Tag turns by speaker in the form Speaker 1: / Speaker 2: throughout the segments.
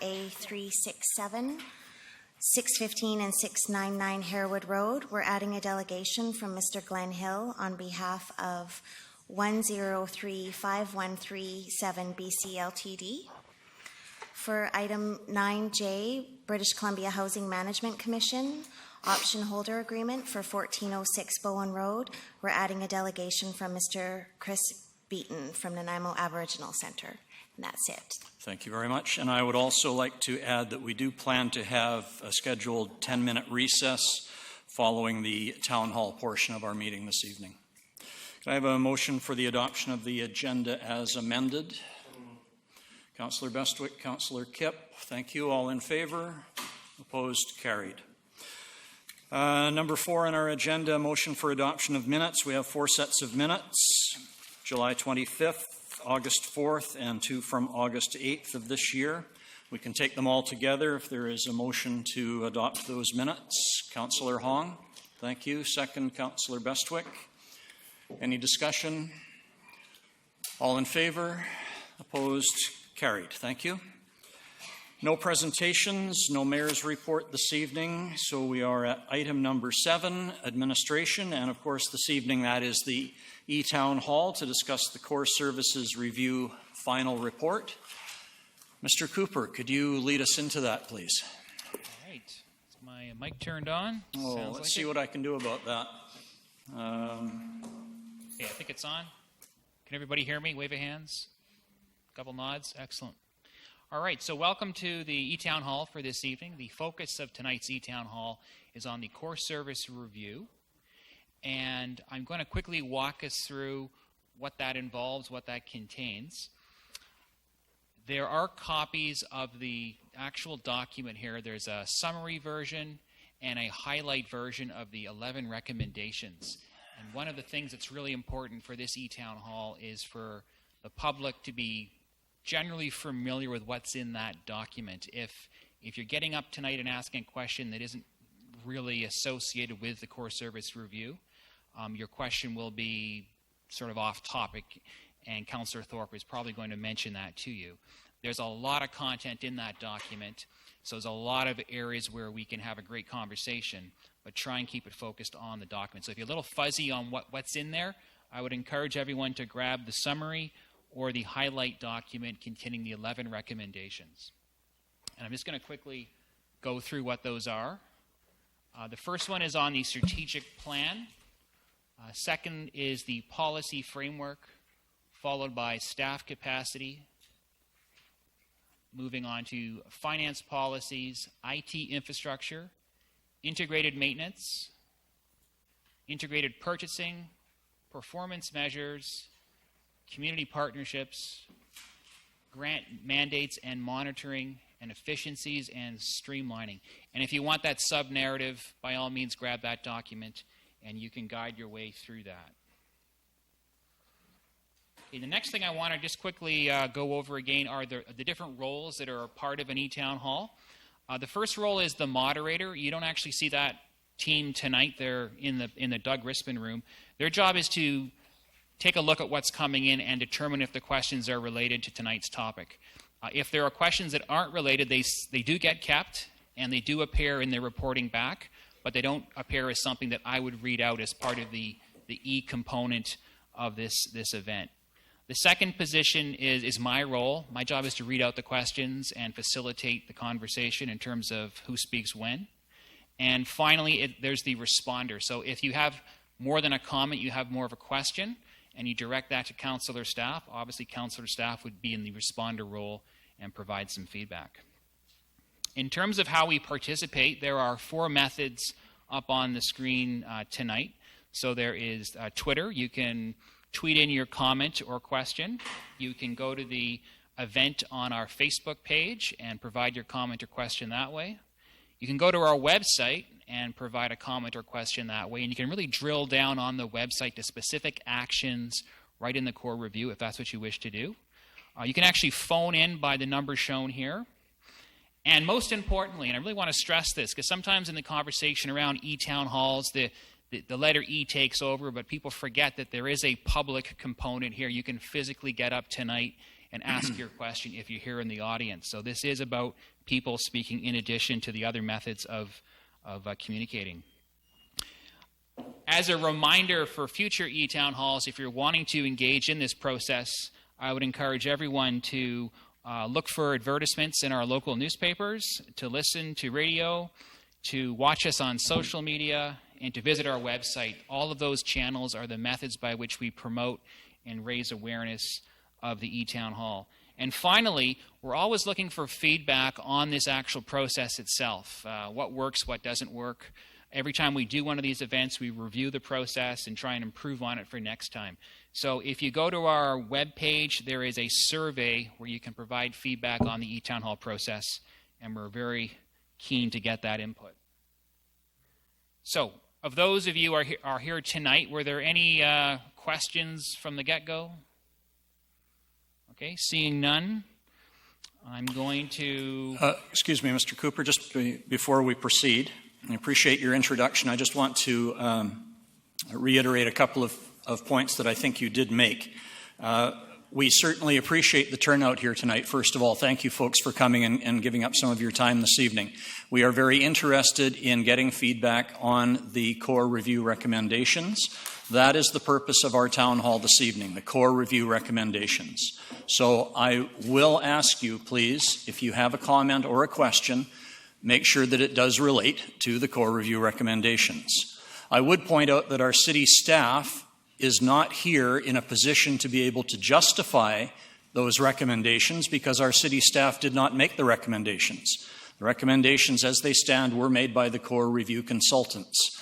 Speaker 1: A367, 615 and 699 Harewood Road. We're adding a delegation from Mr. Glenn Hill on behalf of 1035137 BC Ltd. For item 9J, British Columbia Housing Management Commission, option holder agreement for 1406 Bowen Road. We're adding a delegation from Mr. Chris Beaton from Nanaimo Aboriginal Centre. And that's it.
Speaker 2: Thank you very much. And I would also like to add that we do plan to have a scheduled 10-minute recess following the town hall portion of our meeting this evening. Can I have a motion for the adoption of the agenda as amended? Councillor Bestwick, Councillor Kipp, thank you. All in favor? Opposed? Carried. Number 4 on our agenda, motion for adoption of minutes. We have 4 sets of minutes, July 25th, August 4th, and 2 from August 8th of this year. We can take them all together if there is a motion to adopt those minutes. Councillor Hong, thank you. Second, Councillor Bestwick. Any discussion? All in favor? Opposed? Carried. Thank you. No presentations, no mayor's report this evening, so we are at item number 7, administration, and of course this evening that is the E-Town Hall to discuss the Core Services Review final report. Mr. Cooper, could you lead us into that, please?
Speaker 3: All right. Is my mic turned on?
Speaker 2: Oh, let's see what I can do about that.
Speaker 3: Okay, I think it's on. Can everybody hear me? Wave of hands. Couple nods. Excellent. All right, so welcome to the E-Town Hall for this evening. The focus of tonight's E-Town Hall is on the Core Service Review. And I'm going to quickly walk us through what that involves, what that contains. There are copies of the actual document here. There's a summary version and a highlight version of the 11 recommendations. And one of the things that's really important for this E-Town Hall is for the public to be generally familiar with what's in that document. If you're getting up tonight and asking a question that isn't really associated with the Core Service Review, your question will be sort of off topic, and Councillor Thorpe is probably going to mention that to you. There's a lot of content in that document, so there's a lot of areas where we can have a great conversation, but try and keep it focused on the document. So if you're a little fuzzy on what's in there, I would encourage everyone to grab the summary or the highlight document containing the 11 recommendations. And I'm just going to quickly go through what those are. The first one is on the strategic plan. Second is the policy framework, followed by staff capacity. Moving on to finance policies, IT infrastructure, integrated maintenance, integrated purchasing, performance measures, community partnerships, grant mandates and monitoring, and efficiencies and streamlining. And if you want that sub-narrative, by all means grab that document and you can guide your way through that. Okay, the next thing I want to just quickly go over again are the different roles that are a part of an E-Town Hall. The first role is the moderator. You don't actually see that team tonight. They're in the Doug Rispin room. Their job is to take a look at what's coming in and determine if the questions are related to tonight's topic. If there are questions that aren't related, they do get kept and they do appear in their reporting back, but they don't appear as something that I would read out as part of the E component of this event. The second position is my role. My job is to read out the questions and facilitate the conversation in terms of who speaks when. And finally, there's the responder. So if you have more than a comment, you have more of a question, and you direct that to councillor staff. Obviously, councillor staff would be in the responder role and provide some feedback. In terms of how we participate, there are 4 methods up on the screen tonight. So there is Twitter. You can tweet in your comment or question. You can go to the event on our Facebook page and provide your comment or question that way. You can go to our website and provide a comment or question that way, and you can really drill down on the website to specific actions right in the core review if that's what you wish to do. You can actually phone in by the number shown here. And most importantly, and I really want to stress this, because sometimes in the conversation around E-Town Halls, the letter E takes over, but people forget that there is a public component here. You can physically get up tonight and ask your question if you're here in the audience. So this is about people speaking in addition to the other methods of communicating. As a reminder for future e-town halls, if you're wanting to engage in this process, I would encourage everyone to look for advertisements in our local newspapers, to listen to radio, to watch us on social media, and to visit our website. All of those channels are the methods by which we promote and raise awareness of the e-town hall. And finally, we're always looking for feedback on this actual process itself. What works, what doesn't work. Every time we do one of these events, we review the process and try and improve on it for next time. So if you go to our webpage, there is a survey where you can provide feedback on the e-town hall process, and we're very keen to get that input. So, of those of you who are here tonight, were there any questions from the get-go? Okay, seeing none, I'm going to...
Speaker 2: Excuse me, Mr. Cooper, just before we proceed, I appreciate your introduction. I just want to reiterate a couple of points that I think you did make. We certainly appreciate the turnout here tonight. First of all, thank you folks for coming and giving up some of your time this evening. We are very interested in getting feedback on the core review recommendations. That is the purpose of our town hall this evening, the core review recommendations. So I will ask you, please, if you have a comment or a question, make sure that it does relate to the core review recommendations. I would point out that our city staff is not here in a position to be able to justify those recommendations because our city staff did not make the recommendations. The recommendations as they stand were made by the core review consultants.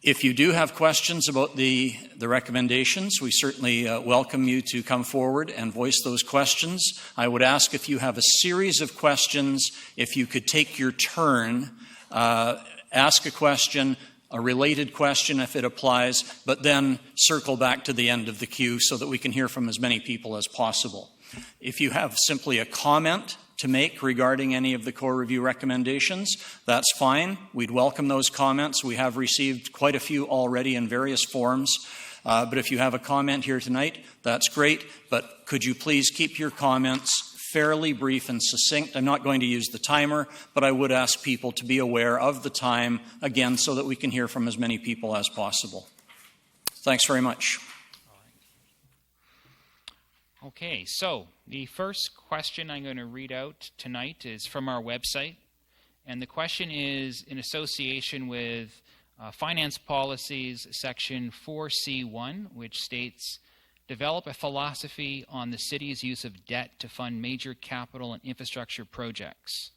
Speaker 2: If you do have questions about the recommendations, we certainly welcome you to come forward and voice those questions. I would ask if you have a series of questions, if you could take your turn, ask a question, a related question if it applies, but then circle back to the end of the queue so that we can hear from as many people as possible. If you have simply a comment to make regarding any of the core review recommendations, that's fine. We'd welcome those comments. We have received quite a few already in various forms. But if you have a comment here tonight, that's great. But could you please keep your comments fairly brief and succinct? I'm not going to use the timer, but I would ask people to be aware of the time, again, so that we can hear from as many people as possible. Thanks very much.
Speaker 3: Okay, so the first question I'm going to read out tonight is from our website. And the question is in association with Finance Policies Section 4C1, which states, develop a philosophy on the city's use of debt to fund major capital and infrastructure projects.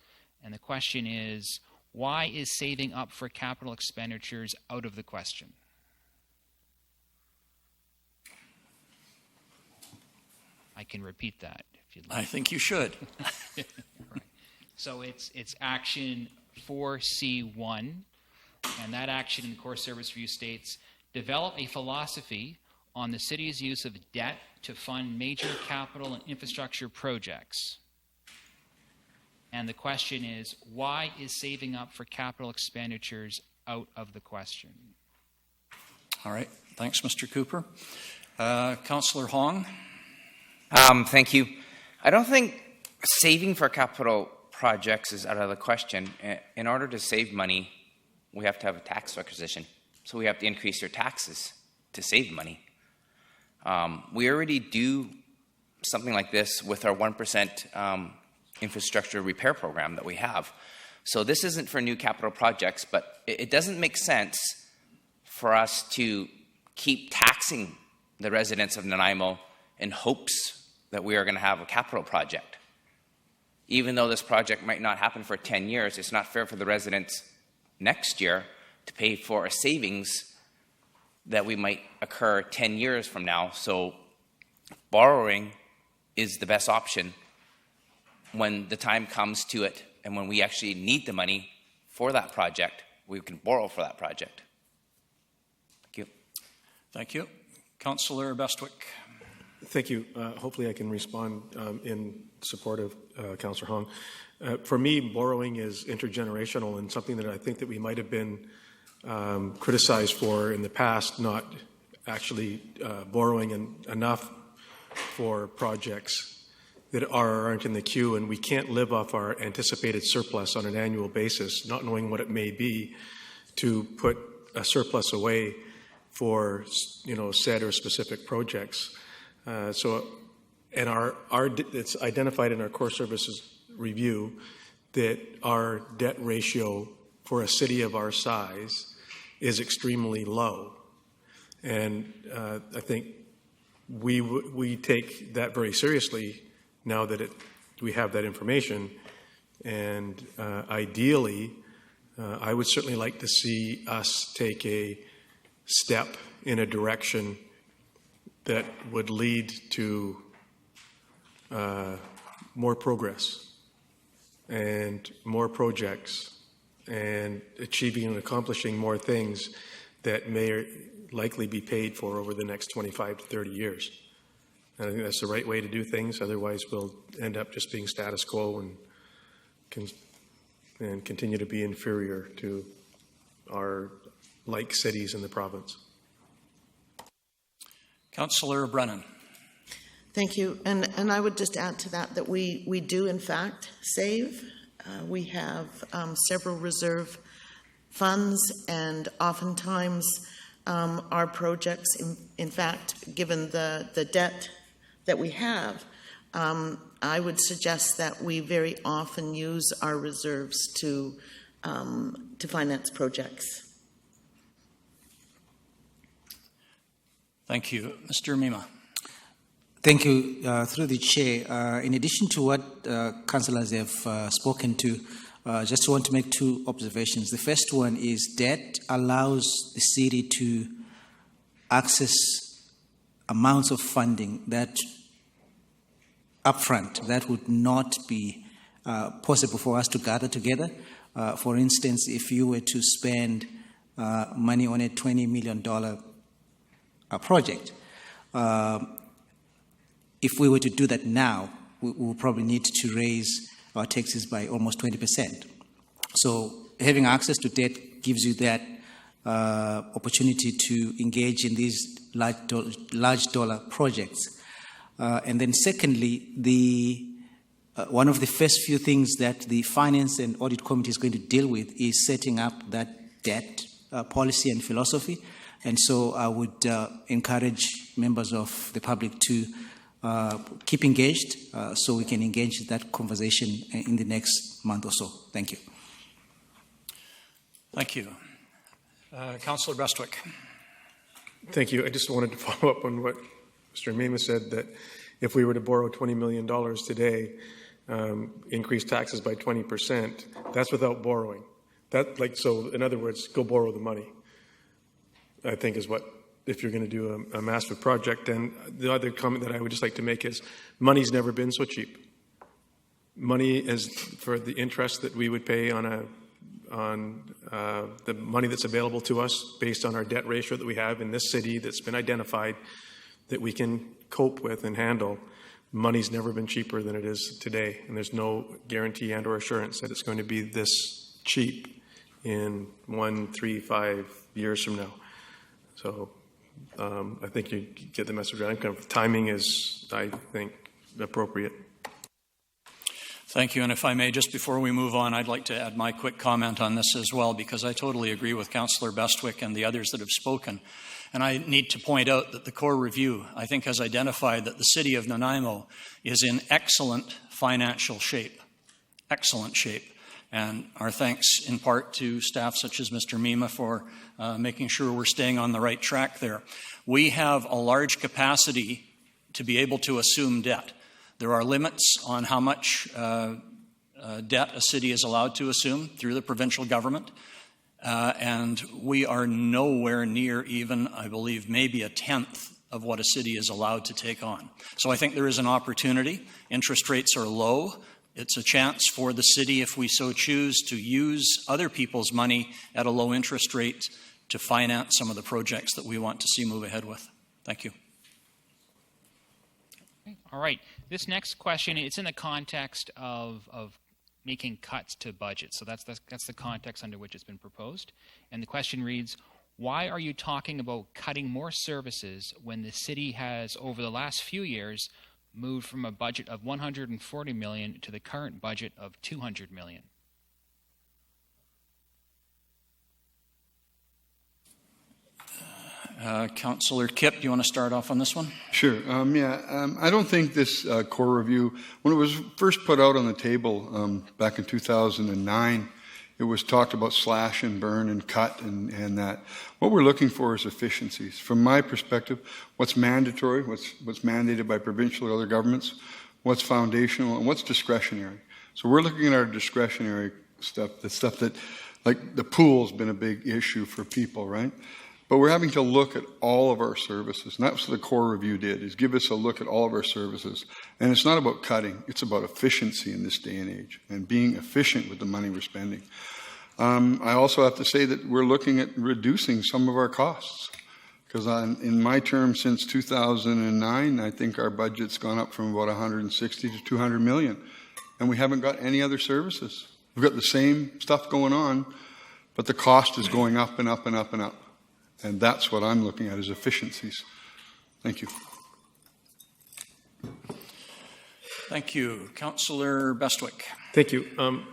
Speaker 3: And the question is, why is saving up for capital expenditures out of the question? I can repeat that if you'd like.
Speaker 2: I think you should.
Speaker 3: Right. So it's action 4C1, and that action in the core service review states, develop a philosophy on the city's use of debt to fund major capital and infrastructure projects. And the question is, why is saving up for capital expenditures out of the question?
Speaker 2: All right. Thanks, Mr. Cooper. Councillor Hong.
Speaker 4: Thank you. I don't think saving for capital projects is out of the question. In order to save money, we have to have a tax requisition. So we have to increase your taxes to save money. We already do something like this with our 1% infrastructure repair program that we have. So this isn't for new capital projects, but it doesn't make sense for us to keep taxing the residents of Nanaimo in hopes that we are going to have a capital project. Even though this project might not happen for 10 years, it's not fair for the residents next year to pay for a savings that we might occur 10 years from now. So borrowing is the best option when the time comes to it and when we actually need the money for that project, we can borrow for that project. Thank you.
Speaker 2: Thank you. Councillor Bestwick.
Speaker 5: Thank you. Hopefully I can respond in support of Councillor Hong. For me, borrowing is intergenerational and something that I think that we might have been criticized for in the past, not actually borrowing enough for projects. that are or aren't in the queue, and we can't live off our anticipated surplus on an annual basis, not knowing what it may be, to put a surplus away for, set or specific projects. And it's identified in our core services review that our debt ratio for a city of our size is extremely low. And I think we take that very seriously now that we have that information. And ideally, I would certainly like to see us take a step in a direction that would lead to more progress and more projects and achieving and accomplishing more things that may likely be paid for over the next 25 to 30 years. And I think that's the right way to do things. Otherwise, we'll end up just being status quo and continue to be inferior to our like cities in the province.
Speaker 2: Councillor Brennan.
Speaker 6: Thank you. And I would just add to that we do, in fact, save. We have several reserve funds, and oftentimes our projects, in fact, given the debt that we have, I would suggest that we very often use our reserves to finance projects.
Speaker 2: Thank you. Mr. Mima.
Speaker 7: Thank you. Through the chair, in addition to what councillors have spoken to, just want to make two observations. The first one is debt allows the city to access amounts of funding that upfront that would not be possible for us to gather together. For instance, if you were to spend money on a $20 million project, if we were to do that now, we will probably need to raise our taxes by almost 20%. So having access to debt gives you that opportunity to engage in these large dollar projects. And then secondly, one of the first few things that the Finance and Audit Committee is going to deal with is setting up that debt policy and philosophy. And so I would encourage members of the public to keep engaged so we can engage that conversation in the next month or so. Thank you.
Speaker 2: Thank you. Councillor Bestwick.
Speaker 5: Thank you. I just wanted to follow up on what Mr. Mima said, that if we were to borrow $20 million today, increase taxes by 20%, that's without borrowing. So in other words, go borrow the money, I think is what, if you're going to do a massive project. And the other comment that I would just like to make is money's never been so cheap. Money is for the interest that we would pay on the money that's available to us based on our debt ratio that we have in this city that's been identified that we can cope with and handle. Money's never been cheaper than it is today. And there's no guarantee and or assurance that it's going to be this cheap in 1, 3, 5 years from now. So I think you get the message. Timing is, I think, appropriate.
Speaker 2: Thank you. And if I may, just before we move on, I'd like to add my quick comment on this as well, because I totally agree with Councillor Bestwick and the others that have spoken. And I need to point out that the core review, I think, has identified that the city of Nanaimo is in excellent financial shape. Excellent shape. And our thanks in part to staff such as Mr. Mima for making sure we're staying on the right track there. We have a large capacity to be able to assume debt. There are limits on how much debt a city is allowed to assume through the provincial government. And we are nowhere near even, I believe, maybe a tenth of what a city is allowed to take on. So I think there is an opportunity. Interest rates are low. It's a chance for the city, if we so choose, to use other people's money at a low interest rate to finance some of the projects that we want to see move ahead with. Thank you.
Speaker 3: All right. This next question, it's in the context of making cuts to budget. So that's the context under which it's been proposed. And the question reads, why are you talking about cutting more services when the city has, over the last few years, moved from a budget of $140 million to the current budget of $200 million.
Speaker 2: Councillor Kipp, do you want to start off on this one?
Speaker 8: Sure. I don't think this core review, when it was first put out on the table back in 2009, it was talked about slash and burn and cut and that. What we're looking for is efficiencies. From my perspective, what's mandatory, what's mandated by provincial or other governments, what's foundational, and what's discretionary. So we're looking at our discretionary stuff, the stuff that, like the pool's been a big issue for people, right? But we're having to look at all of our services. And that's what the core review did, is give us a look at all of our services. And it's not about cutting, it's about efficiency in this day and age and being efficient with the money we're spending. I also have to say that we're looking at reducing some of our costs. Because in my term since 2009, I think our budget's gone up from about 160 to 200 million. And we haven't got any other services. We've got the same stuff going on, but the cost is going up and up and up and up. And that's what I'm looking at, is efficiencies. Thank you.
Speaker 2: Thank you. Councillor Bestwick.
Speaker 5: Thank you.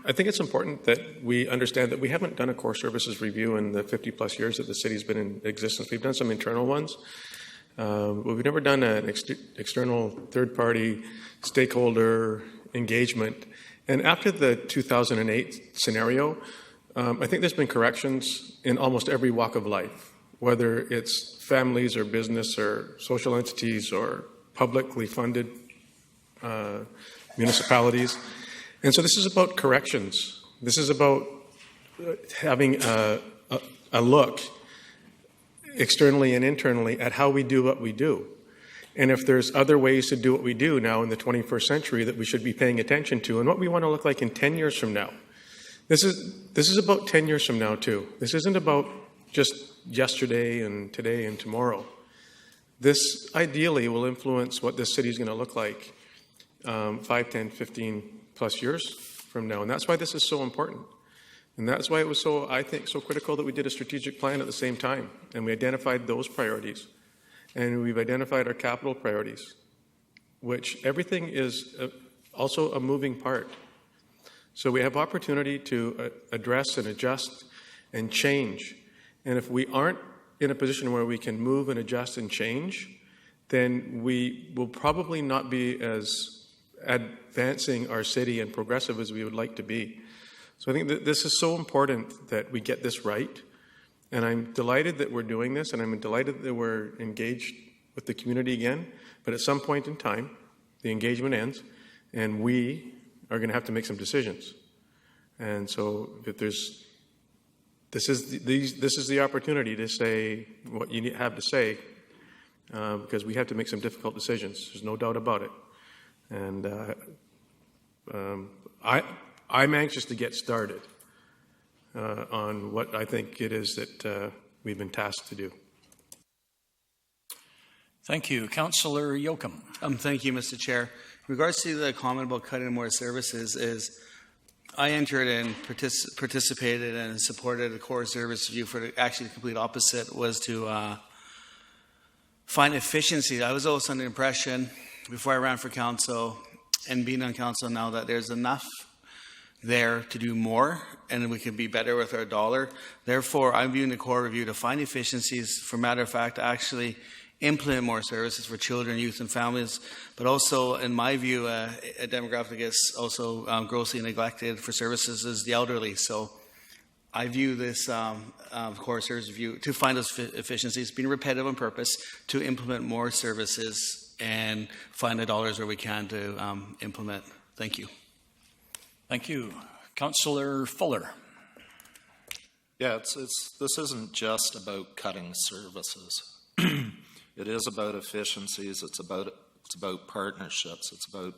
Speaker 5: I think it's important that we understand that we haven't done a core services review in the 50-plus years that the city's been in existence. We've done some internal ones, but we've never done an external third-party stakeholder engagement. And after the 2008 scenario, I think there's been corrections in almost every walk of life, whether it's families or business or social entities or publicly funded municipalities. And so this is about corrections. This is about having a look externally and internally at how we do what we do. And if there's other ways to do what we do now in the 21st century that we should be paying attention to, and what we want to look like in 10 years from now. This is about 10 years from now, too. This isn't about just yesterday and today and tomorrow. This ideally will influence what this city is going to look like 5, 10, 15 plus years from now. And that's why this is so important. And that's why it was so, I think, so critical that we did a strategic plan at the same time. And we identified those priorities. And we've identified our capital priorities, which everything is also a moving part. So we have opportunity to address and adjust and change. And if we aren't in a position where we can move and adjust and change, then we will probably not be as advancing our city and progressive as we would like to be. So I think that this is so important that we get this right. And I'm delighted that we're doing this, and I'm delighted that we're engaged with the community again. But at some point in time, the engagement ends, and we are going to have to make some decisions. And so if there's This is the opportunity to say what you have to say, because we have to make some difficult decisions. There's no doubt about it. And I'm anxious to get started on what I think it is that we've been tasked to do.
Speaker 2: Thank you. Councillor Yoakum.
Speaker 9: Thank you, Mr. Chair. In regards to the comment about cutting more services, I entered and participated and supported a core service review for actually the complete opposite, was to find efficiency. I was also under the impression, before I ran for council and being on council now, that there's enough there to do more and we can be better with our dollar. Therefore, I'm viewing the core review to find efficiencies, for matter of fact, actually implement more services for children, youth, and families, but also, in my view, a demographic is also grossly neglected for services is the elderly. So I view this core service review to find those efficiencies, being repetitive on purpose, to implement more services and find the dollars where we can to implement. Thank you.
Speaker 2: Thank you. Councillor Fuller.
Speaker 10: Yeah, this isn't just about cutting services. It is about efficiencies. It's about partnerships. It's about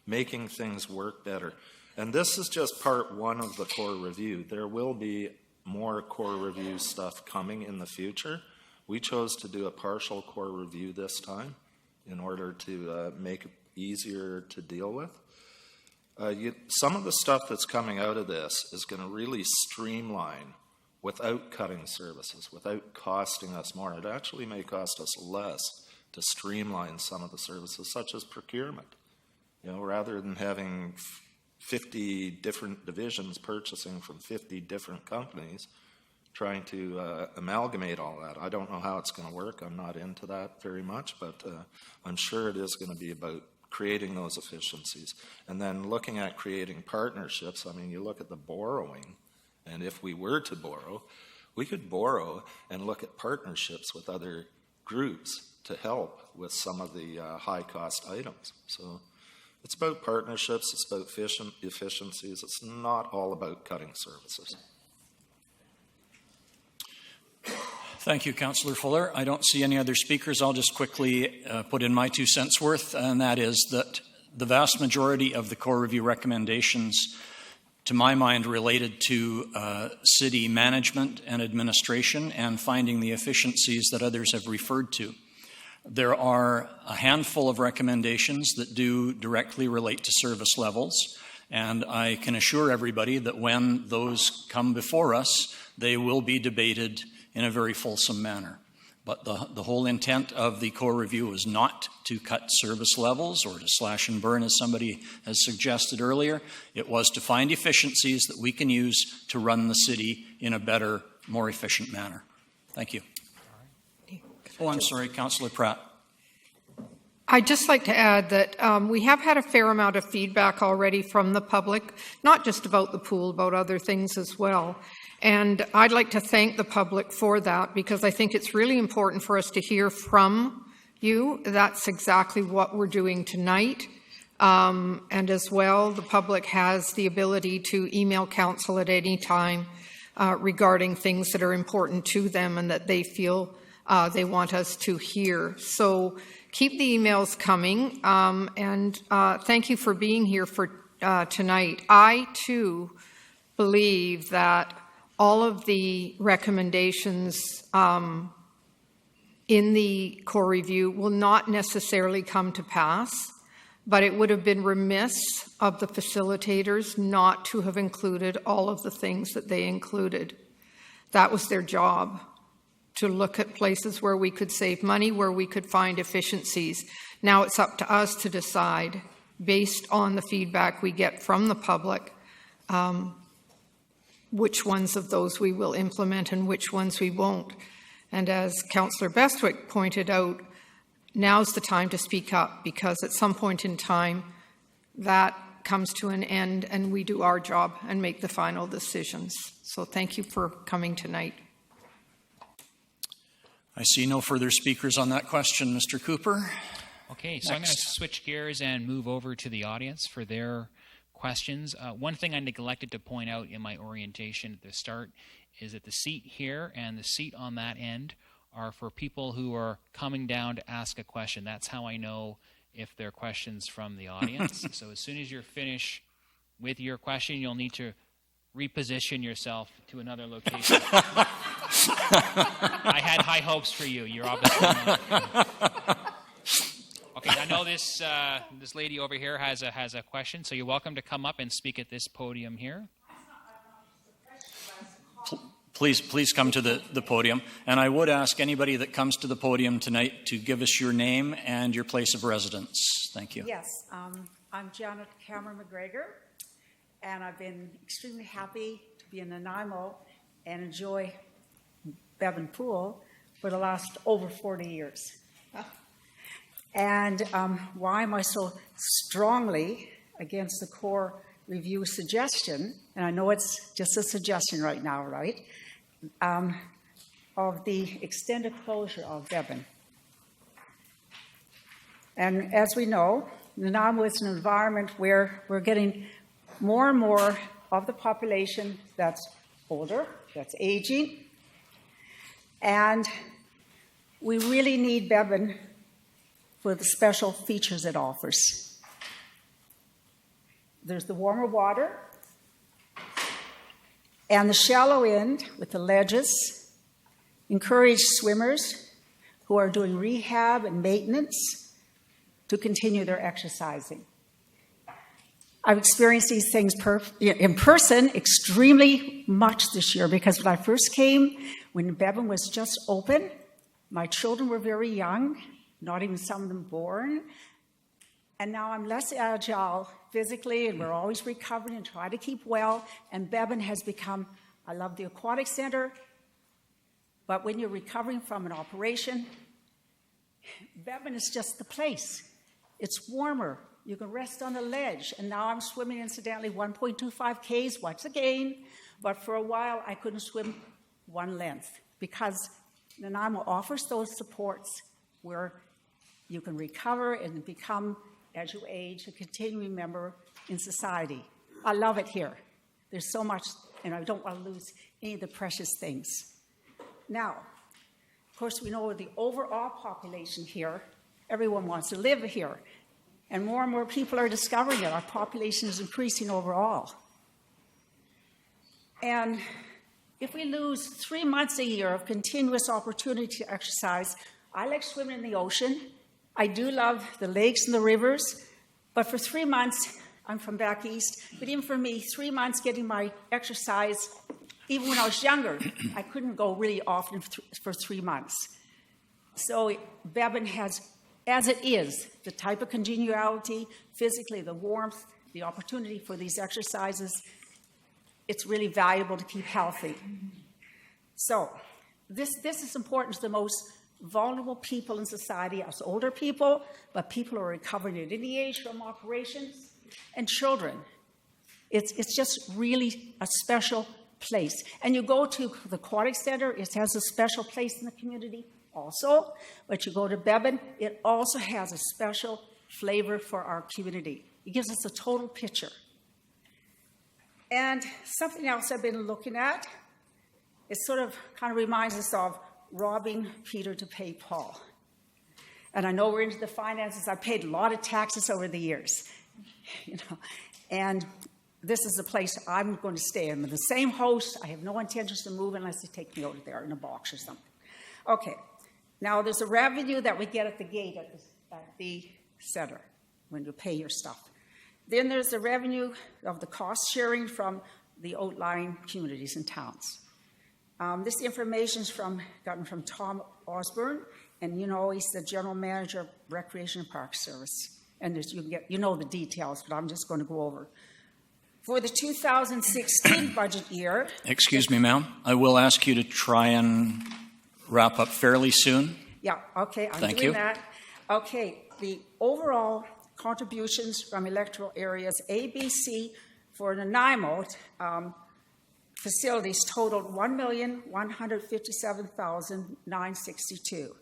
Speaker 10: making things work better. And this is just part one of the core review. There will be more core review stuff coming in the future. We chose to do a partial core review this time in order to make it easier to deal with. Some of the stuff that's coming out of this is going to really streamline without cutting services, without costing us more. It actually may cost us less to streamline some of the services, such as procurement. You know, rather than having 50 different divisions purchasing from 50 different companies, trying to amalgamate all that. I don't know how it's going to work. I'm not into that very much, but I'm sure it is going to be about creating those efficiencies. And then looking at creating partnerships, I mean, you look at the borrowing, and if we were to borrow, we could borrow and look at partnerships with other groups to help with some of the high-cost items. So it's about partnerships, it's about efficiencies. It's not all about cutting services.
Speaker 2: Thank you, Councillor Fuller. I don't see any other speakers. I'll just quickly put in my 2 cents worth, and that is that the vast majority of the core review recommendations, to my mind, related to city management and administration and finding the efficiencies that others have referred to. There are a handful of recommendations that do directly relate to service levels, and I can assure everybody that when those come before us, they will be debated in a very fulsome manner. But the whole intent of the core review is not to cut service levels or to slash and burn, as somebody has suggested earlier. It was to find efficiencies that we can use to run the city in a better, more efficient manner. Thank you. Oh, I'm sorry, Councillor Pratt.
Speaker 11: I'd just like to add that we have had a fair amount of feedback already from the public, not just about the pool, about other things as well. And I'd like to thank the public for that, because I think it's really important for us to hear from you. That's exactly what we're doing tonight. And as well, the public has the ability to email council at any time regarding things that are important to them and that they feel they want us to hear. So keep the emails coming, and thank you for being here for tonight. I, too, believe that all of the recommendations in the core review will not necessarily come to pass, but it would have been remiss of the facilitators not to have included all of the things that they included. That was their job, to look at places where we could save money, where we could find efficiencies. Now it's up to us to decide, based on the feedback we get from the public, which ones of those we will implement and which ones we won't. And as Councillor Bestwick pointed out, now's the time to speak up, because at some point in time that comes to an end and we do our job and make the final decisions. So thank you for coming tonight.
Speaker 2: I see no further speakers on that question. Mr. Cooper?
Speaker 3: Okay, so I'm going to switch gears and move over to the audience for their questions. One thing I neglected to point out in my orientation at the start is that the seat here and the seat on that end are for people who are coming down to ask a question. That's how I know if they're questions from the audience. So as soon as you're finished with your question, you'll need to reposition yourself to another location. I had high hopes for you. You're obviously not. Okay, I know this lady over here has a question, so you're welcome to come up and speak at this podium here.
Speaker 2: Please come to the podium. And I would ask anybody that comes to the podium tonight to give us your name and your place of residence. Thank you.
Speaker 12: Yes, I'm Janet Cameron McGregor, and I've been extremely happy to be in Nanaimo and enjoy Bevan Pool for the last over 40 years. And why am I so strongly against the core review suggestion, and I know it's just a suggestion right now, right, of the extended closure of Bevan. And as we know, Nanaimo is an environment where we're getting more and more of the population that's older, that's aging, and we really need Bevan for the special features it offers. There's the warmer water and the shallow end with the ledges encourage swimmers who are doing rehab and maintenance to continue their exercising. I've experienced these things in person extremely much this year, because when I first came, when Bevan was just open, my children were very young, not even some of them born. And now I'm less agile physically, and we're always recovering and try to keep well. And Bevan has become, I love the aquatic center, but when you're recovering from an operation, Bevan is just the place. It's warmer. You can rest on the ledge. And now I'm swimming, incidentally, 1.25 Ks once again. But for a while, I couldn't swim one length because Nanaimo offers those supports where you can recover and become, as you age, a continuing member in society. I love it here. There's so much, and I don't want to lose any of the precious things. Now, of course, we know the overall population here, everyone wants to live here. And more people are discovering it. Our population is increasing overall. And if we lose 3 months a year of continuous opportunity to exercise, I like swimming in the ocean. I do love the lakes and the rivers. But for 3 months, I'm from back east, but even for me, 3 months getting my exercise, even when I was younger, I couldn't go really often for 3 months. So Bevan has, as it is, the type of congeniality, physically, the warmth, the opportunity for these exercises, it's really valuable to keep healthy. So this is important to the most vulnerable people in society, us older people, but people who are recovering at any age from operations, and children. It's just really a special place. And you go to the Aquatic Center, it has a special place in the community also, but you go to Bevan, it also has a special flavor for our community. It gives us a total picture. And something else I've been looking at, it sort of kind of reminds us of robbing Peter to pay Paul. And I know we're into the finances. I've paid a lot of taxes over the years, and this is the place I'm going to stay. I'm the same host. I have no intentions to move unless they take me over there in a box or something. Okay. Now, there's a revenue that we get at the gate at the center when you pay your stuff. Then there's the revenue of the cost sharing from the outlying communities and towns. This information is gotten from Tom Osborne, and he's the general manager of Recreation and Park Service. And you know the details, but I'm just going to go over. For the 2016 budget year...
Speaker 2: Excuse me, ma'am. I will ask you to try and wrap up fairly soon.
Speaker 12: Yeah, okay, I'm doing that. Okay, the overall contributions from electoral areas A, B, C for Nanaimo facilities totaled $1,157,962.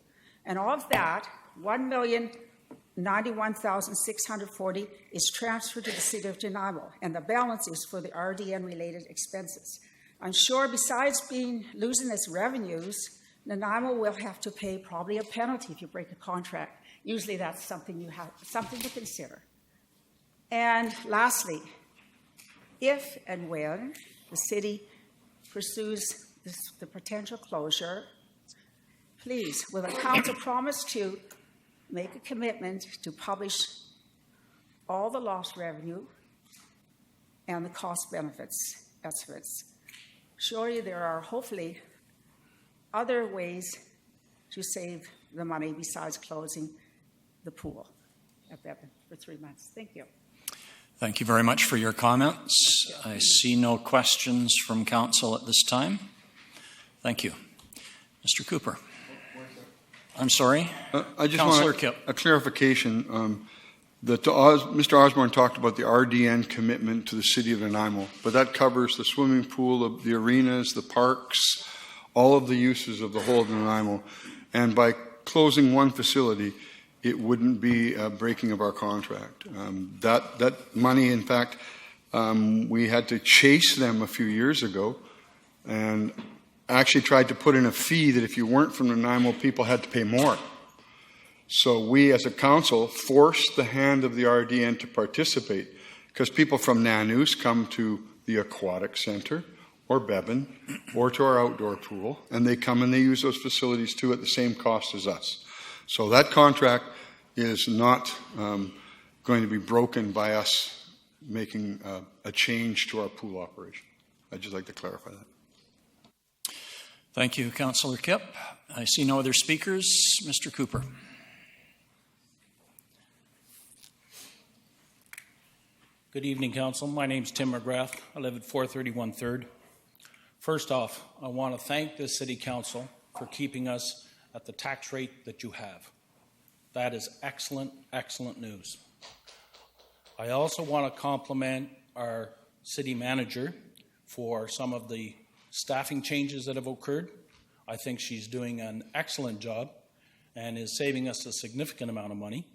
Speaker 12: And of that, $1,091,640 is transferred to the city of Nanaimo, and the balance is for the RDN-related expenses. I'm sure besides losing its revenues, Nanaimo will have to pay probably a penalty if you break a contract. Usually that's something to consider. And lastly, if and when the city pursues the potential closure, please, will the council promise to make a commitment to publish all the lost revenue and the cost benefits estimates? Surely there are hopefully other ways to save the money besides closing the pool at Bevan for 3 months. Thank you.
Speaker 2: Thank you very much for your comments. I see no questions from council at this time. Thank you. Mr. Cooper. I'm sorry?
Speaker 8: I just
Speaker 2: Councillor
Speaker 8: want
Speaker 2: Kipp.
Speaker 8: a clarification. Mr. Osborne talked about the RDN commitment to the city of Nanaimo, but that covers the swimming pool, the arenas, the parks, all of the uses of the whole of Nanaimo. And by closing one facility, it wouldn't be a breaking of our contract. That money, in fact, we had to chase them a few years ago and actually tried to put in a fee that if you weren't from Nanaimo, people had to pay more. So we, as a council, forced the hand of the RDN to participate because people from Nanu's come to the Aquatic Center or Bevan or to our outdoor pool, and they come and they use those facilities too at the same cost as us. So that contract is not going to be broken by us making a change to our pool operation. I'd just like to clarify that.
Speaker 2: Thank you, Councillor Kipp. I see no other speakers. Mr. Cooper.
Speaker 13: Good evening, Council. My name's Tim McGrath. I live at 431 3rd. First off, I want to thank the City Council for keeping us at the tax rate that you have. That is excellent, excellent news. I also want to compliment our City Manager for some of the staffing changes that have occurred. I think she's doing an excellent job and is saving us a significant amount of money.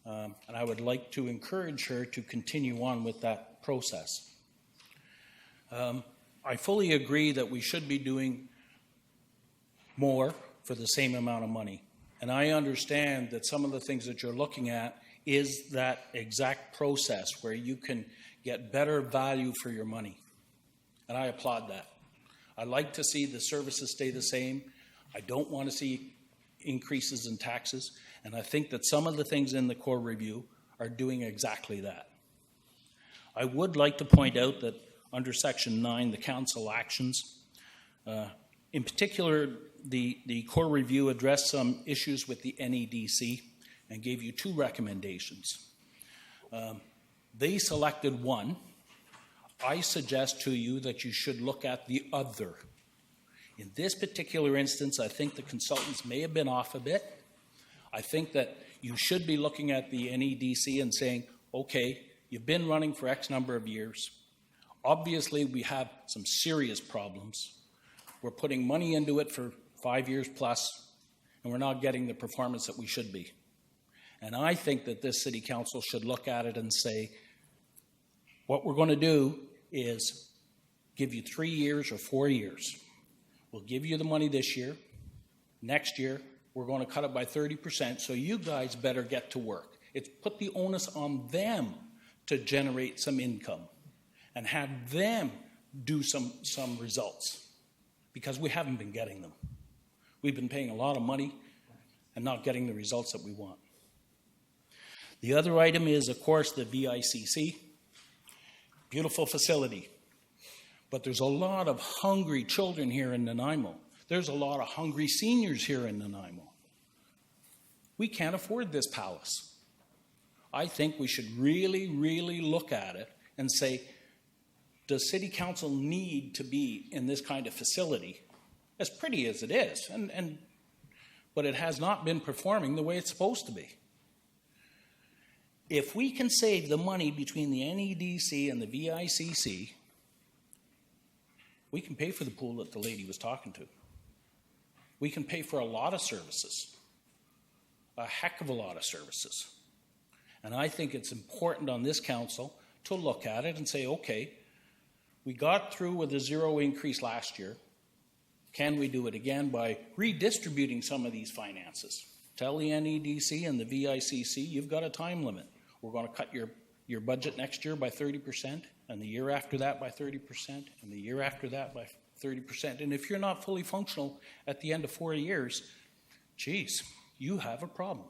Speaker 13: And I would like to encourage her to continue on with that process. I fully agree that we should be doing more for the same amount of money. And I understand that some of the things that you're looking at is that exact process where you can get better value for your money. And I applaud that. I like to see the services stay the same. I don't want to see increases in taxes. And I think that some of the things in the core review are doing exactly that. I would like to point out that under Section 9, the council actions, in particular, the core review addressed some issues with the NEDC and gave you 2 recommendations. They selected one. I suggest to you that you should look at the other. In this particular instance, I think the consultants may have been off a bit. I think that you should be looking at the NEDC and saying, okay, you've been running for X number of years. Obviously, we have some serious problems. We're putting money into it for 5 years plus, and we're not getting the performance that we should be. And I think that this City Council should look at it and say, what we're going to do is give you 3 years or 4 years. We'll give you the money this year. Next year, we're going to cut it by 30%, so you guys better get to work. It's put the onus on them to generate some income and have them do some results, because we haven't been getting them. We've been paying a lot of money and not getting the results that we want. The other item is, of course, the VICC. Beautiful facility. But there's a lot of hungry children here in Nanaimo. There's a lot of hungry seniors here in Nanaimo. We can't afford this palace. I think we should really, really look at it and say, does City Council need to be in this kind of facility, as pretty as it is, but it has not been performing the way it's supposed to be? If we can save the money between the NEDC and the VICC, we can pay for the pool that the lady was talking to. We can pay for a lot of services, a heck of a lot of services. And I think it's important on this council to look at it and say, okay, we got through with a 0 increase last year. Can we do it again by redistributing some of these finances? Tell the NEDC and the VICC, you've got a time limit. We're going to cut your budget next year by 30%, and the year after that by 30%, and the year after that by 30%. And if you're not fully functional at the end of 4 years, geez, you have a problem.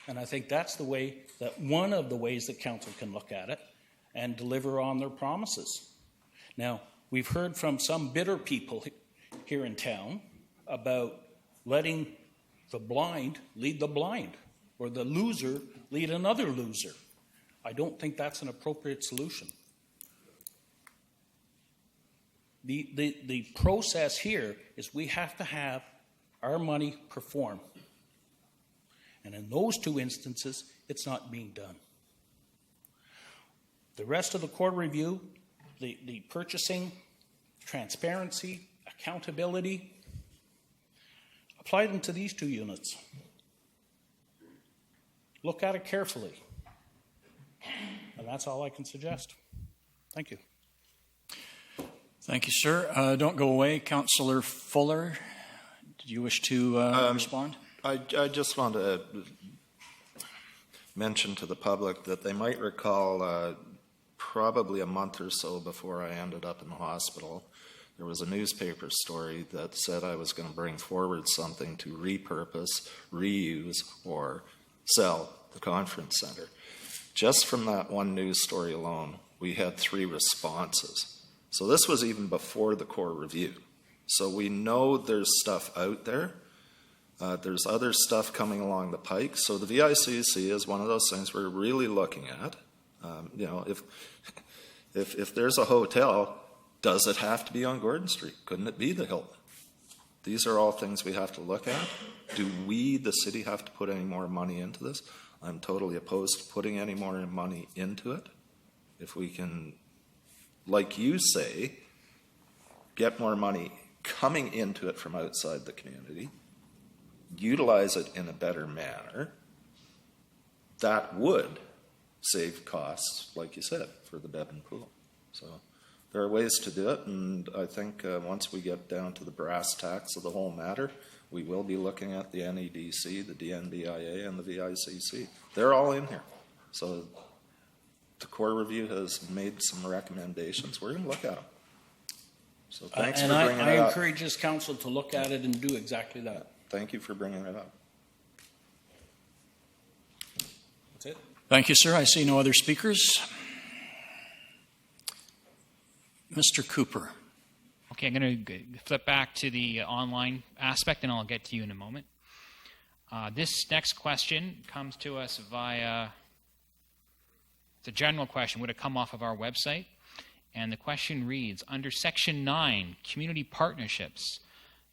Speaker 13: And I think that's the way, that one of the ways that council can look at it and deliver on their promises. Now, we've heard from some bitter people here in town about letting the blind lead the blind, or the loser lead another loser. I don't think that's an appropriate solution. The process here is we have to have our money perform. And in those 2 instances, it's not being done. The rest of the core review, the purchasing, transparency, accountability, apply them to these 2 units. Look at it carefully. And that's all I can suggest. Thank you.
Speaker 2: Thank you, sir. Don't go away. Councillor Fuller, did you wish to respond?
Speaker 10: I just want to mention to the public that they might recall probably a month or so before I ended up in the hospital, there was a newspaper story that said I was going to bring forward something to repurpose, reuse, or sell the conference center. Just from that one news story alone, we had 3 responses. So this was even before the core review. So we know there's stuff out there. There's other stuff coming along the pike. So the VICC is one of those things we're really looking at. You know, if there's a hotel, does it have to be on Gordon Street? Couldn't it be the Hilton? These are all things we have to look at. Do we, the city, have to put any more money into this? I'm totally opposed to putting any more money into it. If we can, like you say, get more money coming into it from outside the community, utilize it in a better manner, that would save costs, like you said, for the bed and pool. So there are ways to do it, and I think once we get down to the brass tacks of the whole matter, we will be looking at the NEDC, the DNBIA, and the VICC. They're all in here. So the core review has made some recommendations. We're going to look at them. So thanks for bringing it up.
Speaker 13: And I encourage this council to look at it and do exactly that.
Speaker 10: Thank you for bringing it up.
Speaker 13: That's it.
Speaker 2: Thank you, sir. I see no other speakers. Mr. Cooper.
Speaker 3: Okay, I'm going to flip back to the online aspect, and I'll get to you in a moment. This next question comes to us via, it's a general question, would it come off of our website? And the question reads, under Section 9, Community Partnerships,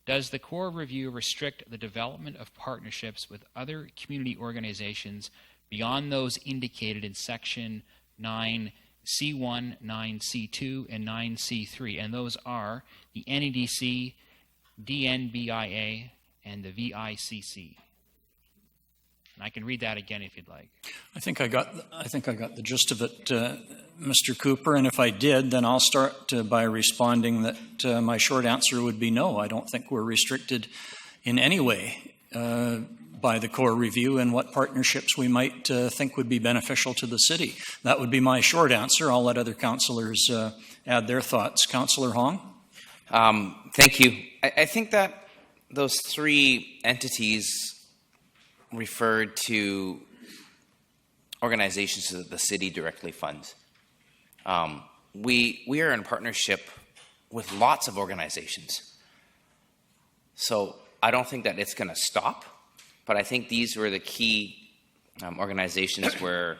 Speaker 3: does the core review restrict the development of partnerships with other community organizations beyond those indicated in Section 9C1, 9C2, and 9C3? And those are the NEDC, DNBIA, and the VICC. And I can read that again if you'd like.
Speaker 2: I think I got the gist of it, Mr. Cooper, and if I did, then I'll start by responding that my short answer would be no. I don't think we're restricted in any way by the core review and what partnerships we might think would be beneficial to the city. That would be my short answer. I'll let other councillors add their thoughts. Councillor Hong?
Speaker 4: Thank you. I think that those three entities referred to organizations that the city directly funds. We are in partnership with lots of organizations. So I don't think that it's going to stop, but I think these were the key organizations where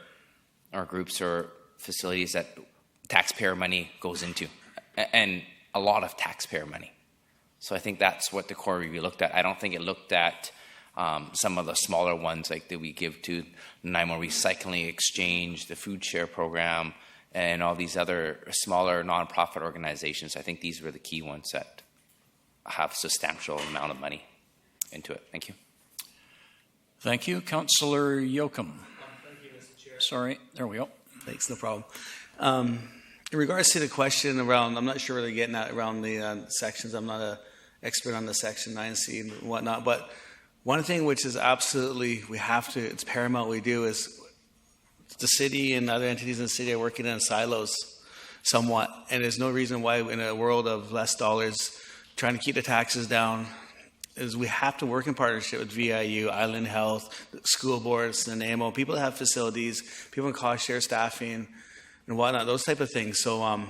Speaker 4: our groups or facilities that taxpayer money goes into, and a lot of taxpayer money. So I think that's what the core review looked at. I don't think it looked at some of the smaller ones like that we give to Nanaimo Recycling Exchange, the Food Share Program, and all these other smaller nonprofit organizations. I think these were the key ones that have substantial amount of money into it. Thank you.
Speaker 2: Thank you. Councillor Yoakum.
Speaker 9: Thank you, Mr. Chair.
Speaker 2: Sorry, there we go.
Speaker 9: Thanks, no problem. In regards to the question around, I'm not sure where they're getting at around the sections. I'm not an expert on the Section 9C and whatnot, but one thing which is absolutely, it's paramount we do is the city and other entities in the city are working in silos somewhat, and there's no reason why in a world of less dollars, trying to keep the taxes down, is we have to work in partnership with VIU, Island Health, school boards, Nanaimo, people that have facilities, people in cost share staffing and whatnot, those type of things. So I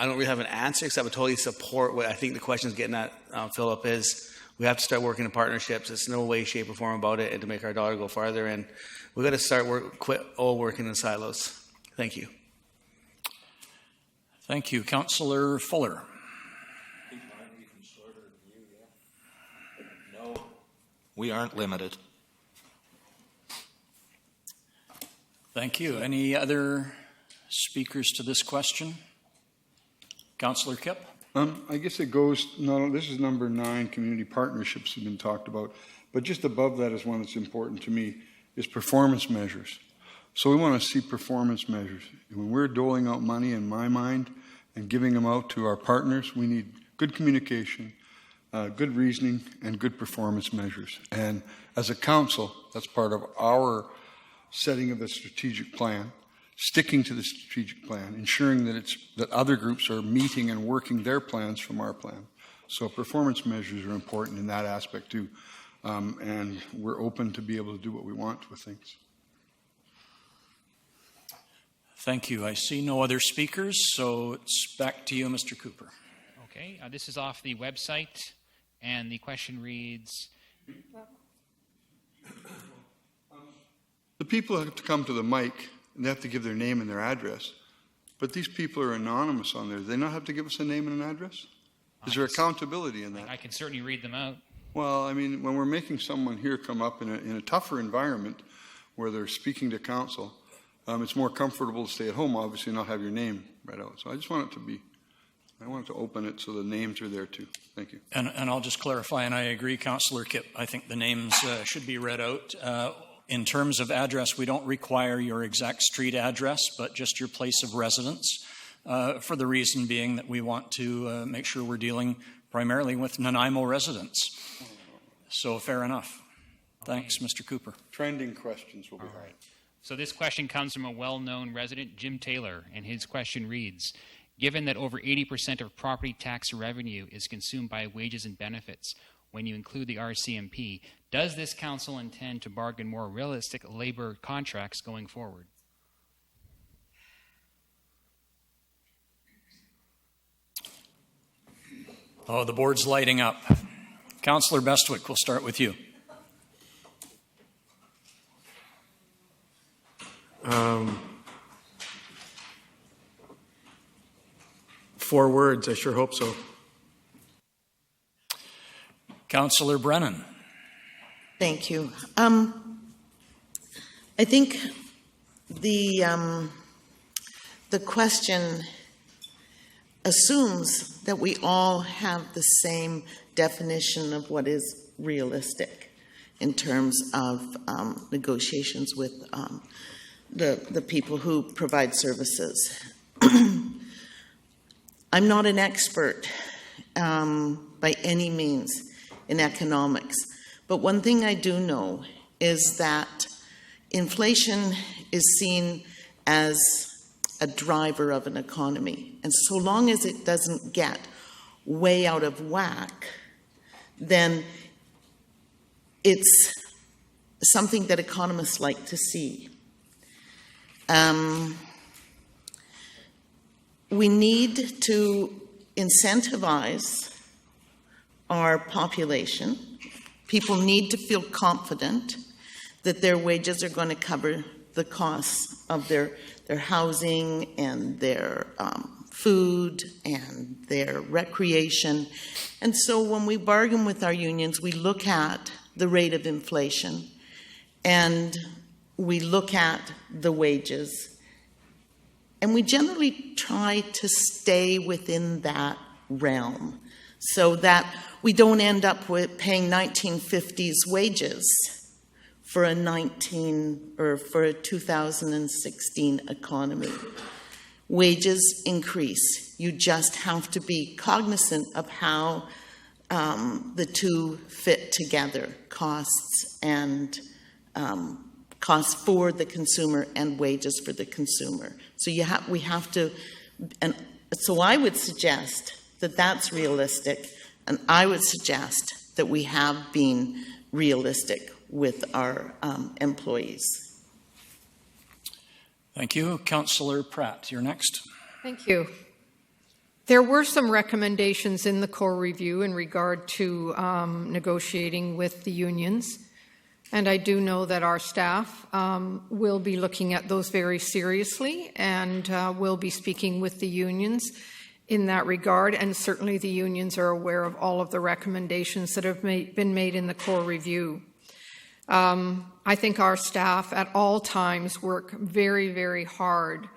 Speaker 9: don't really have an answer except I totally support what I think the question is getting at, Philip, is we have to start working in partnerships. It's no way, shape, or form about it, and to make our dollar go farther. And we've got to quit all working in silos. Thank you.
Speaker 2: Thank you. Councillor Fuller.
Speaker 10: No, we aren't limited.
Speaker 2: Thank you. Any other speakers to this question? Councillor Kipp?
Speaker 8: I guess it goes, no, this is number 9, community partnerships have been talked about, but just above that is one that's important to me, is performance measures. So we want to see performance measures. When we're doling out money, in my mind, and giving them out to our partners, we need good communication, good reasoning, and good performance measures. And as a council, that's part of our setting of the strategic plan, sticking to the strategic plan, ensuring that other groups are meeting and working their plans from our plan. So performance measures are important in that aspect too. And we're open to be able to do what we want with things.
Speaker 2: Thank you. I see no other speakers, so it's back to you, Mr. Cooper.
Speaker 3: Okay, this is off the website, and the question reads,
Speaker 8: The people have to come to the mic, and they have to give their name and their address. But these people are anonymous on there. Do they not have to give us a name and an address? Is there accountability in that?
Speaker 3: I can certainly read them out.
Speaker 8: Well, I mean, when we're making someone here come up in a tougher environment where they're speaking to council, it's more comfortable to stay at home, obviously, and not have your name read out. So I just want it to be, I want it to open it so the names are there too. Thank you.
Speaker 2: And I'll just clarify, and I agree, Councillor Kipp, I think the names should be read out. In terms of address, we don't require your exact street address, but just your place of residence, for the reason being that we want to make sure we're dealing primarily with Nanaimo residents. So fair enough. Thanks, Mr. Cooper.
Speaker 8: Trending questions will be
Speaker 3: All right. So this question comes from a well-known resident, Jim Taylor, and his question reads, given that over 80% of property tax revenue is consumed by wages and benefits, when you include the RCMP, does this council intend to bargain more realistic labor contracts going forward?
Speaker 2: Oh, the board's lighting up. Councillor Bestwick, we'll start with you.
Speaker 5: 4 words, I sure hope so.
Speaker 2: Councillor Brennan.
Speaker 6: Thank you. I think the question assumes that we all have the same definition of what is realistic in terms of negotiations with the people who provide services. I'm not an expert by any means in economics, but one thing I do know is that inflation is seen as a driver of an economy. And so long as it doesn't get way out of whack, then it's something that economists like to see. We need to incentivize our population. People need to feel confident that their wages are going to cover the costs of their housing and their food and their recreation. And so when we bargain with our unions, we look at the rate of inflation and we look at the wages. And we generally try to stay within that realm so that we don't end up with paying 1950s wages for a 2016 economy. Wages increase. You just have to be cognizant of how the two fit together, costs and costs for the consumer and wages for the consumer. So we have to, and so I would suggest that that's realistic, and I would suggest that we have been realistic with our employees.
Speaker 2: Thank you. Councillor Pratt, you're next.
Speaker 11: Thank you. There were some recommendations in the core review in regard to negotiating with the unions. And I do know that our staff will be looking at those very seriously and will be speaking with the unions in that regard. And certainly the unions are aware of all of the recommendations that have been made in the core review. I think our staff at all times work very, very hard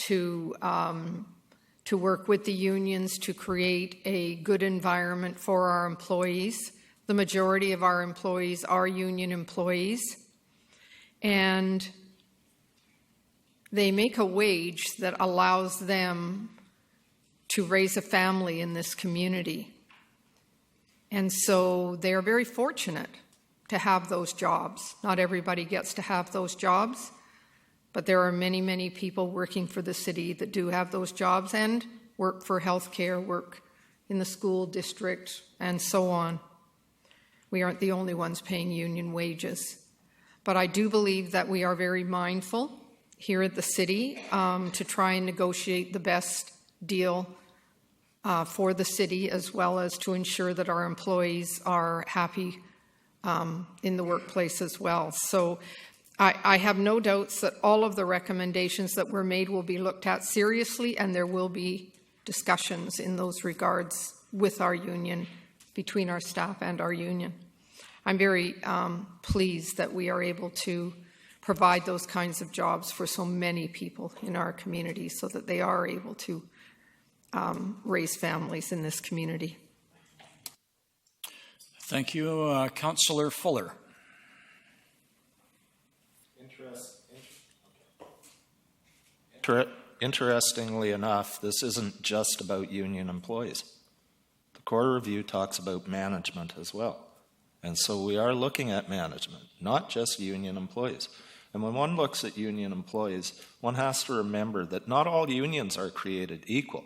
Speaker 11: to work with the unions to create a good environment for our employees. The majority of our employees are union employees, and they make a wage that allows them to raise a family in this community. And so they are very fortunate to have those jobs. Not everybody gets to have those jobs, but there are many, many people working for the city that do have those jobs and work for healthcare, work in the school district, and so on. We aren't the only ones paying union wages. But I do believe that we are very mindful here at the city to try and negotiate the best deal for the city, as well as to ensure that our employees are happy in the workplace as well. So I have no doubts that all of the recommendations that were made will be looked at seriously, and there will be discussions in those regards with our union, between our staff and our union. I'm very pleased that we are able to provide those kinds of jobs for so many people in our community so that they are able to raise families in this community.
Speaker 2: Thank you. Councillor Fuller.
Speaker 10: Interestingly enough, this isn't just about union employees. The core review talks about management as well. And so we are looking at management, not just union employees. And when one looks at union employees, one has to remember that not all unions are created equal.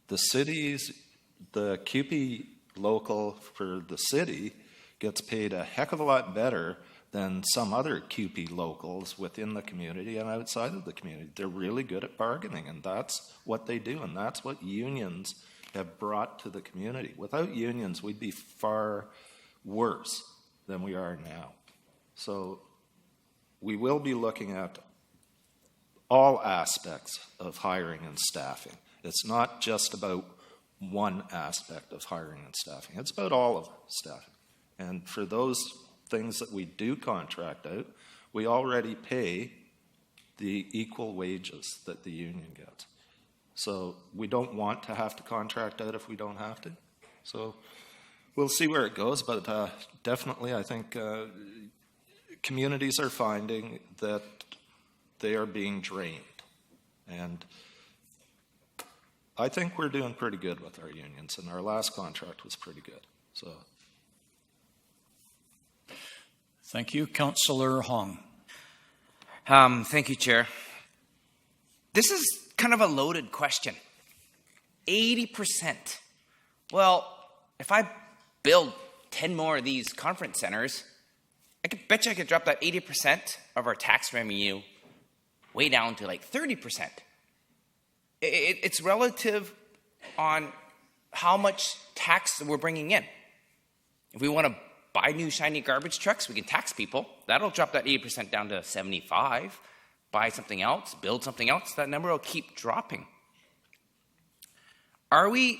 Speaker 10: The CUPE local for the city gets paid a heck of a lot better than some other CUPE locals within the community and outside of the community. They're really good at bargaining, and that's what they do, and that's what unions have brought to the community. Without unions, we'd be far worse than we are now. So we will be looking at all aspects of hiring and staffing. It's not just about one aspect of hiring and staffing. It's about all of staffing. And for those things that we do contract out, we already pay the equal wages that the union gets. So we don't want to have to contract out if we don't have to. So we'll see where it goes, but definitely I think communities are finding that they are being drained. And I think we're doing pretty good with our unions, and our last contract was pretty good. So,
Speaker 2: thank you. Councillor Hong.
Speaker 4: Thank you, Chair. This is kind of a loaded question. 80%. Well, if I build 10 more of these conference centers, I bet you I could drop that 80% of our tax revenue way down to like 30%. It's relative on how much tax we're bringing in. If we want to buy new shiny garbage trucks, we can tax people. That'll drop that 80% down to 75. Buy something else, build something else, that number will keep dropping. Are we,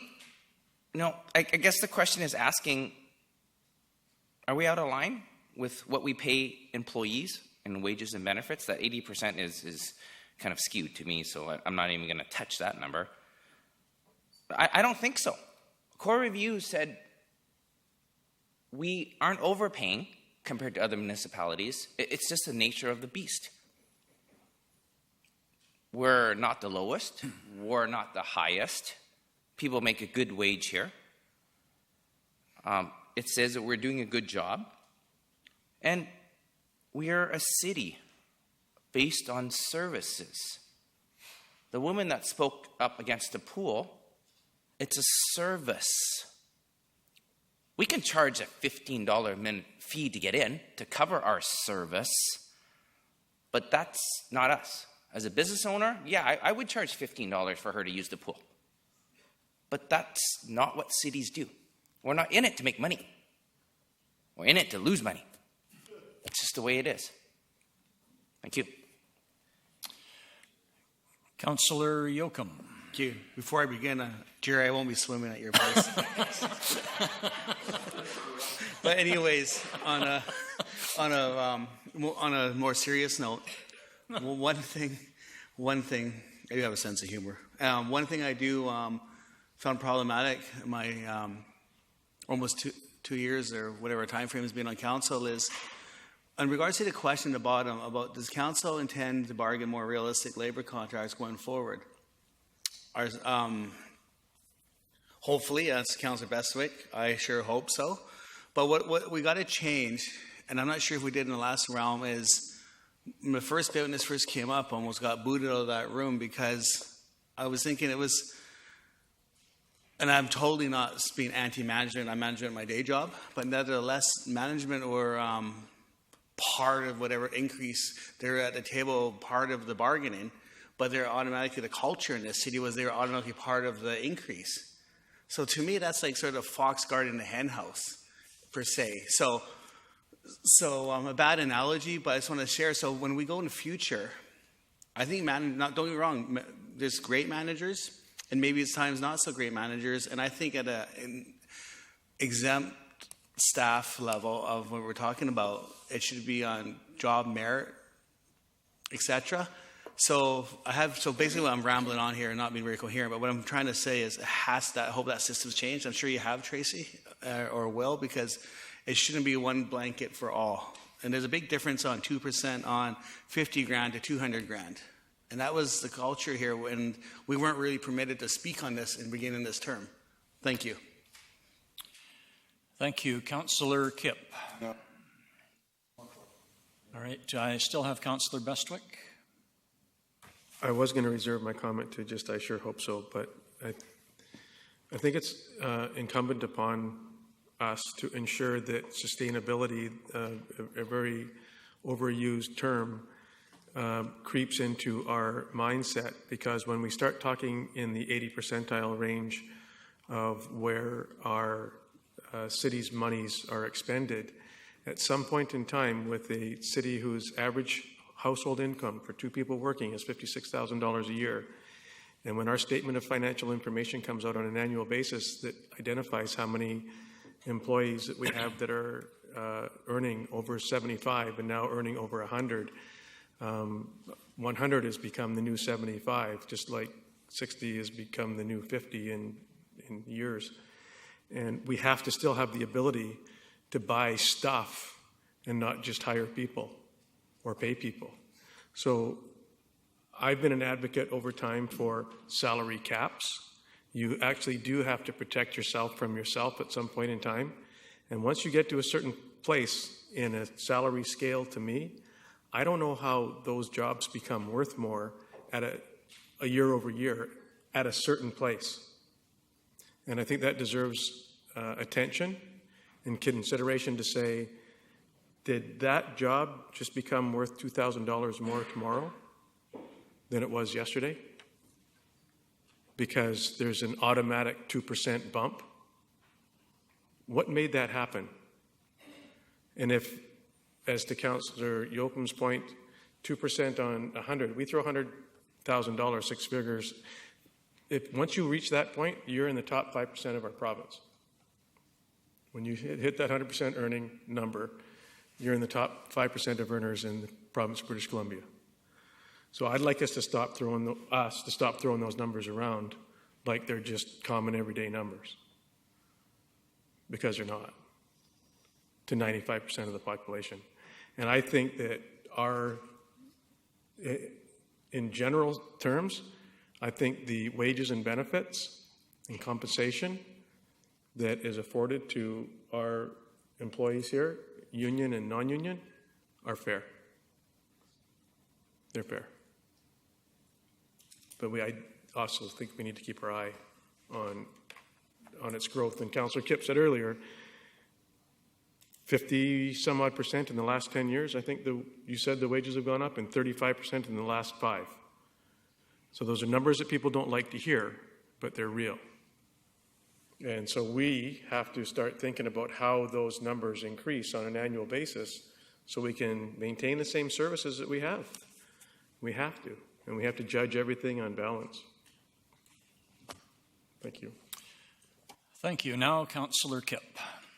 Speaker 4: I guess the question is asking, are we out of line with what we pay employees in wages and benefits? That 80% is kind of skewed to me, so I'm not even going to touch that number. I don't think so. Core Review said we aren't overpaying compared to other municipalities. It's just the nature of the beast. We're not the lowest. We're not the highest. People make a good wage here. It says that we're doing a good job. And we are a city based on services. The woman that spoke up against the pool, it's a service. We can charge a $15 a minute fee to get in to cover our service, but that's not us. As a business owner, yeah, I would charge $15 for her to use the pool. But that's not what cities do. We're not in it to make money. We're in it to lose money. It's just the way it is. Thank you.
Speaker 2: Councillor Yoakum.
Speaker 9: Thank you. Before I begin, Jerry, I won't be swimming at your place. But anyways, on a more serious note, one thing. I do have a sense of humor. One thing I do found problematic in my almost two years or whatever time frame has been on council is, in regards to the question at the bottom about does council intend to bargain more realistic labor contracts going forward? Hopefully, that's Councillor Bestwick. I sure hope so. But what we got to change, and I'm not sure if we did in the last round, is the first bit when this first came up, I almost got booted out of that room because I was thinking it was, and I'm totally not being anti-management. I'm management in my day job, but nevertheless, management or part of whatever increase, they're at the table, part of the bargaining, but they're automatically, the culture in this city was they're automatically part of the increase. So to me, that's like sort of fox guarding the hen house. per se. So a bad analogy, but I just want to share. So when we go in the future, I think, don't get me wrong, there's great managers, and maybe it's times not so great managers. And I think at an exempt staff level of what we're talking about, it should be on job merit, etc. So basically I'm rambling on here and not being very coherent, but what I'm trying to say is I hope that system's changed. I'm sure you have, Tracy, or will, because it shouldn't be one blanket for all. And there's a big difference on 2% on 50 grand to 200 grand. And that was the culture here when we weren't really permitted to speak on this in beginning this term. Thank you.
Speaker 2: Thank you. Councillor Kipp.
Speaker 8: No.
Speaker 2: All right, I still have Councillor Bestwick.
Speaker 5: I was going to reserve my comment to just, I sure hope so, but I think it's incumbent upon us to ensure that sustainability, a very overused term, creeps into our mindset, because when we start talking in the 80 percentile range of where our city's monies are expended, at some point in time, with a city whose average household income for two people working is $56,000 a year, and when our statement of financial information comes out on an annual basis that identifies how many employees that we have that are earning over 75 and now earning over 100, 100 has become the new 75, just like 60 has become the new 50 in years. And we have to still have the ability to buy stuff and not just hire people or pay people. So I've been an advocate over time for salary caps. You actually do have to protect yourself from yourself at some point in time. And once you get to a certain place in a salary scale, to me, I don't know how those jobs become worth more at a year over year at a certain place. And I think that deserves attention and consideration to say, did that job just become worth $2,000 more tomorrow than it was yesterday? Because there's an automatic 2% bump. What made that happen? And if, as to Councillor Yocum's point, 2% on 100, we throw $100,000, six figures. Once you reach that point, you're in the top 5% of our province. When you hit that 100% earning number, you're in the top 5% of earners in the province of British Columbia. So I'd like us to stop throwing those numbers around like they're just common everyday numbers, because they're not, to 95% of the population. And I think that in general terms, I think the wages and benefits and compensation that is afforded to our employees here, union and non-union, are fair. They're fair. But I also think we need to keep our eye on its growth. And Councillor Kipp said earlier, 50-some odd percent in the last 10 years. I think you said the wages have gone up, and 35% in the last 5. So those are numbers that people don't like to hear, but they're real. And so we have to start thinking about how those numbers increase on an annual basis so we can maintain the same services that we have. We have to. And we have to judge everything on balance. Thank you.
Speaker 2: Thank you. Now, Councillor Kipp.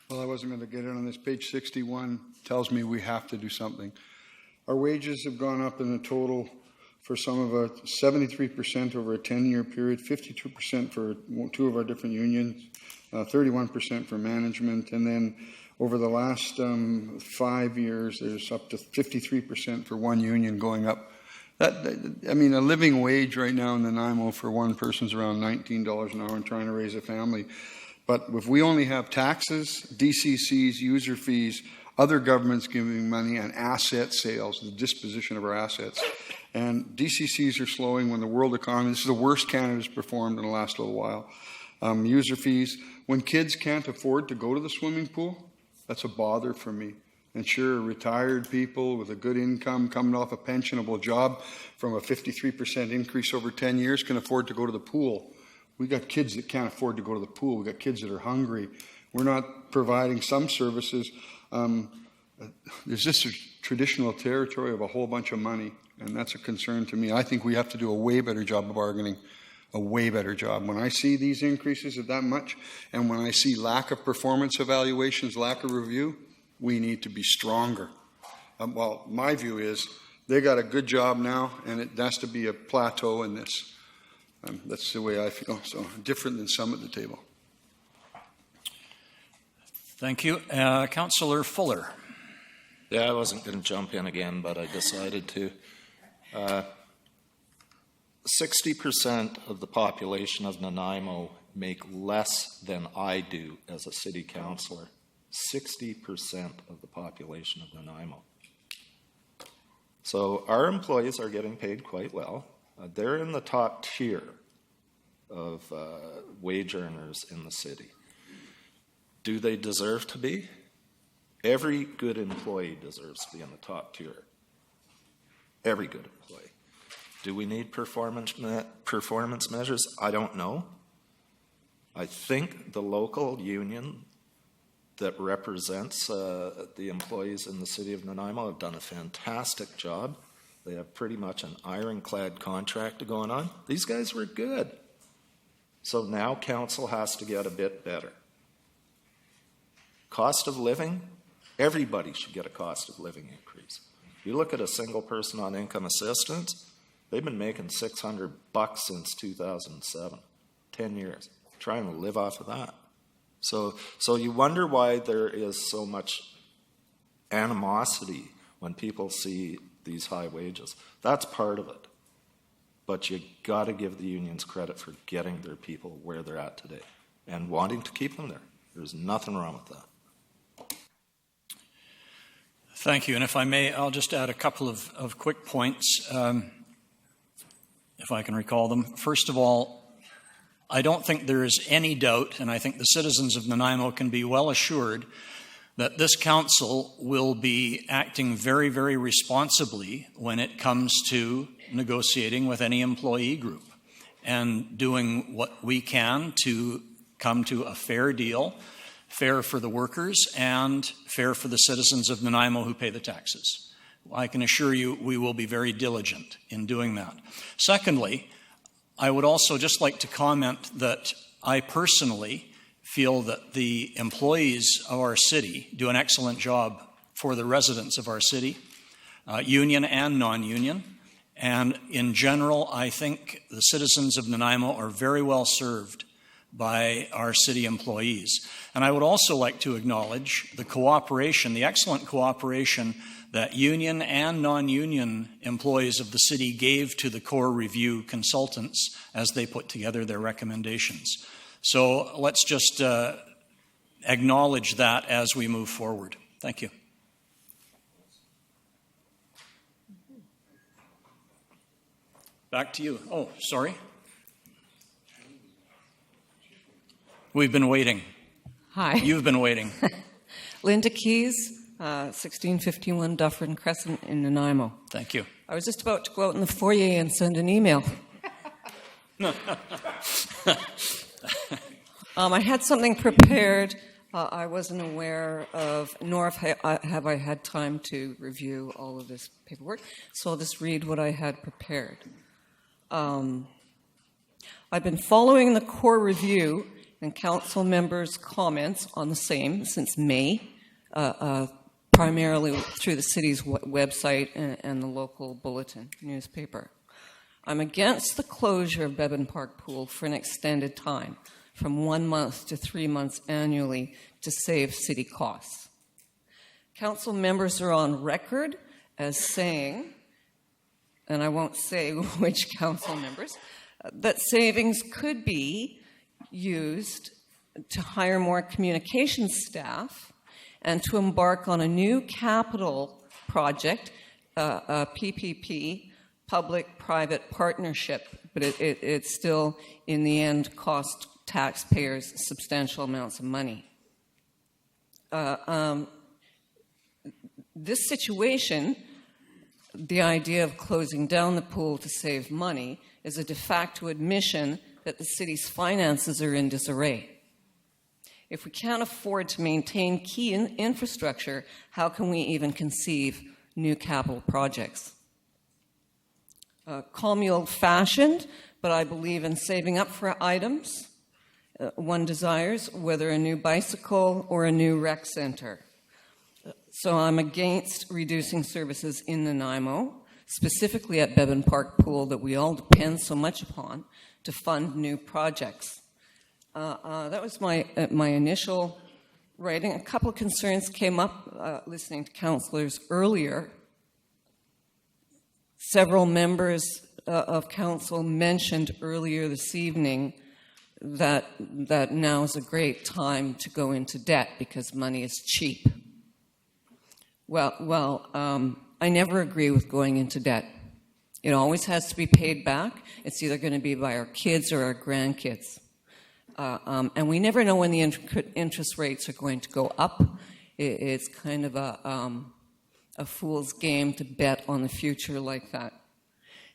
Speaker 8: Well, I wasn't going to get in on this. Page 61 tells me we have to do something. Our wages have gone up in a total for some of us 73% over a 10-year period, 52% for two of our different unions, 31% for management, and then over the last 5 years, there's up to 53% for one union going up. A living wage right now in Nanaimo for one person is around $19 an hour and trying to raise a family. But if we only have taxes, DCCs, user fees, other governments giving money, and asset sales, the disposition of our assets, and DCCs are slowing when the world economy, this is the worst Canada's performed in the last little while. User fees, when kids can't afford to go to the swimming pool, that's a bother for me. And sure, retired people with a good income coming off a pensionable job from a 53% increase over 10 years can afford to go to the pool. We got kids that can't afford to go to the pool. We got kids that are hungry. We're not providing some services. There's just a traditional territory of a whole bunch of money, and that's a concern to me. I think we have to do a way better job of bargaining, a way better job. When I see these increases of that much, and when I see lack of performance evaluations, lack of review, we need to be stronger. Well, my view is they got a good job now, and it has to be a plateau in this. That's the way I feel, so different than some at the table.
Speaker 2: Thank you. Councillor Fuller.
Speaker 10: Yeah, I wasn't going to jump in again, but I decided to. 60% of the population of Nanaimo make less than I do as a city councillor. 60% of the population of Nanaimo. So our employees are getting paid quite well. They're in the top tier of wage earners in the city. Do they deserve to be? Every good employee deserves to be in the top tier. Every good employee. Do we need performance measures? I don't know. I think the local union that represents the employees in the city of Nanaimo have done a fantastic job. They have pretty much an ironclad contract going on. These guys were good. So now council has to get a bit better. Cost of living, everybody should get a cost of living increase. If you look at a single person on income assistance, they've been making $600 since 2007, 10 years, trying to live off of that. So you wonder why there is so much animosity when people see these high wages. That's part of it. But you got to give the unions credit for getting their people where they're at today and wanting to keep them there. There's nothing wrong with that.
Speaker 2: Thank you. And if I may, I'll just add a couple of quick points, if I can recall them. First of all, I don't think there is any doubt, and I think the citizens of Nanaimo can be well assured, that this council will be acting very, very responsibly when it comes to negotiating with any employee group and doing what we can to come to a fair deal, fair for the workers and fair for the citizens of Nanaimo who pay the taxes. I can assure you we will be very diligent in doing that. Secondly, I would also just like to comment that I personally feel that the employees of our city do an excellent job for the residents of our city, union and non-union. And in general, I think the citizens of Nanaimo are very well served by our city employees. And I would also like to acknowledge the cooperation, the excellent cooperation that union and non-union employees of the city gave to the core review consultants as they put together their recommendations. So let's just acknowledge that as we move forward. Thank you. Back to you. Oh, sorry. We've been waiting.
Speaker 14: Hi.
Speaker 2: You've been waiting.
Speaker 14: Linda Keys, 1651 Dufferin Crescent in Nanaimo.
Speaker 2: Thank you.
Speaker 14: I was just about to go out in the foyer and send an email. I had something prepared. I wasn't aware of, nor have I had time to review all of this paperwork, so I'll just read what I had prepared. I've been following the core review and council members' comments on the same since May, primarily through the city's website and the local bulletin newspaper. I'm against the closure of Bevan Park Pool for an extended time, from 1 month to 3 months annually, to save city costs. Council members are on record as saying, and I won't say which council members, that savings could be used to hire more communications staff and to embark on a new capital project, a PPP, public-private partnership, but it still, in the end, cost taxpayers substantial amounts of money. This situation, the idea of closing down the pool to save money, is a de facto admission that the city's finances are in disarray. If we can't afford to maintain key infrastructure, how can we even conceive new capital projects? Call me old-fashioned, but I believe in saving up for items one desires, whether a new bicycle or a new rec center. So I'm against reducing services in Nanaimo, specifically at Bevan Park Pool that we all depend so much upon to fund new projects. That was my initial writing. A couple of concerns came up listening to councillors earlier. Several members of council mentioned earlier this evening that now is a great time to go into debt because money is cheap. Well, I never agree with going into debt. It always has to be paid back. It's either going to be by our kids or our grandkids. And we never know when the interest rates are going to go up. It's kind of a fool's game to bet on the future like that.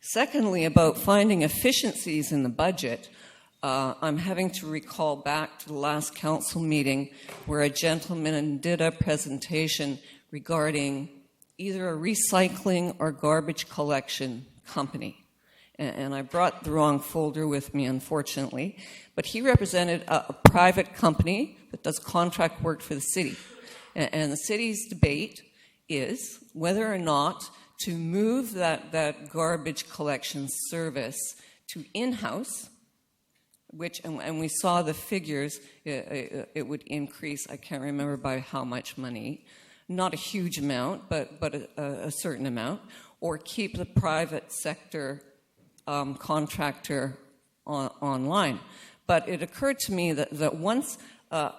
Speaker 14: Secondly, about finding efficiencies in the budget, I'm having to recall back to the last council meeting where a gentleman did a presentation regarding either a recycling or garbage collection company. And I brought the wrong folder with me, unfortunately. But he represented a private company that does contract work for the city. And the city's debate is whether or not to move that garbage collection service to in-house, and we saw the figures, it would increase, I can't remember by how much money, not a huge amount, but a certain amount, or keep the private sector contractor online. But it occurred to me that once, I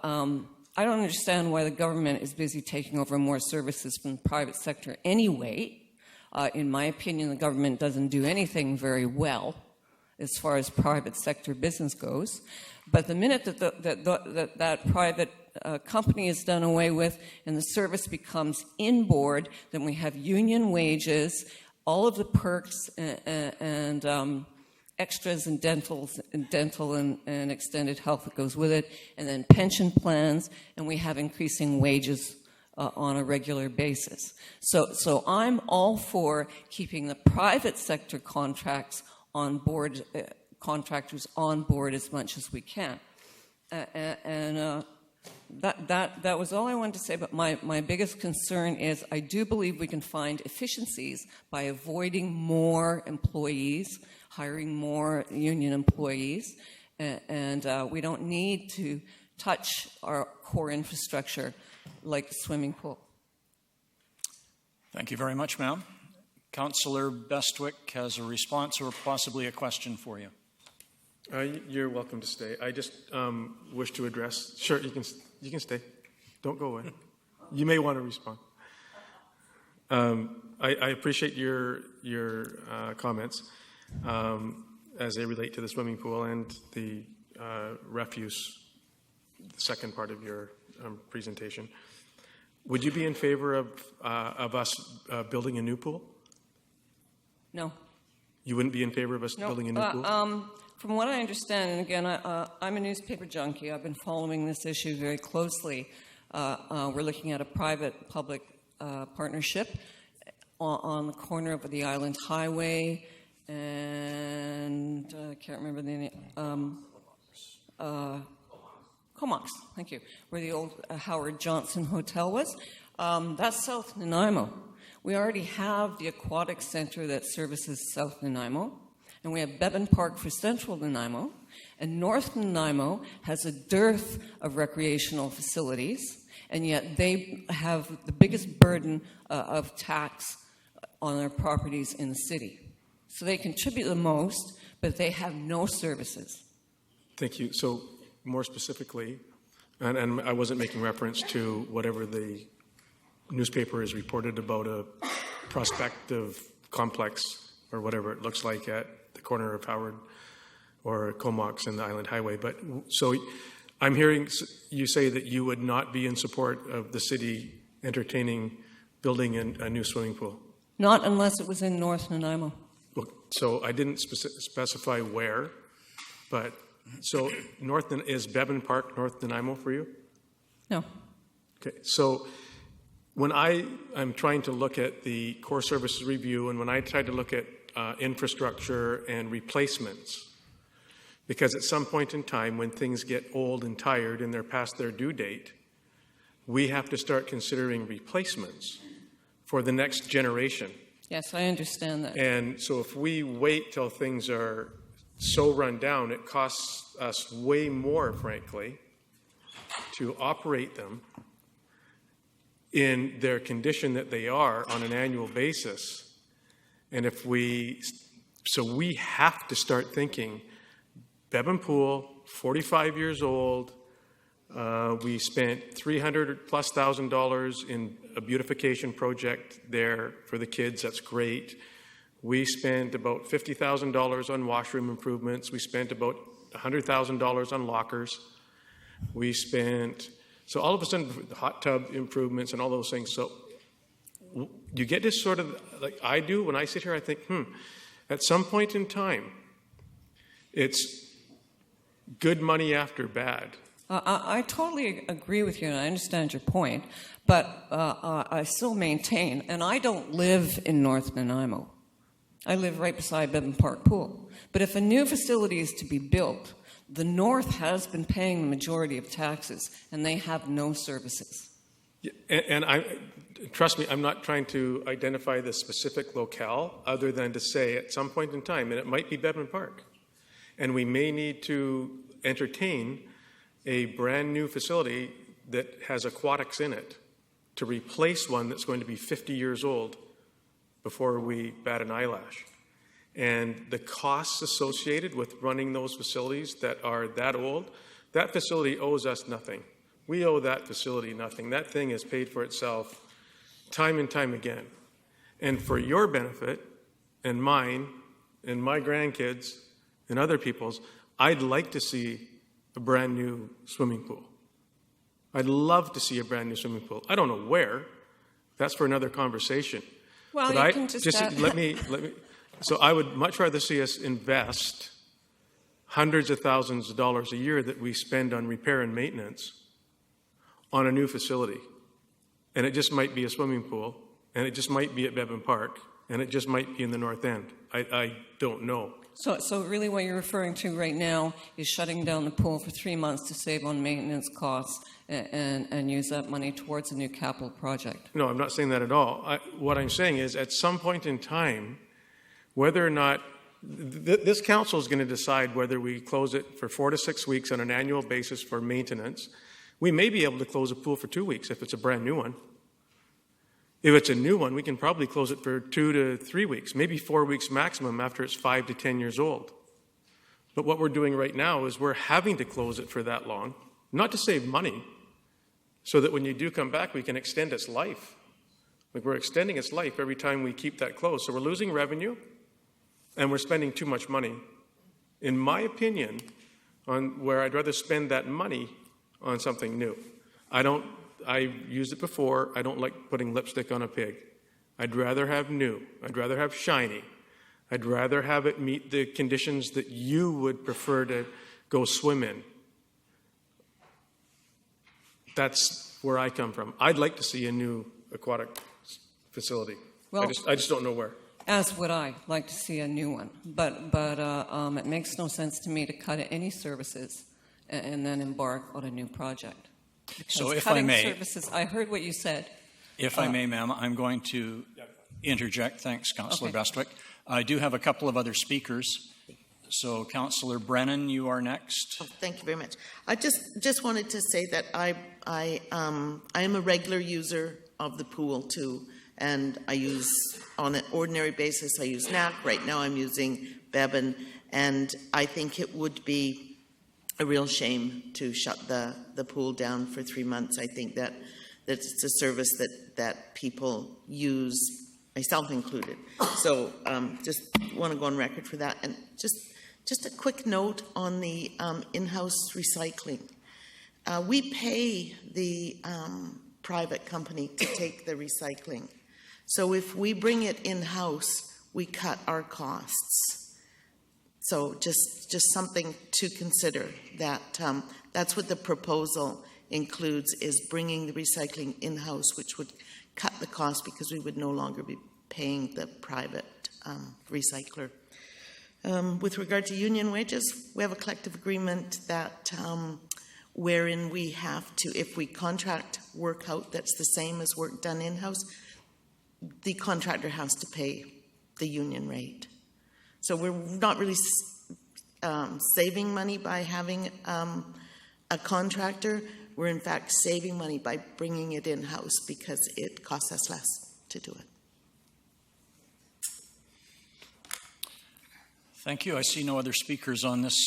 Speaker 14: don't understand why the government is busy taking over more services from the private sector anyway. In my opinion, the government doesn't do anything very well as far as private sector business goes. But the minute that private company is done away with and the service becomes inboard, then we have union wages, all of the perks and extras and dental and extended health that goes with it, and then pension plans, and we have increasing wages on a regular basis. So I'm all for keeping the private sector contractors on board as much as we can. And that was all I wanted to say, but my biggest concern is I do believe we can find efficiencies by avoiding more employees, hiring more union employees, and we don't need to touch our core infrastructure like the swimming pool.
Speaker 2: Thank you very much, ma'am. Councillor Bestwick has a response or possibly a question for you.
Speaker 5: You're welcome to stay. I just wish to address. Sure, you can stay. Don't go away. You may want to respond. I appreciate your comments as they relate to the swimming pool and the refuse, the second part of your presentation. Would you be in favor of us building a new pool?
Speaker 14: No.
Speaker 5: You wouldn't be in favor of us building a new pool?
Speaker 14: From what I understand, and again, I'm a newspaper junkie. I've been following this issue very closely. We're looking at a private-public partnership on the corner of the Island Highway and I can't remember the name. Comox, thank you, where the old Howard Johnson Hotel was. That's South Nanaimo. We already have the aquatic center that services South Nanaimo, and we have Bevan Park for Central Nanaimo, and North Nanaimo has a dearth of recreational facilities, and yet they have the biggest burden of tax on their properties in the city. So they contribute the most, but they have no services.
Speaker 5: Thank you. So more specifically, and I wasn't making reference to whatever the newspaper has reported about a prospective complex or whatever it looks like at the corner of Howard or Comox and the Island Highway. But so I'm hearing you say that you would not be in support of the city entertaining building a new swimming pool.
Speaker 14: Not unless it was in North Nanaimo.
Speaker 5: So I didn't specify where, but so is Bevan Park North Nanaimo for you?
Speaker 14: No.
Speaker 5: Okay, so when I'm trying to look at the core services review, and when I try to look at infrastructure and replacements, because at some point in time when things get old and tired and they're past their due date, we have to start considering replacements for the next generation.
Speaker 14: Yes, I understand that.
Speaker 5: And so if we wait till things are so run down, it costs us way more, frankly, to operate them in their condition that they are on an annual basis. And so we have to start thinking, Bevan Pool, 45 years old, we spent $300,000+ in a beautification project there for the kids. That's great. We spent about $50,000 on washroom improvements. We spent about $100,000 on lockers. So all of a sudden, hot tub improvements and all those things. So you get this sort of, like I do, when I sit here, I think, at some point in time, it's good money after bad.
Speaker 14: I totally agree with you, and I understand your point, but I still maintain, and I don't live in North Nanaimo. I live right beside Bevan Park Pool. But if a new facility is to be built, the North has been paying the majority of taxes, and they have no services.
Speaker 5: And trust me, I'm not trying to identify the specific locale other than to say at some point in time, and it might be Bevan Park, and we may need to entertain a brand new facility that has aquatics in it to replace one that's going to be 50 years old before we bat an eyelash. And the costs associated with running those facilities that are that old, that facility owes us nothing. We owe that facility nothing. That thing has paid for itself time and time again. And for your benefit and mine and my grandkids and other people's, I'd like to see a brand new swimming pool. I'd love to see a brand new swimming pool. I don't know where. That's for another conversation.
Speaker 14: Well,
Speaker 5: but
Speaker 14: you can just
Speaker 5: let me. So I would much rather see us invest hundreds of thousands of dollars a year that we spend on repair and maintenance on a new facility. And it just might be a swimming pool, and it just might be at Bevan Park, and it just might be in the North End. I don't know.
Speaker 14: So really what you're referring to right now is shutting down the pool for 3 months to save on maintenance costs and use that money towards a new capital project.
Speaker 5: No, I'm not saying that at all. What I'm saying is at some point in time, whether or not this council is going to decide whether we close it for 4 to 6 weeks on an annual basis for maintenance. We may be able to close a pool for 2 weeks if it's a brand new one. If it's a new one, we can probably close it for 2 to 3 weeks, maybe 4 weeks maximum after it's 5 to 10 years old. But what we're doing right now is we're having to close it for that long, not to save money, so that when you do come back, we can extend its life. Like we're extending its life every time we keep that closed. So we're losing revenue, and we're spending too much money, in my opinion, on where I'd rather spend that money on something new. I've used it before. I don't like putting lipstick on a pig. I'd rather have new. I'd rather have shiny. I'd rather have it meet the conditions that you would prefer to go swim in. That's where I come from. I'd like to see a new aquatic facility.
Speaker 14: Well,
Speaker 5: I just don't know where.
Speaker 14: As would I like to see a new one. But it makes no sense to me to cut any services and then embark on a new project. Because
Speaker 2: so if I may,
Speaker 14: services, I heard what you said.
Speaker 2: If I may, ma'am, I'm going to interject. Thanks, Councillor Bestwick. I do have a couple of other speakers. So, Councillor Brennan, you are next.
Speaker 6: Oh, thank you very much. I just wanted to say that I am a regular user of the pool too, and I use on an ordinary basis. I use NAC. Right now, I'm using Bevan, and I think it would be a real shame to shut the pool down for 3 months. I think that it's a service that people use, myself included. So just want to go on record for that. And just a quick note on the in-house recycling. We pay the private company to take the recycling. So if we bring it in-house, we cut our costs. So just something to consider, that that's what the proposal includes is bringing the recycling in-house, which would cut the cost because we would no longer be paying the private recycler. With regard to union wages, we have a collective agreement that wherein we have to, if we contract work out that's the same as work done in-house, the contractor has to pay the union rate. So we're not really saving money by having a contractor. We're in fact saving money by bringing it in-house because it costs us less to do it.
Speaker 2: Thank you. I see no other speakers on this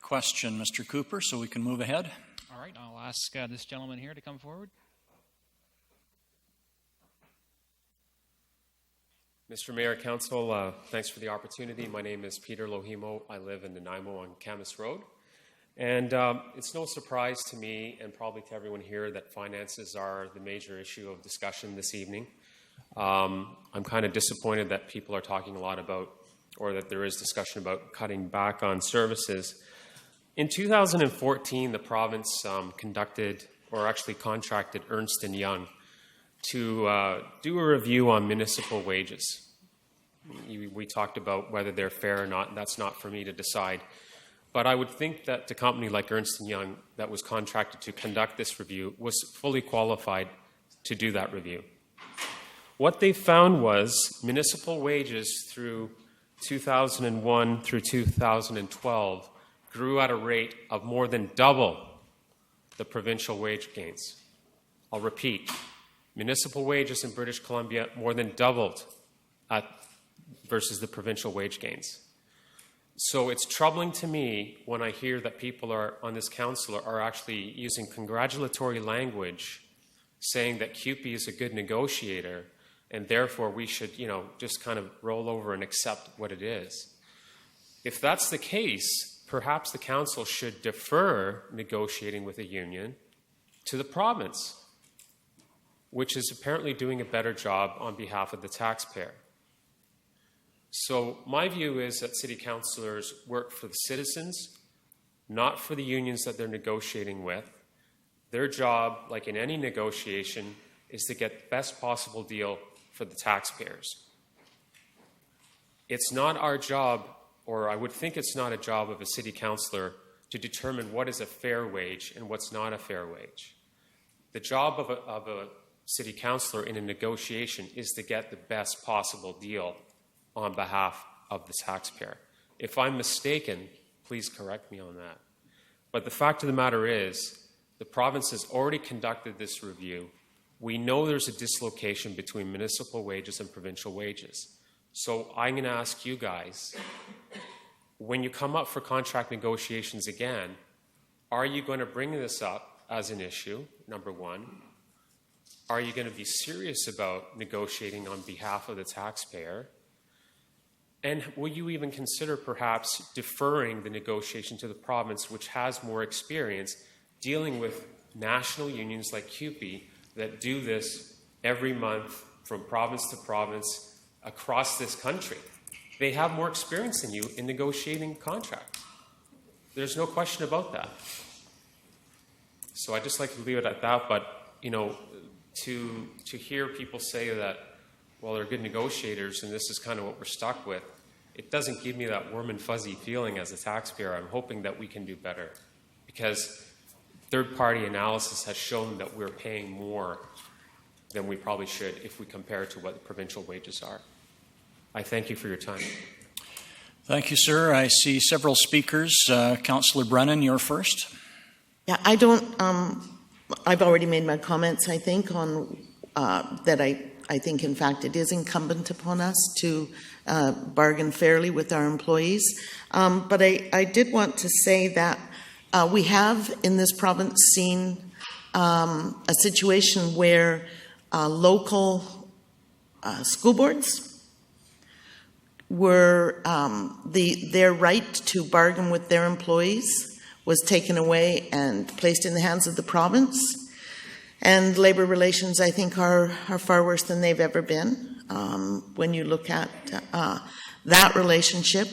Speaker 2: question, Mr. Cooper, so we can move ahead.
Speaker 3: All right, I'll ask this gentleman here to come forward.
Speaker 15: Mr. Mayor, Council, thanks for the opportunity. My name is Peter Lohimo. I live in Nanaimo on Camas Road. And it's no surprise to me and probably to everyone here that finances are the major issue of discussion this evening. I'm kind of disappointed that people are talking a lot about, or that there is discussion about cutting back on services. In 2014, the province conducted, or actually contracted, Ernst & Young to do a review on municipal wages. We talked about whether they're fair or not, and that's not for me to decide. But I would think that the company like Ernst & Young that was contracted to conduct this review was fully qualified to do that review. What they found was municipal wages through 2001 through 2012 grew at a rate of more than double the provincial wage gains. I'll repeat, municipal wages in British Columbia more than doubled versus the provincial wage gains. So it's troubling to me when I hear that people on this council are actually using congratulatory language saying that CUPE is a good negotiator and therefore we should, just kind of roll over and accept what it is. If that's the case, perhaps the council should defer negotiating with a union to the province, which is apparently doing a better job on behalf of the taxpayer. So my view is that city councillors work for the citizens, not for the unions that they're negotiating with. Their job, like in any negotiation, is to get the best possible deal for the taxpayers. It's not our job, or I would think it's not a job of a city councillor to determine what is a fair wage and what's not a fair wage. The job of a city councillor in a negotiation is to get the best possible deal on behalf of the taxpayer. If I'm mistaken, please correct me on that. But the fact of the matter is, the province has already conducted this review. We know there's a dislocation between municipal wages and provincial wages. So I'm going to ask you guys, when you come up for contract negotiations again, are you going to bring this up as an issue, number one? Are you going to be serious about negotiating on behalf of the taxpayer? And will you even consider perhaps deferring the negotiation to the province, which has more experience dealing with national unions like CUPE that do this every month from province to province across this country? They have more experience than you in negotiating contracts. There's no question about that. So I'd just like to leave it at that, but to hear people say that, well, they're good negotiators and this is kind of what we're stuck with, it doesn't give me that warm and fuzzy feeling as a taxpayer. I'm hoping that we can do better because third-party analysis has shown that we're paying more than we probably should if we compare it to what the provincial wages are. I thank you for your time.
Speaker 2: Thank you, sir. I see several speakers. Councillor Brennan, you're first.
Speaker 6: Yeah, I've already made my comments, I think, on that I think, in fact, it is incumbent upon us to bargain fairly with our employees. But I did want to say that we have in this province seen a situation where local school boards were their right to bargain with their employees was taken away and placed in the hands of the province. And labor relations, I think, are far worse than they've ever been. When you look at that relationship,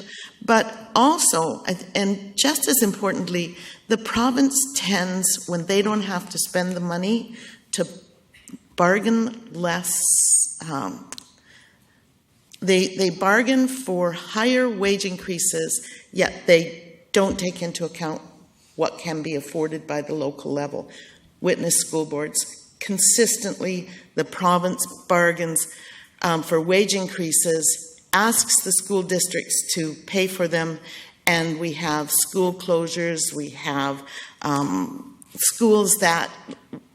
Speaker 6: but also, and just as importantly, the province tends, when they don't have to spend the money, to bargain less. They bargain for higher wage increases, yet they don't take into account what can be afforded by the local level. Witness school boards. Consistently, the province bargains for wage increases, asks the school districts to pay for them, and we have school closures, we have schools that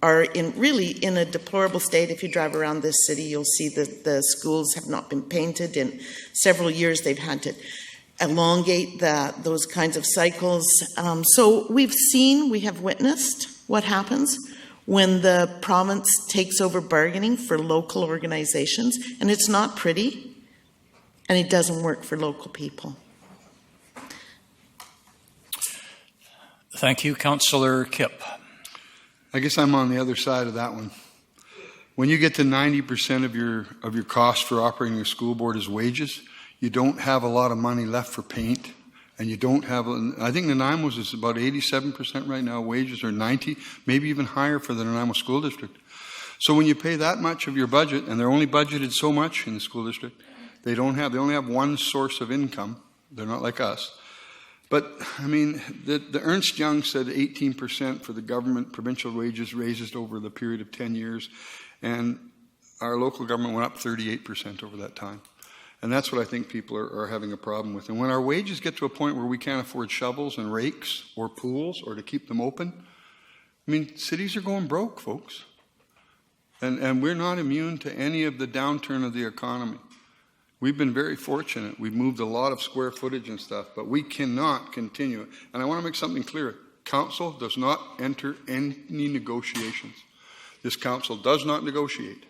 Speaker 6: are really in a deplorable state. If you drive around this city, you'll see that the schools have not been painted. In several years, they've had to elongate those kinds of cycles. So we have witnessed what happens when the province takes over bargaining for local organizations, and it's not pretty, and it doesn't work for local people.
Speaker 2: Thank you. Councillor Kipp.
Speaker 8: I guess I'm on the other side of that one. When you get to 90% of your cost for operating a school board is wages, you don't have a lot of money left for paint, and you don't have, I think Nanaimo's is about 87% right now, wages are 90, maybe even higher for the Nanaimo School District. So when you pay that much of your budget, and they're only budgeted so much in the school district, they only have one source of income. They're not like us. But, I mean, the Ernst Young said 18% for the government provincial wages raises over the period of 10 years, and our local government went up 38% over that time. And that's what I think people are having a problem with. And when our wages get to a point where we can't afford shovels and rakes or pools or to keep them open, I mean, cities are going broke, folks. And we're not immune to any of the downturn of the economy. We've been very fortunate. We've moved a lot of square footage and stuff, but we cannot continue. And I want to make something clear. Council does not enter any negotiations. This council does not negotiate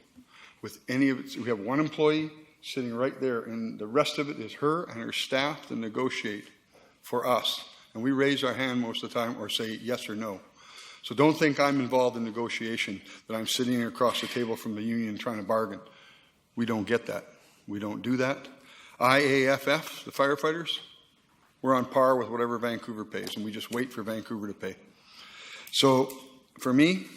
Speaker 8: with any of its. We have one employee sitting right there, and the rest of it is her and her staff to negotiate for us. And we raise our hand most of the time or say yes or no. So don't think I'm involved in negotiation, that I'm sitting across the table from the union trying to bargain. We don't get that. We don't do that. IAFF, the firefighters, we're on par with whatever Vancouver pays, and we just wait for Vancouver to pay. So for me,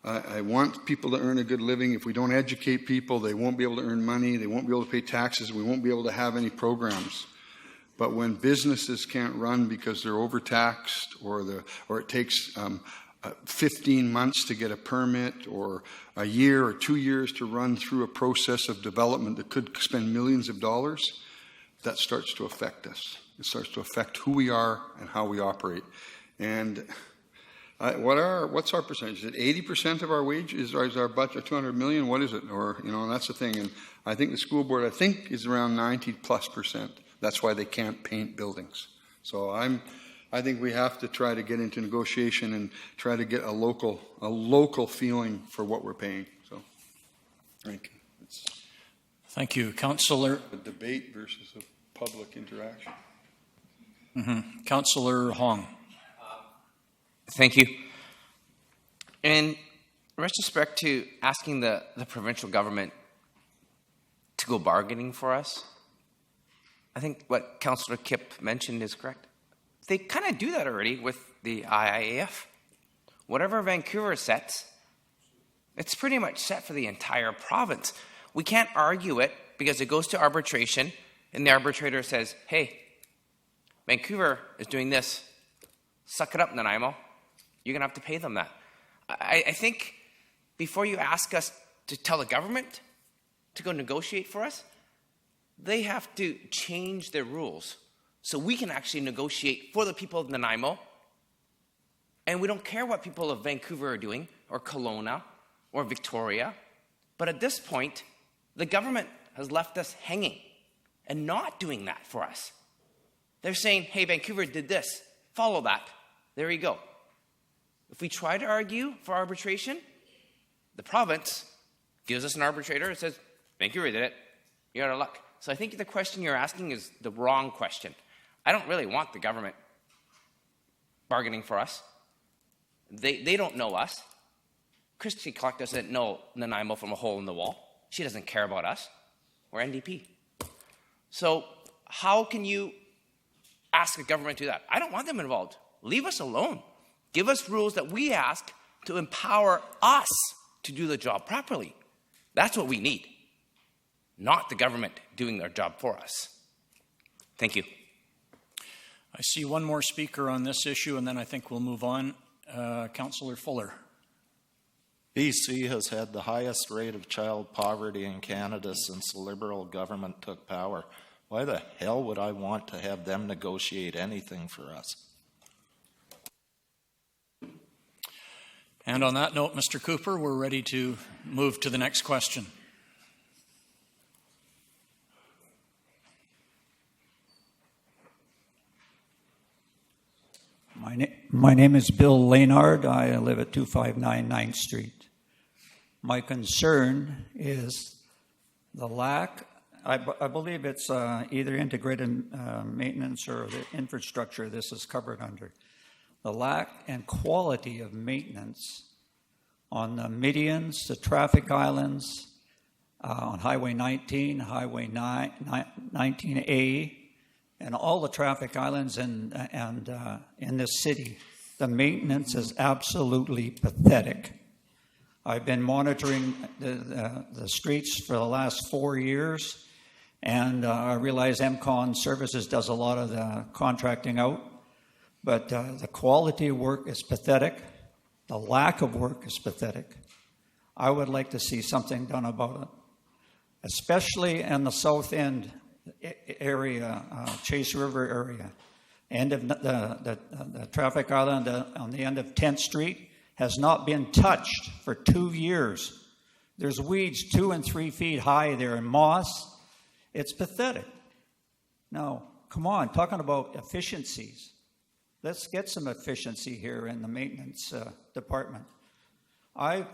Speaker 8: I want people to earn a good living. If we don't educate people, they won't be able to earn money, they won't be able to pay taxes, we won't be able to have any programs. But when businesses can't run because they're overtaxed, or it takes 15 months to get a permit, or a year or 2 years to run through a process of development that could spend millions of dollars, that starts to affect us. It starts to affect who we are and how we operate. And what's our percentage? Is it 80% of our wage? Is our budget 200 million? What is it? Or, that's the thing. And I think the school board, is around 90+%. That's why they can't paint buildings. So I think we have to try to get into negotiation and try to get a local feeling for what we're paying. So, thank you.
Speaker 2: Thank you, Councillor.
Speaker 8: A debate versus a public interaction.
Speaker 2: Councillor Hong.
Speaker 4: Thank you. In retrospect to asking the provincial government to go bargaining for us, I think what Councillor Kipp mentioned is correct. They kind of do that already with the IAF. Whatever Vancouver sets, it's pretty much set for the entire province. We can't argue it because it goes to arbitration, and the arbitrator says, hey, Vancouver is doing this. Suck it up, Nanaimo. You're going to have to pay them that. I think before you ask us to tell the government to go negotiate for us, they have to change their rules so we can actually negotiate for the people of Nanaimo. And we don't care what people of Vancouver are doing, or Kelowna, or Victoria. But at this point, the government has left us hanging and not doing that for us. They're saying, hey, Vancouver did this. Follow that. There you go. If we try to argue for arbitration, the province gives us an arbitrator and says, Vancouver did it. You're out of luck. So I think the question you're asking is the wrong question. I don't really want the government bargaining for us. They don't know us. Christy Clark doesn't know Nanaimo from a hole in the wall. She doesn't care about us. We're NDP. So how can you ask a government to do that? I don't want them involved. Leave us alone. Give us rules that we ask to empower us to do the job properly. That's what we need, not the government doing their job for us. Thank you.
Speaker 2: I see one more speaker on this issue, and then I think we'll move on. Councillor Fuller.
Speaker 10: BC has had the highest rate of child poverty in Canada since the Liberal government took power. Why the hell would I want to have them negotiate anything for us?
Speaker 2: And on that note, Mr. Cooper, we're ready to move to the next question.
Speaker 16: My name is Bill Laynard. I live at 259 9th Street. My concern is the lack, I believe it's either integrated maintenance or the infrastructure this is covered under. The lack and quality of maintenance on the medians, the traffic islands, on Highway 19, Highway 19A, and all the traffic islands and in this city. The maintenance is absolutely pathetic. I've been monitoring the streets for the last 4 years, and I realize MCON Services does a lot of the contracting out, but the quality of work is pathetic. The lack of work is pathetic. I would like to see something done about it, especially in the south end area, Chase River area. End of the traffic island on the end of 10th Street has not been touched for 2 years. There's weeds 2 and 3 feet high there and moss. It's pathetic. Now, come on, talking about efficiencies. Let's get some efficiency here in the maintenance department. I've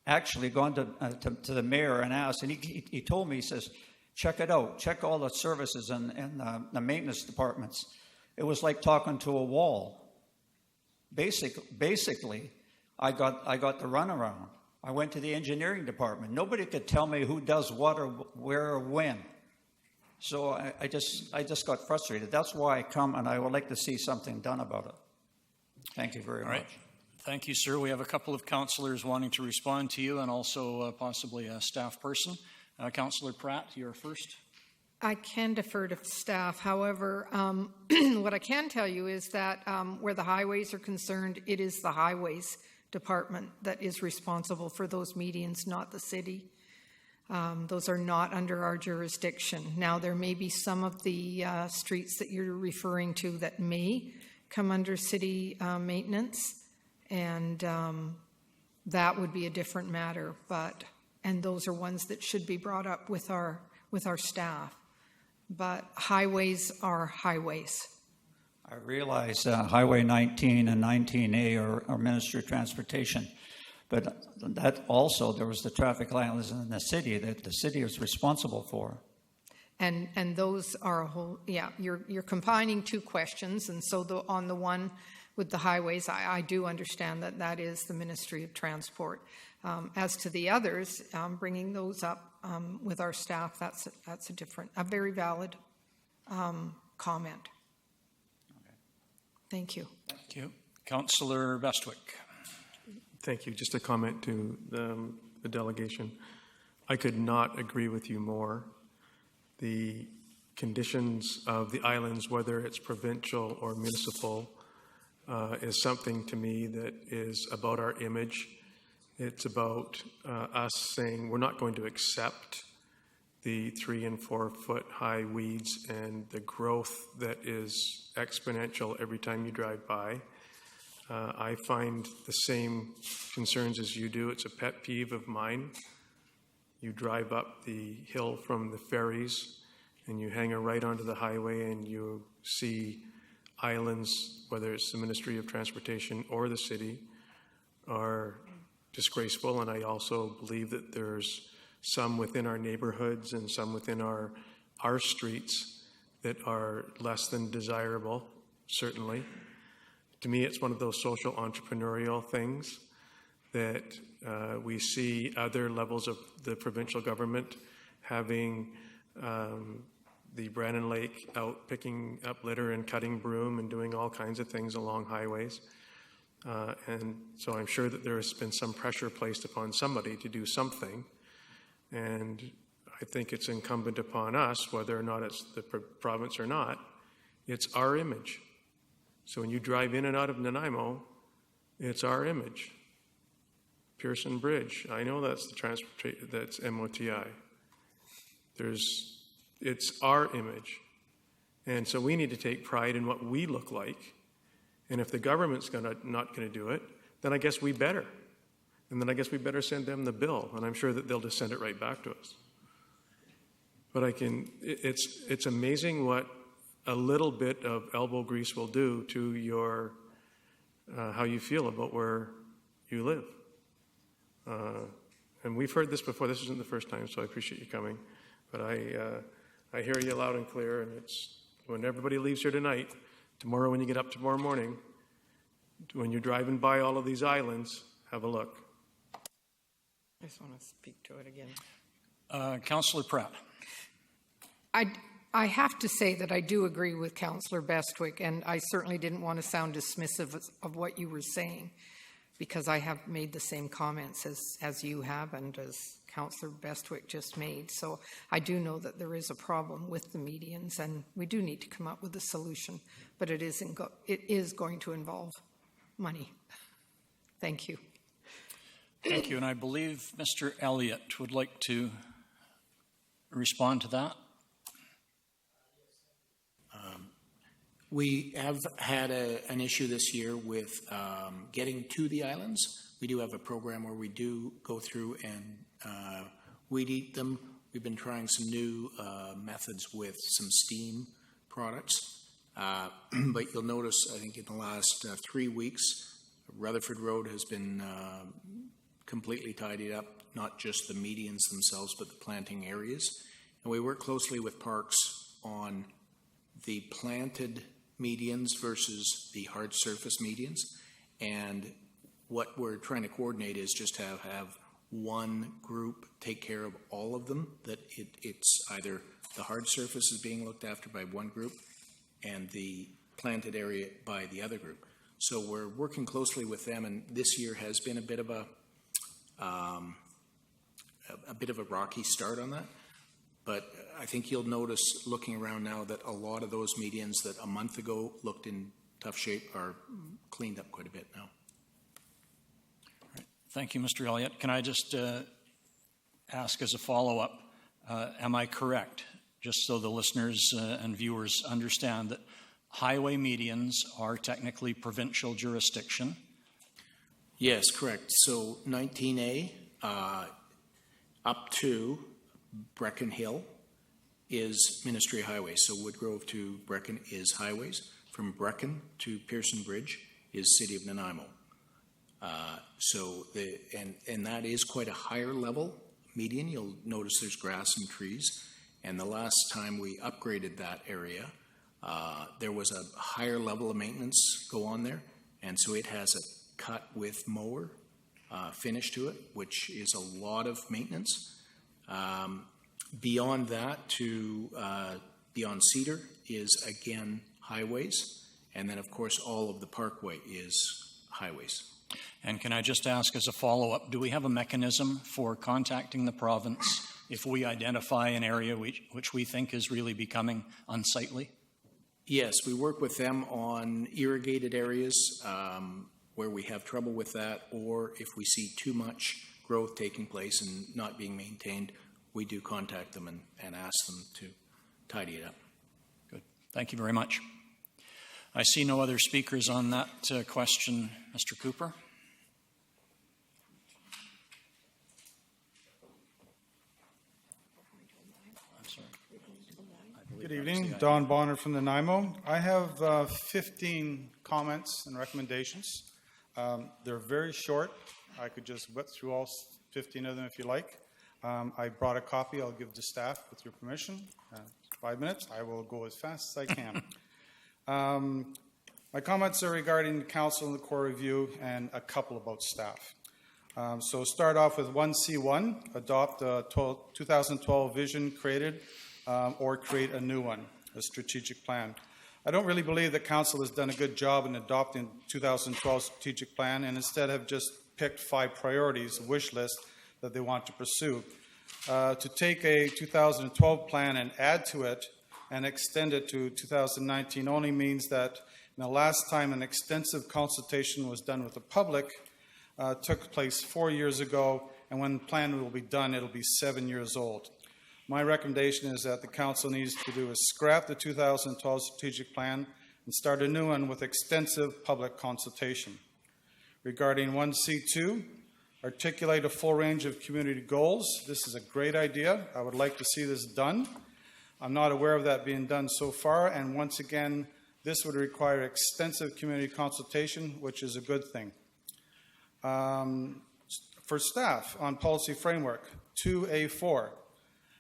Speaker 16: actually gone to the mayor and asked, and he told me, he says, check it out. Check all the services and the maintenance departments. It was like talking to a wall. Basically, I got the runaround. I went to the engineering department. Nobody could tell me who does what or where or when. So I just got frustrated. That's why I come, and I would like to see something done about it. Thank you very much.
Speaker 2: Thank you, sir. We have a couple of councillors wanting to respond to you, and also possibly a staff person. Councillor Pratt, you're first.
Speaker 11: I can defer to staff. However, what I can tell you is that where the highways are concerned, it is the highways department that is responsible for those medians, not the city. Those are not under our jurisdiction. Now, there may be some of the streets that you're referring to that may come under city maintenance, and that would be a different matter. And those are ones that should be brought up with our staff. But highways are highways.
Speaker 16: I realize Highway 19 and 19A are Ministry of Transportation, but that also, there was the traffic islands in the city that the city is responsible for.
Speaker 11: And those are a whole, yeah, you're combining two questions, and so on the one with the highways, I do understand that is the Ministry of Transport. As to the others, bringing those up with our staff, that's a very valid comment. Okay. Thank you.
Speaker 2: Thank you. Councillor Bestwick.
Speaker 5: Thank you. Just a comment to the delegation. I could not agree with you more. The conditions of the islands, whether it's provincial or municipal, is something to me that is about our image. It's about us saying we're not going to accept the 3 and 4 foot high weeds and the growth that is exponential every time you drive by. I find the same concerns as you do. It's a pet peeve of mine. You drive up the hill from the ferries and you hang a right onto the highway and you see islands, whether it's the Ministry of Transportation or the city, are disgraceful. And I also believe that there's some within our neighborhoods and some within our streets that are less than desirable, certainly. To me, it's one of those social entrepreneurial things that we see other levels of the provincial government having the Brandon Lake out picking up litter and cutting broom and doing all kinds of things along highways. And so I'm sure that there has been some pressure placed upon somebody to do something. And I think it's incumbent upon us, whether or not it's the province or not, it's our image. So when you drive in and out of Nanaimo, it's our image. Pearson Bridge, I know that's that's MOTI. It's our image. And so we need to take pride in what we look like. And if the government's not going to do it, then I guess we better. And then I guess we better send them the bill. And I'm sure that they'll just send it right back to us. But it's amazing what a little bit of elbow grease will do to your, how you feel about where you live. And we've heard this before. This isn't the first time, so I appreciate you coming. But I hear you loud and clear, and it's when everybody leaves here tonight, tomorrow when you get up tomorrow morning, when you're driving by all of these islands, have a look.
Speaker 11: I just want to speak to it again.
Speaker 2: Councillor Pratt.
Speaker 11: I have to say that I do agree with Councillor Bestwick, and I certainly didn't want to sound dismissive of what you were saying, because I have made the same comments as you have and as Councillor Bestwick just made. So I do know that there is a problem with the medians, and we do need to come up with a solution, but it is going to involve money. Thank you.
Speaker 2: Thank you, and I believe Mr. Elliott would like to respond to that.
Speaker 17: We have had an issue this year with getting to the islands. We do have a program where we do go through and weed eat them. We've been trying some new methods with some steam products. But you'll notice, I think in the last 3 weeks, Rutherford Road has been completely tidied up, not just the medians themselves, but the planting areas. And we work closely with Parks on the planted medians versus the hard surface medians. And what we're trying to coordinate is just to have one group take care of all of them, that it's either the hard surface is being looked after by one group and the planted area by the other group. So we're working closely with them, and this year has been a bit of a rocky start on that. But I think you'll notice looking around now that a lot of those medians that a month ago looked in tough shape are cleaned up quite a bit now.
Speaker 2: Right. Thank you, Mr. Elliott. Can I just ask as a follow-up, am I correct, just so the listeners and viewers understand, that highway medians are technically provincial jurisdiction?
Speaker 17: Yes, correct. So 19A up to Brecon Hill is Ministry Highway. So Woodgrove to Brecon is highways. From Brecon to Pearson Bridge is City of Nanaimo. And that is quite a higher level median. You'll notice there's grass and trees. And the last time we upgraded that area, there was a higher level of maintenance go on there. And so it has a cut with mower finish to it, which is a lot of maintenance. Beyond that to beyond Cedar is again highways, and then of course all of the parkway is highways.
Speaker 2: And can I just ask as a follow-up, do we have a mechanism for contacting the province if we identify an area which we think is really becoming unsightly?
Speaker 17: Yes, we work with them on irrigated areas where we have trouble with that, or if we see too much growth taking place and not being maintained, we do contact them and ask them to tidy it up.
Speaker 2: Good. Thank you very much. I see no other speakers on that question. Mr. Cooper? I'm sorry.
Speaker 18: Good evening. Don Bonner from Nanaimo. I have 15 comments and recommendations. They're very short. I could just whip through all 15 of them if you like. I brought a copy. I'll give to staff with your permission. 5 minutes. I will go as fast as I can. My comments are regarding the council and the core review, and a couple about staff. So start off with 1C1, adopt a 2012 vision created or create a new one, a strategic plan. I don't really believe that Council has done a good job in adopting 2012 strategic plan and instead have just picked 5 priorities, a wish list that they want to pursue. To take a 2012 plan and add to it and extend it to 2019 only means that the last time an extensive consultation was done with the public took place 4 years ago, and when the plan will be done, it'll be 7 years old. My recommendation is that the Council needs to do is scrap the 2012 strategic plan and start a new one with extensive public consultation. Regarding 1C2, articulate a full range of community goals. This is a great idea. I would like to see this done. I'm not aware of that being done so far, and once again, this would require extensive community consultation, which is a good thing. For staff, on policy framework, 2A4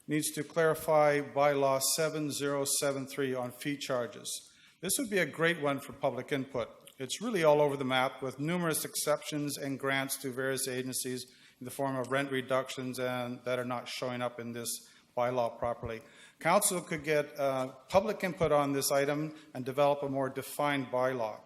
Speaker 18: needs to clarify bylaw 7073 on fee charges. This would be a great one for public input. It's really all over the map with numerous exceptions and grants to various agencies in the form of rent reductions and that are not showing up in this bylaw properly. Council could get public input on this item and develop a more defined bylaw.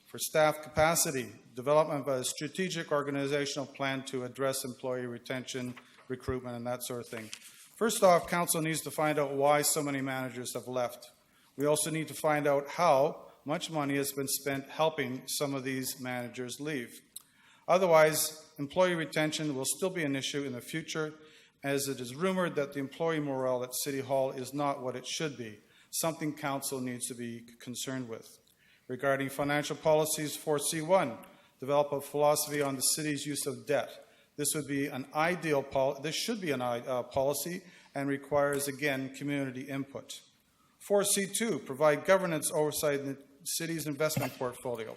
Speaker 18: For staff capacity, development of a strategic organizational plan to address employee retention, recruitment, and that sort of thing. First off, Council needs to find out why so many managers have left. We also need to find out how much money has been spent helping some of these managers leave. Otherwise, employee retention will still be an issue in the future, as it is rumored that the employee morale at City Hall is not what it should be, something Council needs to be concerned with. Regarding financial policies, 4C1, develop a philosophy on the city's use of debt. This would be an ideal this should be an policy and requires, again, community input. 4C2, provide governance oversight in the city's investment portfolio.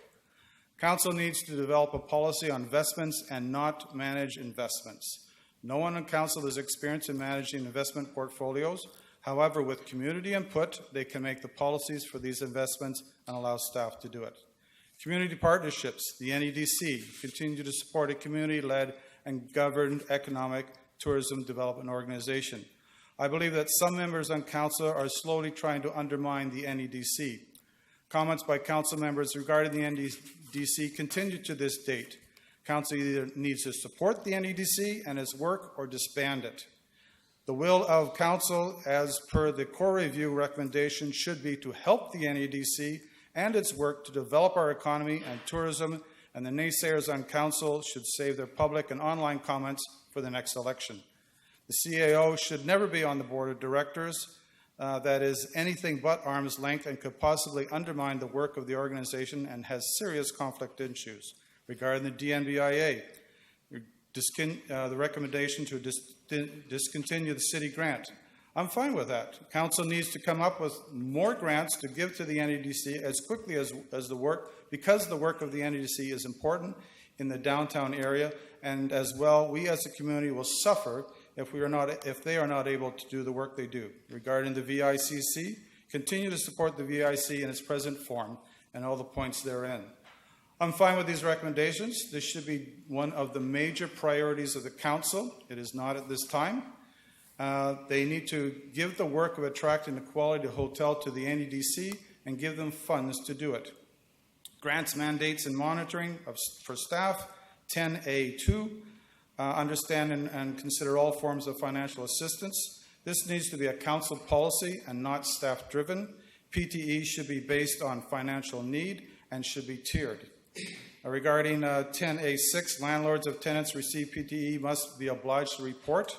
Speaker 18: Council needs to develop a policy on investments and not manage investments. No one on Council is experienced in managing investment portfolios. However, with community input, they can make the policies for these investments and allow staff to do it. Community partnerships, the NEDC, continue to support a community-led and governed economic tourism development organization. I believe that some members on Council are slowly trying to undermine the NEDC. Comments by Council members regarding the NEDC continue to this date. Council either needs to support the NEDC and its work or disband it. The will of Council, as per the core review recommendation, should be to help the NEDC and its work to develop our economy and tourism, and the naysayers on Council should save their public and online comments for the next election. The CAO should never be on the board of directors. That is anything but arm's length and could possibly undermine the work of the organization and has serious conflict issues. Regarding the DNBIA, the recommendation to discontinue the city grant. I'm fine with that. Council needs to come up with more grants to give to the NEDC as quickly as the work, because the work of the NEDC is important in the downtown area, and as well, we as a community will suffer if they are not able to do the work they do. Regarding the VICC, continue to support the VIC in its present form and all the points therein. I'm fine with these recommendations. This should be one of the major priorities of the Council. It is not at this time. They need to give the work of attracting the quality hotel to the NEDC and give them funds to do it. Grants, mandates, and monitoring for staff, 10A2. Understand and consider all forms of financial assistance. This needs to be a Council policy and not staff-driven. PTE should be based on financial need and should be tiered. Regarding 10A6, landlords of tenants receive PTE must be obliged to report.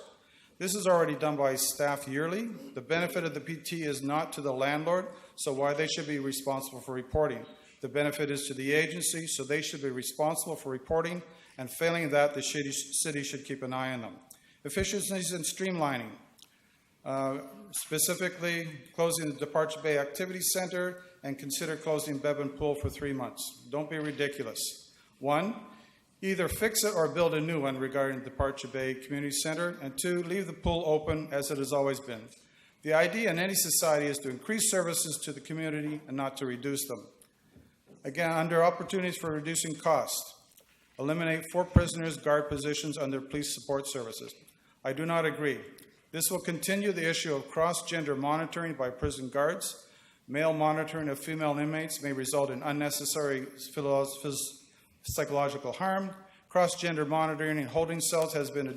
Speaker 18: This is already done by staff yearly. The benefit of the PT is not to the landlord, so why they should be responsible for reporting. The benefit is to the agency, so they should be responsible for reporting, and failing that, the city should keep an eye on them. Efficiencies and streamlining. Specifically, closing the Departure Bay Activity Center and consider closing Bevan Pool for 3 months. Don't be ridiculous. 1, either fix it or build a new one regarding the Departure Bay Community Center, and 2, leave the pool open as it has always been. The idea in any society is to increase services to the community and not to reduce them. Again, under opportunities for reducing costs, eliminate 4 prisoners guard positions under police support services. I do not agree. This will continue the issue of cross-gender monitoring by prison guards. Male monitoring of female inmates may result in unnecessary psychological harm. Cross-gender monitoring in holding cells has been a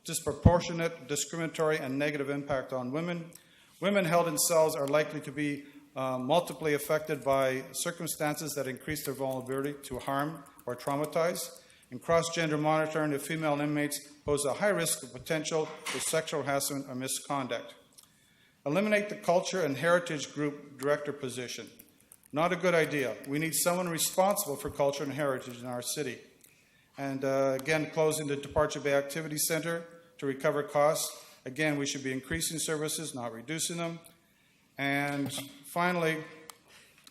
Speaker 18: disproportionate, discriminatory, and negative impact on women. Women held in cells are likely to be multiply affected by circumstances that increase their vulnerability to harm or traumatize. And cross-gender monitoring of female inmates pose a high risk of potential for sexual harassment or misconduct. Eliminate the culture and heritage group director position. Not a good idea. We need someone responsible for culture and heritage in our city. And again, closing the Departure Bay Activity Center to recover costs. Again, we should be increasing services, not reducing them. And finally,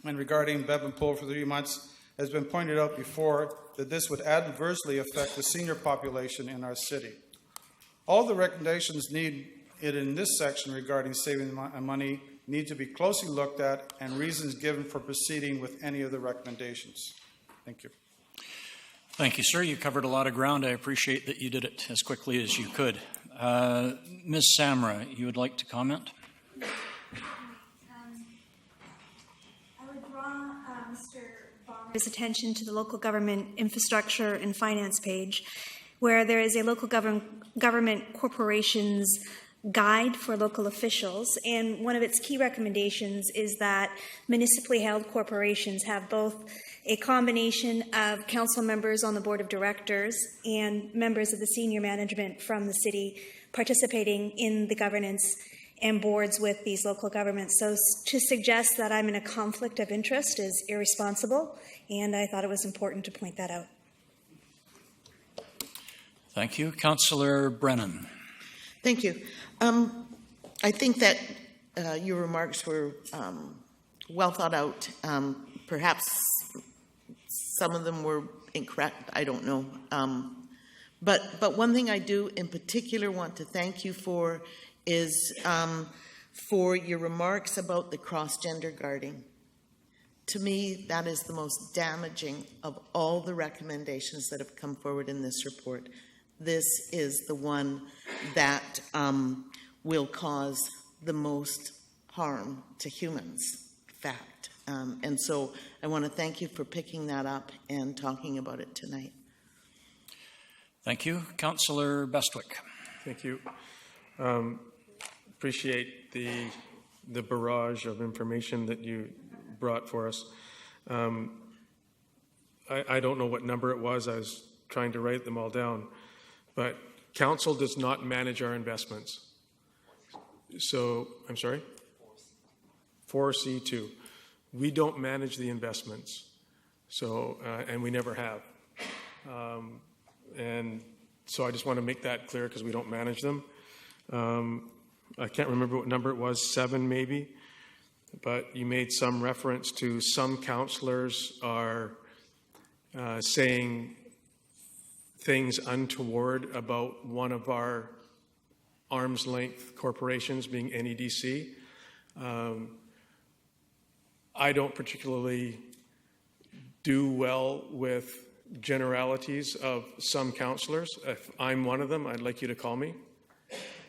Speaker 18: and regarding Bevan Pool for 3 months, has been pointed out before that this would adversely affect the senior population in our city. All the recommendations needed in this section regarding saving money need to be closely looked at and reasons given for proceeding with any of the recommendations. Thank you.
Speaker 2: Thank you, sir. You covered a lot of ground. I appreciate that you did it as quickly as you could. Ms. Samra, you would like to comment?
Speaker 19: I would draw Mr. Bonner's attention to the local government infrastructure and finance page, where there is a local government corporations guide for local officials, and one of its key recommendations is that municipally held corporations have both a combination of council members on the board of directors and members of the senior management from the city participating in the governance and boards with these local governments. So to suggest that I'm in a conflict of interest is irresponsible, and I thought it was important to point that out.
Speaker 2: Thank you. Councillor Brennan.
Speaker 6: Thank you. I think that your remarks were well thought out. Perhaps some of them were incorrect. I don't know. But one thing I do in particular want to thank you for is for your remarks about the cross-gender guarding. To me, that is the most damaging of all the recommendations that have come forward in this report. This is the one that will cause the most harm to humans, fact. And so I want to thank you for picking that up and talking about it tonight.
Speaker 2: Thank you. Councillor Bestwick.
Speaker 5: Thank you. Appreciate the barrage of information that you brought for us. I don't know what number it was. I was trying to write them all down. But council does not manage our investments. So, I'm sorry? 4C2. We don't manage the investments. So, and we never have. And so I just want to make that clear because we don't manage them. I can't remember what number it was, 7 maybe. But you made some reference to some councillors are saying things untoward about one of our arm's length corporations being NEDC. I don't particularly do well with generalities of some councillors. If I'm one of them, I'd like you to call me.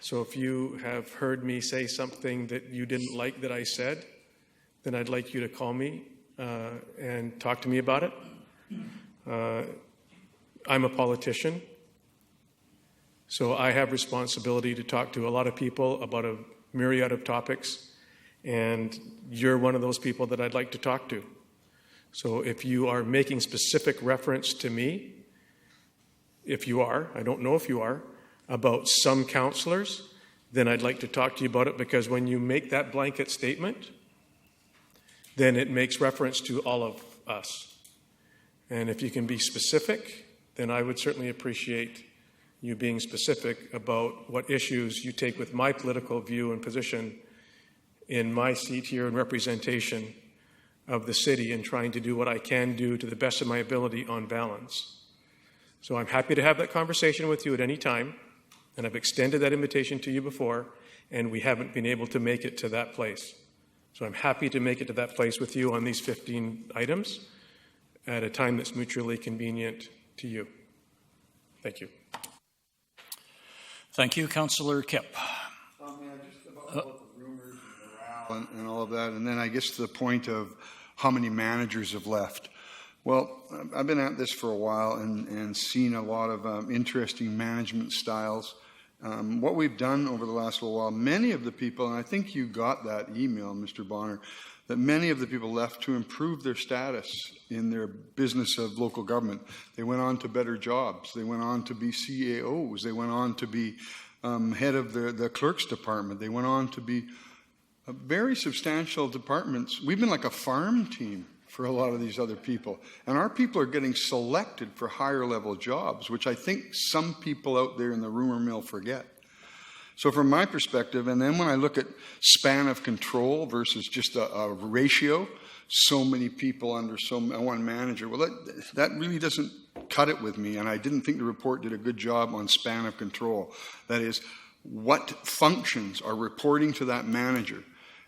Speaker 5: So if you have heard me say something that you didn't like that I said, then I'd like you to call me and talk to me about it. I'm a politician, so I have responsibility to talk to a lot of people about a myriad of topics, and you're one of those people that I'd like to talk to. So if you are making specific reference to me, if you are, I don't know if you are, about some councillors, then I'd like to talk to you about it, because when you make that blanket statement, then it makes reference to all of us. And if you can be specific, then I would certainly appreciate you being specific about what issues you take with my political view and position in my seat here in representation of the city and trying to do what I can do to the best of my ability on balance. So I'm happy to have that conversation with you at any time, and I've extended that invitation to you before, and we haven't been able to make it to that place. So I'm happy to make it to that place with you on these 15 items at a time that's mutually convenient to you. Thank you.
Speaker 2: Thank you. Councillor Kipp.
Speaker 8: Just about the rumors and morale and all of that, and then I guess to the point of how many managers have left. Well, I've been at this for a while and seen a lot of interesting management styles. What we've done over the last little while, many of the people, and I think you got that email, Mr. Bonner, that many of the people left to improve their status in their business of local government. They went on to better jobs. They went on to be CAOs. They went on to be head of the clerk's department. They went on to be very substantial departments. We've been like a farm team for a lot of these other people. And our people are getting selected for higher level jobs, which I think some people out there in the rumor mill forget. So from my perspective, and then when I look at span of control versus just a ratio, so many people under one manager, well, that really doesn't cut it with me. And I didn't think the report did a good job on span of control. That is, what functions are reporting to that manager?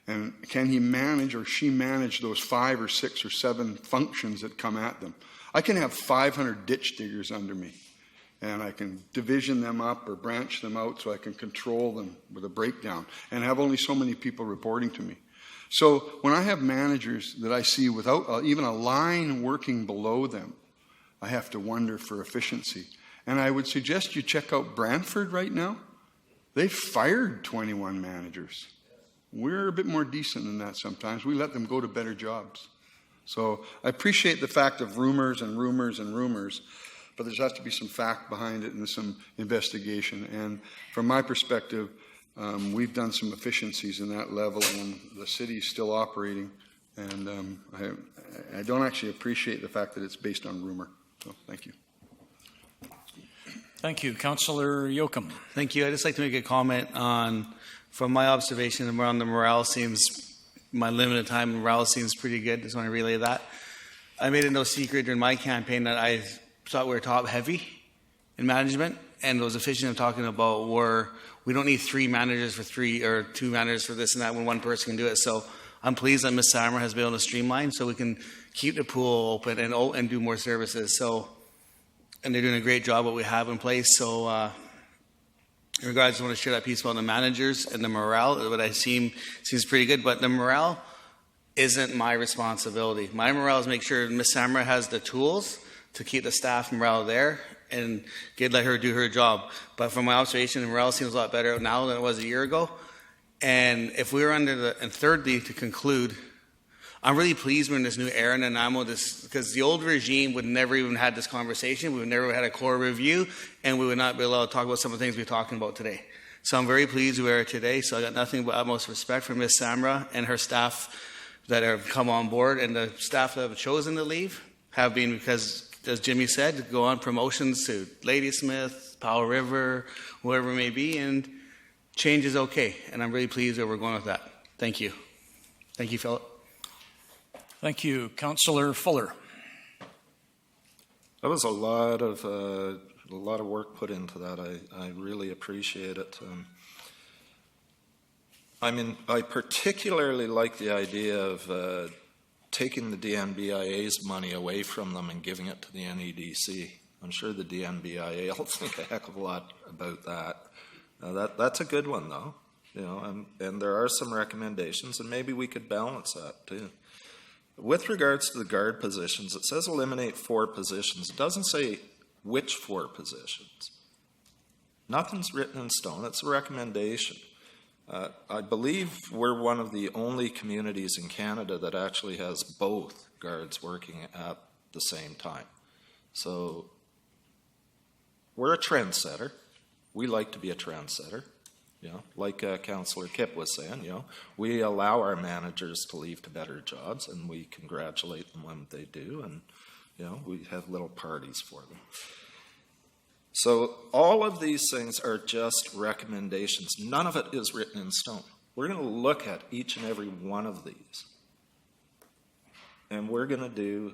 Speaker 8: And can he manage or she manage those 5 or 6 or 7 functions that come at them? I can have 500 ditch diggers under me, and I can division them up or branch them out so I can control them with a breakdown and have only so many people reporting to me. So when I have managers that I see without even a line working below them, I have to wonder for efficiency. And I would suggest you check out Brantford right now. They've fired 21 managers. We're a bit more decent than that sometimes. We let them go to better jobs. So I appreciate the fact of rumors and rumors and rumors, but there has to be some fact behind it and some investigation. And from my perspective, we've done some efficiencies in that level, and the city is still operating. And I don't actually appreciate the fact that it's based on rumor. So thank you.
Speaker 2: Thank you. Councillor Yoakum.
Speaker 9: Thank you. I'd just like to make a comment on, from my observation around the morale seems, my limited time, morale seems pretty good. Just want to relay that. I made it no secret during my campaign that I thought we were top heavy in management, and those officials I'm talking about were, we don't need 3 managers for 3 or 2 managers for this and that when one person can do it. So I'm pleased that Ms. Sammer has been able to streamline so we can keep the pool open and do more services. So, and they're doing a great job what we have in place. So in regards, I want to share that piece about the managers and the morale. What I seems pretty good, but the morale isn't my responsibility. My morale is make sure Ms. Samra has the tools to keep the staff morale there and let her do her job. But from my observation, the morale seems a lot better now than it was a year ago. And if we were and thirdly, to conclude, I'm really pleased we're in this new era in Nanaimo, because the old regime would never even had this conversation. We would never had a core review, and we would not be allowed to talk about some of the things we're talking about today. So I'm very pleased we are today. So I got nothing but utmost respect for Ms. Samra and her staff that have come on board, and the staff that have chosen to leave have been because, as Jimmy said, to go on promotions to Ladysmith, Powell River, whoever it may be, and change is okay. And I'm really pleased that we're going with that. Thank you. Thank you, Philip.
Speaker 2: Thank you. Councillor Fuller.
Speaker 10: That was a lot of work put into that. I really appreciate it. I particularly like the idea of taking the DNBIA's money away from them and giving it to the NEDC. I'm sure the DNBIA will think a heck of a lot about that. That's a good one, though. And there are some recommendations, and maybe we could balance that too. With regards to the guard positions, it says eliminate 4 positions. It doesn't say which 4 positions. Nothing's written in stone. It's a recommendation. I believe we're one of the only communities in Canada that actually has both guards working at the same time. So we're a trendsetter. We like to be a trendsetter. Like Councillor Kipp was saying, we allow our managers to leave to better jobs, and we congratulate them when they do, and we have little parties for them. So all of these things are just recommendations. None of it is written in stone. We're going to look at each and every one of these, and we're going to do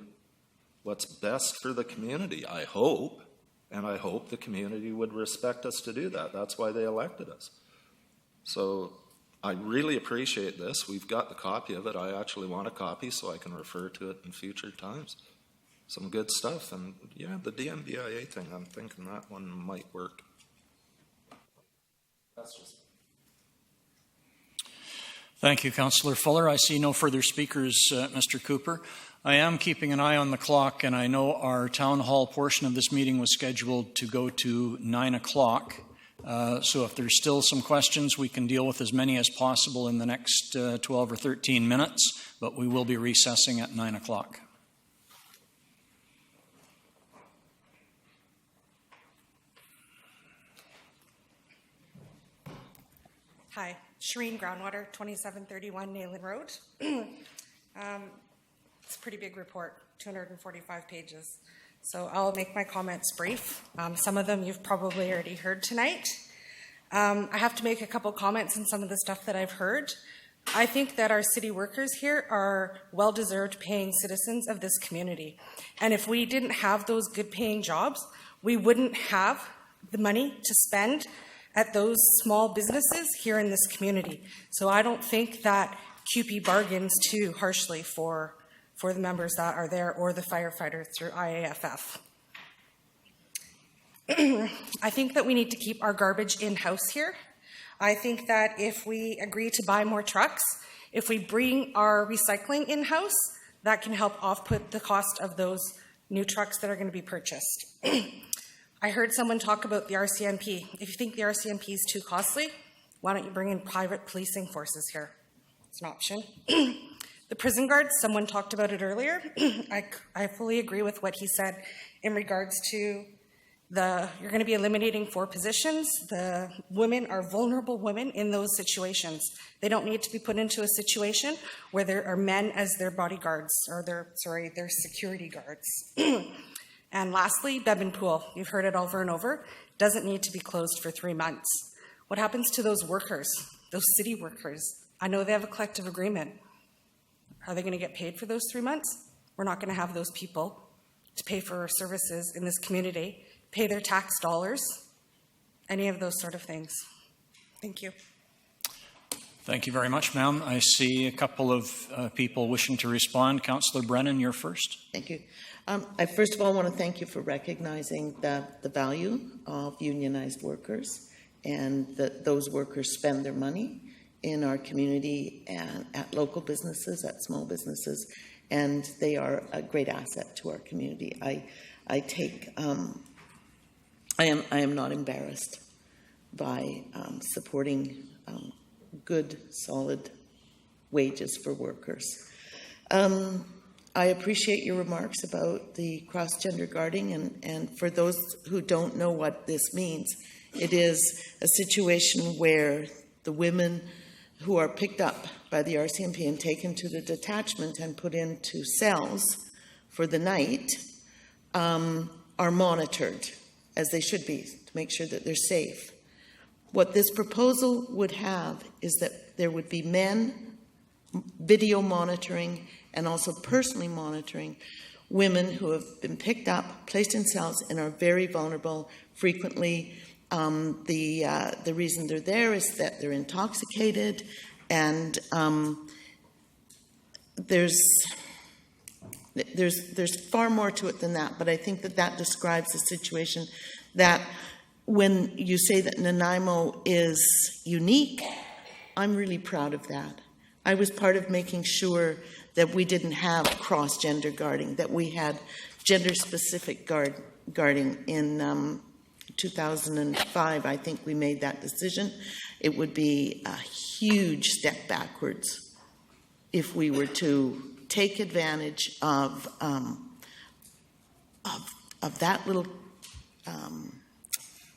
Speaker 10: what's best for the community, I hope, and I hope the community would respect us to do that. That's why they elected us. So I really appreciate this. We've got the copy of it. I actually want a copy so I can refer to it in future times. Some good stuff. And yeah, the DNBIA thing, I'm thinking that one might work. That's just.
Speaker 2: Thank you, Councillor Fuller. I see no further speakers, Mr. Cooper. I am keeping an eye on the clock, and I know our town hall portion of this meeting was scheduled to go to 9 o'clock. So if there's still some questions, we can deal with as many as possible in the next 12 or 13 minutes, but we will be recessing at 9 o'clock.
Speaker 20: Hi, Shireen Groundwater, 2731 Nayland Road. It's a pretty big report, 245 pages. So I'll make my comments brief. Some of them you've probably already heard tonight. I have to make a couple comments on some of the stuff that I've heard. I think that our city workers here are well-deserved paying citizens of this community. And if we didn't have those good paying jobs, we wouldn't have the money to spend at those small businesses here in this community. So I don't think that CUPE bargains too harshly for the members that are there or the firefighters through IAFF. I think that we need to keep our garbage in-house here. I think that if we agree to buy more trucks, if we bring our recycling in-house, that can help off-put the cost of those new trucks that are going to be purchased. I heard someone talk about the RCMP. If you think the RCMP is too costly, why don't you bring in private policing forces here? It's an option. The prison guards, someone talked about it earlier. I fully agree with what he said in regards to you're going to be eliminating 4 positions. The women are vulnerable women in those situations. They don't need to be put into a situation where there are men as their bodyguards or their security guards. And lastly, Beban Pool. You've heard it over and over. Doesn't need to be closed for 3 months. What happens to those workers, those city workers? I know they have a collective agreement. Are they going to get paid for those 3 months? We're not going to have those people to pay for services in this community, pay their tax dollars, any of those sort of things. Thank you.
Speaker 2: Thank you very much, ma'am. I see a couple of people wishing to respond. Councillor Brennan, you're first.
Speaker 6: Thank you. I first of all want to thank you for recognizing the value of unionized workers and that those workers spend their money in our community and at local businesses, at small businesses, and they are a great asset to our community. I am not embarrassed by supporting good, solid wages for workers. I appreciate your remarks about the cross-gender guarding, and for those who don't know what this means, it is a situation where the women who are picked up by the RCMP and taken to the detachment and put into cells for the night are monitored, as they should be, to make sure that they're safe. What this proposal would have is that there would be men video monitoring and also personally monitoring women who have been picked up, placed in cells, and are very vulnerable. Frequently, the reason they're there is that they're intoxicated, and there's far more to it than that. But I think that describes a situation that, when you say that Nanaimo is unique, I'm really proud of that. I was part of making sure that we didn't have cross-gender guarding, that we had gender-specific guarding. In 2005, I think we made that decision. It would be a huge step backwards if we were to take advantage of that little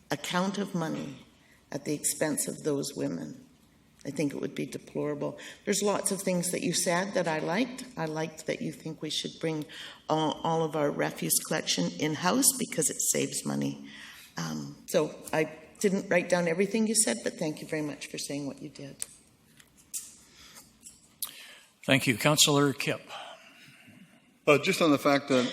Speaker 6: account of money at the expense of those women. I think it would be deplorable. There's lots of things that you said that I liked. I liked that you think we should bring all of our refuse collection in-house because it saves money. So I didn't write down everything you said, but thank you very much for saying what you did.
Speaker 2: Thank you. Councillor Kipp.
Speaker 8: Just on the fact that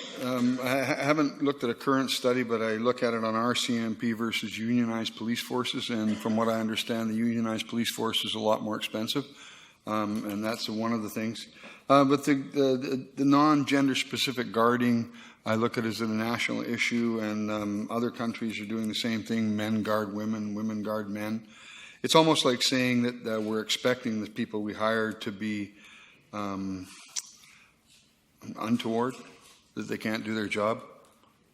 Speaker 8: I haven't looked at a current study, but I look at it on RCMP versus unionized police forces, and from what I understand, the unionized police force is a lot more expensive, and that's one of the things. But the non-gender specific guarding, I look at it as a national issue, and other countries are doing the same thing. Men guard women, women guard men. it's almost like saying that we're expecting the people we hire to be untoward, that they can't do their job.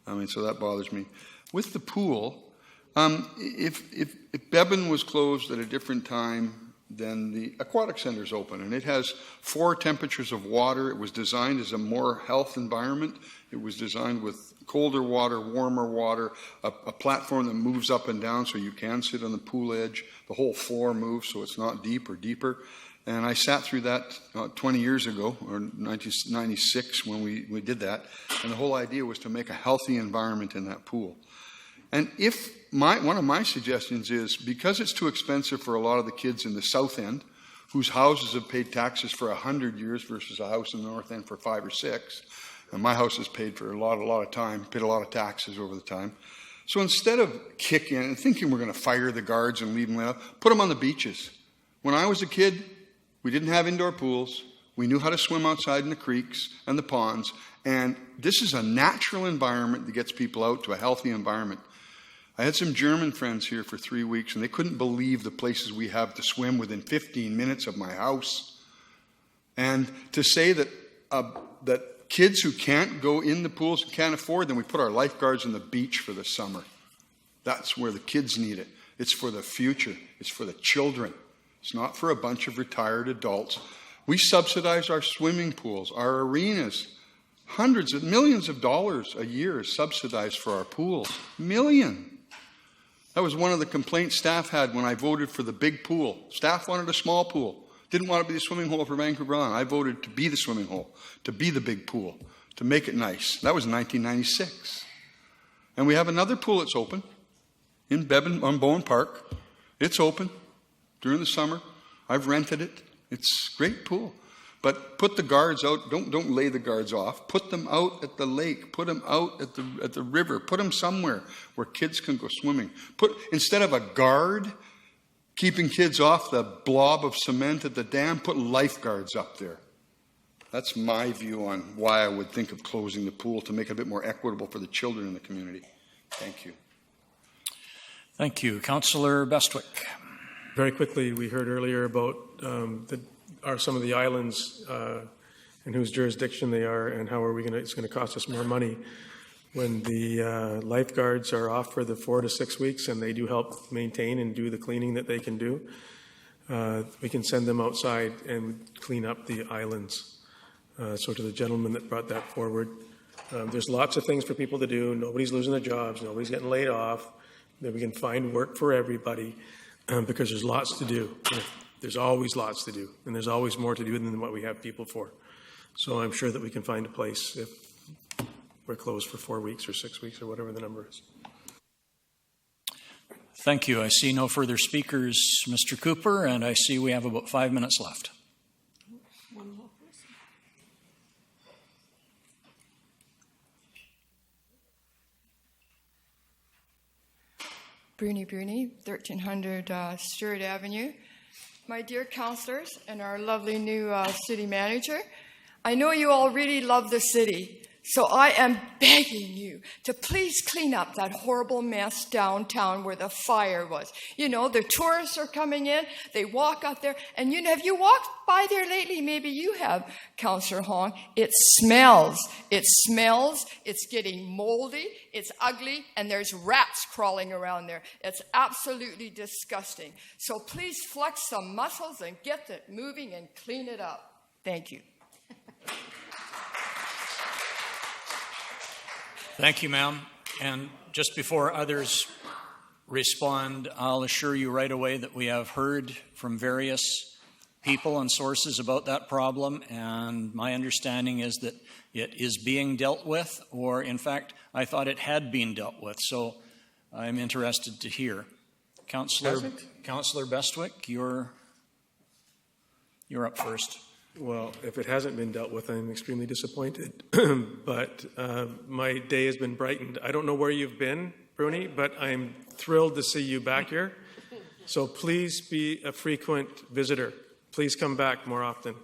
Speaker 8: I mean, so that bothers me. With the pool, if Beban was closed at a different time, then the aquatic center is open, and it has 4 temperatures of water. It was designed as a more health environment. It was designed with colder water, warmer water, a platform that moves up and down so you can sit on the pool edge. The whole floor moves so it's not deep or deeper. And I sat through that 20 years ago, or 1996 when we did that, and the whole idea was to make a healthy environment in that pool. And one of my suggestions is, because it's too expensive for a lot of the kids in the South End, whose houses have paid taxes for 100 years versus a house in the North End for 5 or 6, and my house has paid for a lot of time, paid a lot of taxes over the time. So instead of kicking and thinking we're going to fire the guards and leave them out, put them on the beaches. When I was a kid, we didn't have indoor pools. We knew how to swim outside in the creeks and the ponds, and this is a natural environment that gets people out to a healthy environment. I had some German friends here for 3 weeks, and they couldn't believe the places we have to swim within 15 minutes of my house. And to say that kids who can't go in the pools and can't afford them, we put our lifeguards on the beach for the summer. That's where the kids need it. It's for the future. It's for the children. It's not for a bunch of retired adults. We subsidize our swimming pools, our arenas. Hundreds of millions of dollars a year is subsidized for our pools. $1 That was one of the complaints staff had when I voted for the big pool. Staff wanted a small pool. Didn't want to be the swimming hole for Vancouver Island. I voted to be the swimming hole, to be the big pool, to make it nice. That was 1996. And we have another pool that's open in Beban on Bowen Park. It's open during the summer. I've rented it. It's a great pool. But put the guards out. Don't lay the guards off. Put them out at the lake. Put them out at the river. Put them somewhere where kids can go swimming. Instead of a guard keeping kids off the blob of cement at the dam, put lifeguards up there. That's my view on why I would think of closing the pool, to make it a bit more equitable for the children in the community. Thank you.
Speaker 2: Thank you. Councillor Bestwick.
Speaker 5: Very quickly, we heard earlier about some of the islands and whose jurisdiction they are, and how it's going to cost us more money. When the lifeguards are off for the 4 to 6 weeks, and they do help maintain and do the cleaning that they can do, we can send them outside and clean up the islands. So to the gentleman that brought that forward, there's lots of things for people to do. Nobody's losing their jobs. Nobody's getting laid off. That we can find work for everybody, because there's lots to do. There's always lots to do, and there's always more to do than what we have people for. So I'm sure that we can find a place if we're closed for 4 weeks or 6 weeks or whatever the number is.
Speaker 2: Thank you. I see no further speakers, Mr. Cooper, and I see we have about 5 minutes left.
Speaker 21: Bruni, 1300 Stewart Avenue. My dear councillors and our lovely new city manager, I know you all really love the city, so I am begging you to please clean up that horrible mess downtown where the fire was. You know, the tourists are coming in, they walk out there, and have you walked by there lately? Maybe you have, Councillor Hong. It smells, it's getting moldy, it's ugly, and there's rats crawling around there. It's absolutely disgusting. So please flex some muscles and get it moving and clean it up. Thank you.
Speaker 2: Thank you, ma'am. And just before others respond, I'll assure you right away that we have heard from various people and sources about that problem, and my understanding is that it is being dealt with, or in fact, I thought it had been dealt with, so I'm interested to hear. Councillor Bestwick, you're up first.
Speaker 5: Well, if it hasn't been dealt with, I'm extremely disappointed. But my day has been brightened. I don't know where you've been, Bruni, but I'm thrilled to see you back here. So please be a frequent visitor. Please come back more often.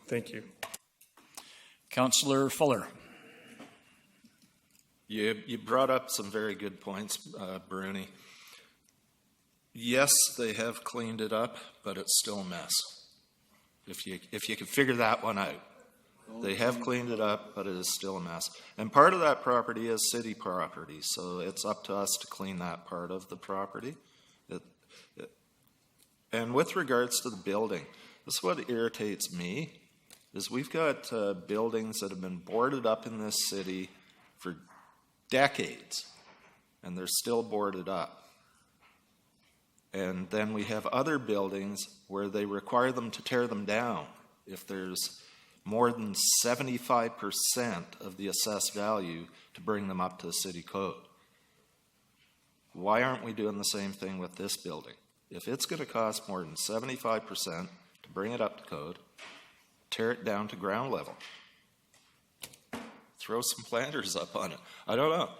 Speaker 5: Thank you.
Speaker 2: Councillor Fuller.
Speaker 10: You brought up some very good points, Bruni. Yes, they have cleaned it up, but it's still a mess. If you can figure that one out. They have cleaned it up, but it is still a mess. And part of that property is city property, so it's up to us to clean that part of the property. And with regards to the building, this is what irritates me, is we've got buildings that have been boarded up in this city for decades, and they're still boarded up. And then we have other buildings where they require them to tear them down if there's more than 75% of the assessed value to bring them up to the city code. Why aren't we doing the same thing with this building? If it's going to cost more than 75% to bring it up to code, tear it down to ground level. Throw some planters up on it. I don't know.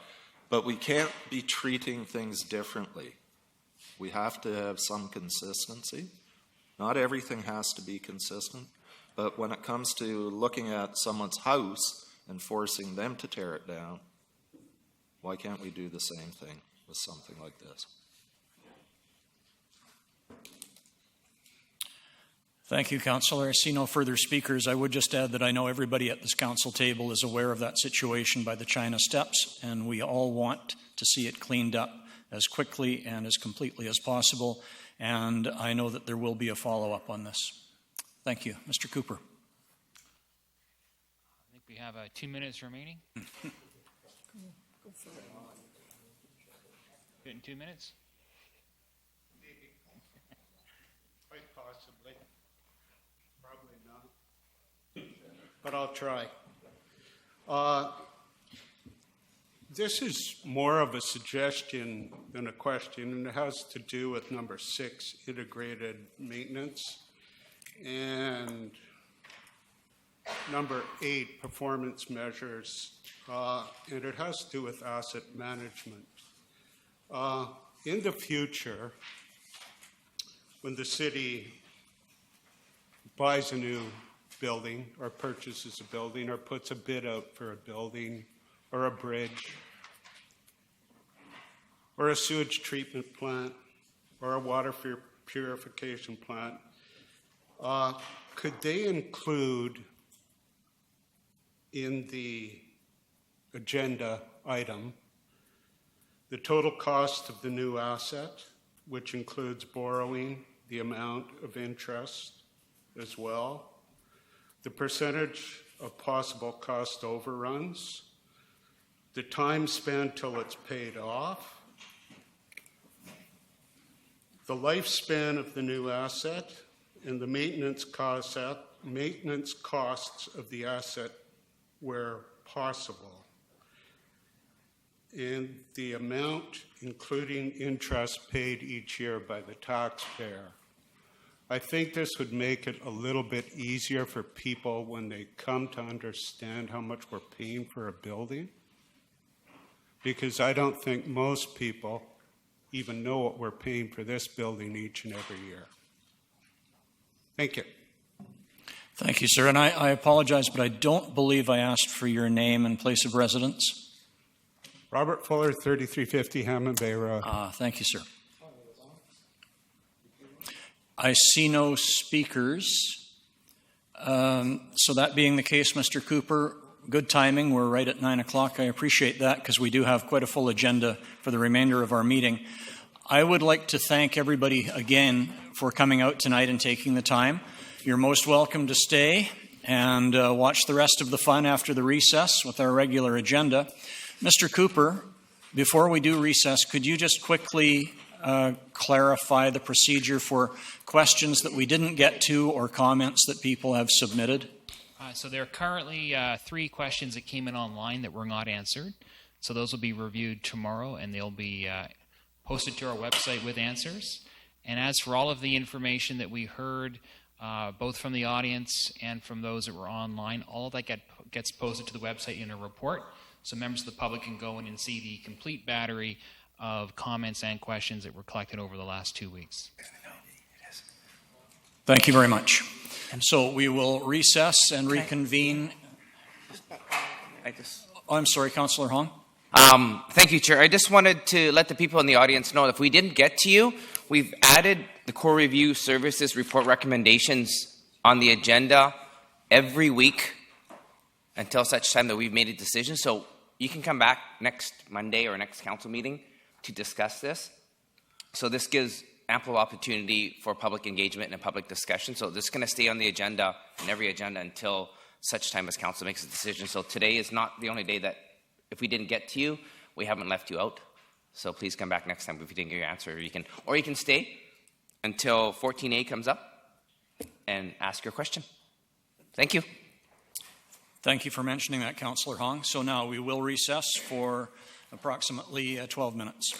Speaker 10: But we can't be treating things differently. We have to have some consistency. Not everything has to be consistent, but when it comes to looking at someone's house and forcing them to tear it down, why can't we do the same thing with something like this?
Speaker 2: Thank you, Councillor. I see no further speakers. I would just add that I know everybody at this council table is aware of that situation by the China Steps, and we all want to see it cleaned up as quickly and as completely as possible, and I know that there will be a follow-up on this. Thank you. Mr. Cooper.
Speaker 3: I think we have 2 minutes remaining. Good in 2 minutes?
Speaker 1: Quite possibly. Probably not. But I'll try. This is more of a suggestion than a question, and it has to do with number 6, integrated maintenance, and number 8, performance measures, and it has to do with asset management. In the future, when the city buys a new building or purchases a building or puts a bid out for a building or a bridge or a sewage treatment plant or a water purification plant, could they include in the agenda item the total cost of the new asset, which includes borrowing, the amount of interest as well, the percentage of possible cost overruns, the time spent till it's paid off, the lifespan of the new asset, and the maintenance costs of the asset where possible, and the amount, including interest paid each year by the taxpayer. I think this would make it a little bit easier for people when they come to understand how much we're paying for a building, because I don't think most people even know what we're paying for this building each and every year. Thank you.
Speaker 2: Thank you, sir. And I apologize, but I don't believe I asked for your name and place of residence.
Speaker 1: Robert Fuller, 3350 Hammond Bay Road.
Speaker 2: Thank you, sir. I see no speakers. So that being the case, Mr. Cooper, good timing. We're right at 9 o'clock. I appreciate that because we do have quite a full agenda for the remainder of our meeting. I would like to thank everybody again for coming out tonight and taking the time. You're most welcome to stay and watch the rest of the fun after the recess with our regular agenda. Mr. Cooper, before we do recess, could you just quickly clarify the procedure for questions that we didn't get to or comments that people have submitted?
Speaker 3: So there are currently 3 questions that came in online that were not answered. So those will be reviewed tomorrow, and they'll be posted to our website with answers. And as for all of the information that we heard, both from the audience and from those that were online, all of that gets posted to the website in a report. So members of the public can go in and see the complete battery of comments and questions that were collected over the last 2 weeks.
Speaker 2: Thank you very much. And so we will recess and reconvene. I'm sorry, Councillor Hong.
Speaker 4: Thank you, Chair. I just wanted to let the people in the audience know if we didn't get to you, we've added the core review services report recommendations on the agenda every week until such time that we've made a decision. So you can come back next Monday or next council meeting to discuss this. So this gives ample opportunity for public engagement and a public discussion. So this is going to stay on the agenda and every agenda until such time as council makes a decision. So today is not the only day that if we didn't get to you, we haven't left you out. So please come back next time if you didn't get your answer. Or you can stay until 14A comes up and ask your question. Thank you.
Speaker 2: Thank you for mentioning that, Councillor Hong. So now we will recess for approximately 12 minutes.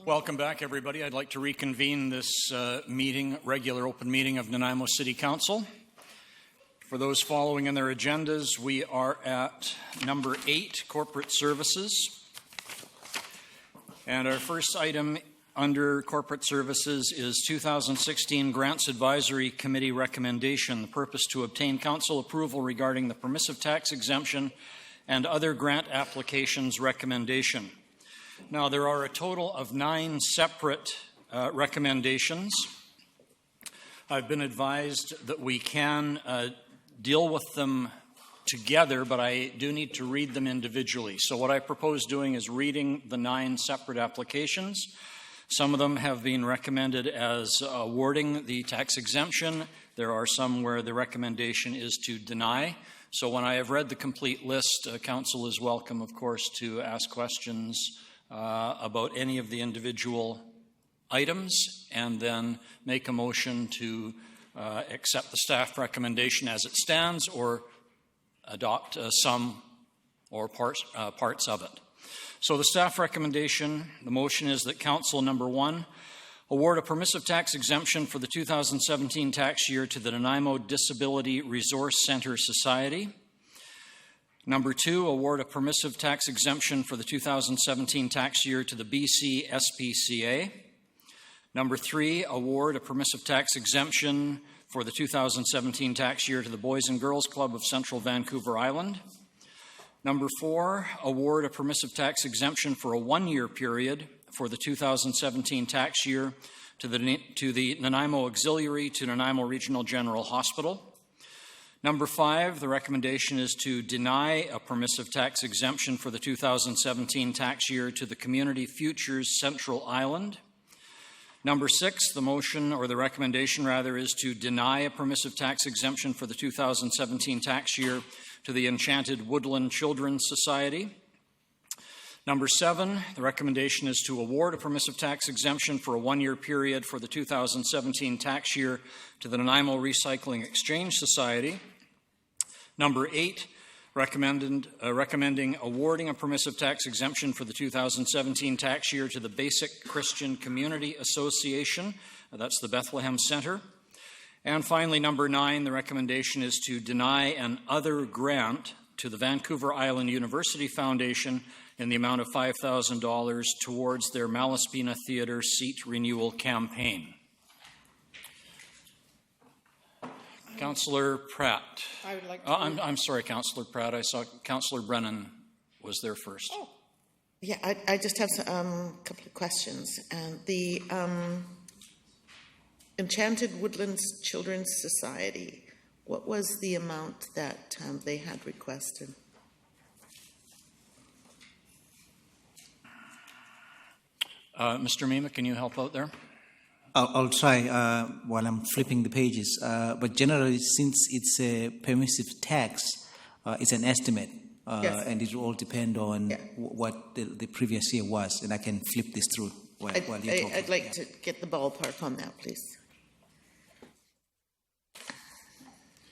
Speaker 2: Welcome back, everybody. I'd like to reconvene this regular open meeting of Nanaimo City Council. For those following in their agendas, we are at number 8, Corporate Services. And our first item under Corporate Services is 2016 Grants Advisory Committee recommendation. The purpose to obtain council approval regarding the permissive tax exemption and other grant applications recommendation. Now, there are a total of 9 separate recommendations. I've been advised that we can deal with them together, but I do need to read them individually. So what I propose doing is reading the 9 separate applications. Some of them have been recommended as awarding the tax exemption. There are some where the recommendation is to deny. So when I have read the complete list, council is welcome, of course, to ask questions about any of the individual items and then make a motion to accept the staff recommendation as it stands or adopt some or parts of it. So the staff recommendation, the motion is that council, number 1, award a permissive tax exemption for the 2017 tax year to the Nanaimo Disability Resource Center Society. Number 2, award a permissive tax exemption for the 2017 tax year to the BC SPCA. Number 3, award a permissive tax exemption for the 2017 tax year to the Boys and Girls Club of Central Vancouver Island. Number 4, award a permissive tax exemption for a 1-year period for the 2017 tax year to the Nanaimo Auxiliary to Nanaimo Regional General Hospital. Number 5, the recommendation is to deny a permissive tax exemption for the 2017 tax year to the Community Futures Central Island. Number 6, the motion or the recommendation rather is to deny a permissive tax exemption for the 2017 tax year to the Enchanted Woodland Children's Society. Number 7, the recommendation is to award a permissive tax exemption for a 1-year period for the 2017 tax year to the Nanaimo Recycling Exchange Society. Number 8, recommending awarding a permissive tax exemption for the 2017 tax year to the Basic Christian Community Association. That's the Bethlehem Center. And finally, number 9, the recommendation is to deny an other grant to the Vancouver Island University Foundation in the amount of $5,000 towards their Malaspina Theatre seat renewal campaign. Councillor Pratt.
Speaker 11: I would like to
Speaker 2: I'm sorry, Councillor Pratt. I saw Councillor Brennan was there first.
Speaker 6: Oh. Yeah, I just have a couple of questions. The Enchanted Woodlands Children's Society, what was the amount that they had requested?
Speaker 2: Mr. Mima, can you help out there?
Speaker 7: I'll try while I'm flipping the pages. But generally, since it's a permissive tax, it's an estimate.
Speaker 6: Yes.
Speaker 7: And it will all depend on what the previous year was. And I can flip this through while you're talking.
Speaker 6: I'd like to get the ballpark on that, please.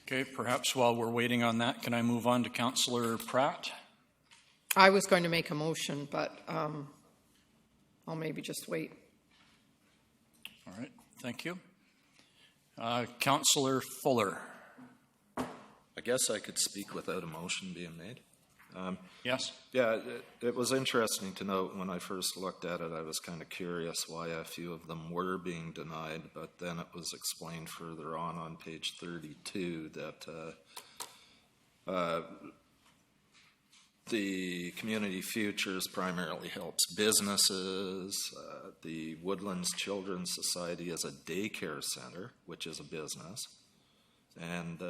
Speaker 2: Okay, perhaps while we're waiting on that, can I move on to Councillor Pratt?
Speaker 11: I was going to make a motion, but I'll maybe just wait.
Speaker 2: All right, thank you. Councillor Fuller.
Speaker 10: I guess I could speak without a motion being made.
Speaker 2: Yes?
Speaker 10: Yeah, it was interesting to note when I first looked at it, I was kind of curious why a few of them were being denied, but then it was explained further on page 32 that the Community Futures primarily helps businesses. The Woodlands Children's Society is a daycare center, which is a business. And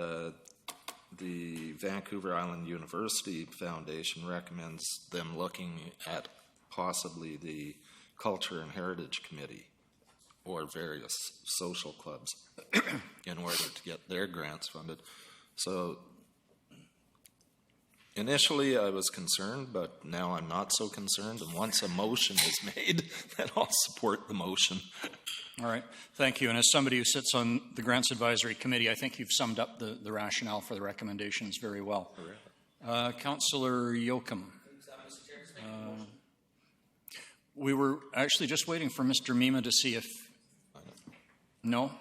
Speaker 10: the Vancouver Island University Foundation recommends them looking at possibly the Culture and Heritage Committee or various social clubs in order to get their grants funded. So initially I was concerned, but now I'm not so concerned. And once a motion is made, then I'll support the motion.
Speaker 2: All right, thank you. And as somebody who sits on the Grants Advisory Committee, I think you've summed up the rationale for the recommendations very well. Councillor Yoakum. We were actually just waiting for Mr. Mima to see if... No?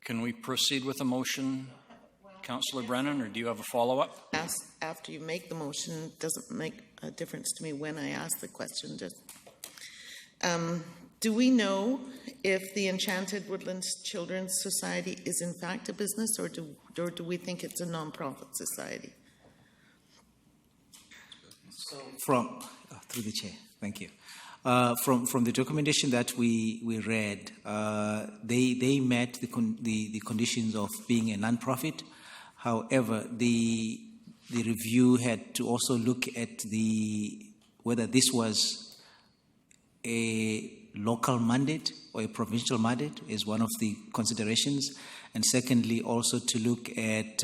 Speaker 2: Can we proceed with a motion, Councillor Brennan, or do you have a follow-up?
Speaker 6: After you make the motion, it doesn't make a difference to me when I ask the question. Do we know if the Enchanted Woodlands Children's Society is in fact a business, or do we think it's a non-profit society?
Speaker 7: Through the chair, thank you. From the documentation that we read, they met the conditions of being a non-profit. However, the review had to also look at whether this was a local mandate or a provincial mandate is one of the considerations, and secondly also to look at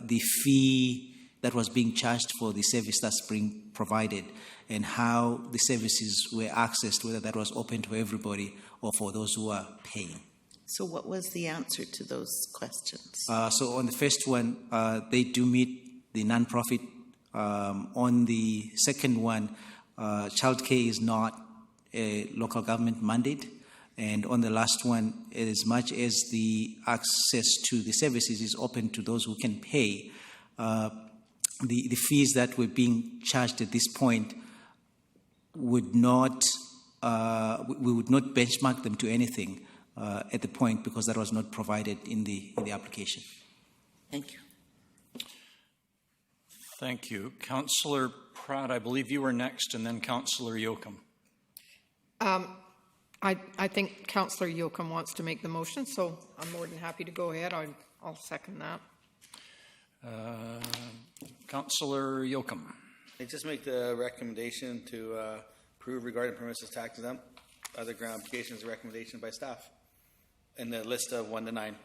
Speaker 7: the fee that was being charged for the service that's being provided and how the services were accessed, whether that was open to everybody or for those who are paying.
Speaker 6: So what was the answer to those questions?
Speaker 7: So on the first one, they do meet the non-profit. On the second one, childcare is not a local government mandate. And on the last one, as much as the access to the services is open to those who can pay, the fees that were being charged at this point would not, we would not benchmark them to anything at the point because that was not provided in the application.
Speaker 6: Thank you.
Speaker 2: Thank you. Councillor Pratt, I believe you were next, and then Councillor Yoakum.
Speaker 11: I think Councillor Yoakum wants to make the motion, so I'm more than happy to go ahead. I'll second that.
Speaker 2: Councillor Yoakum.
Speaker 9: I just make the recommendation to approve regarding permissive tax exempt other grant applications recommendation by staff in the list of 1 to 9.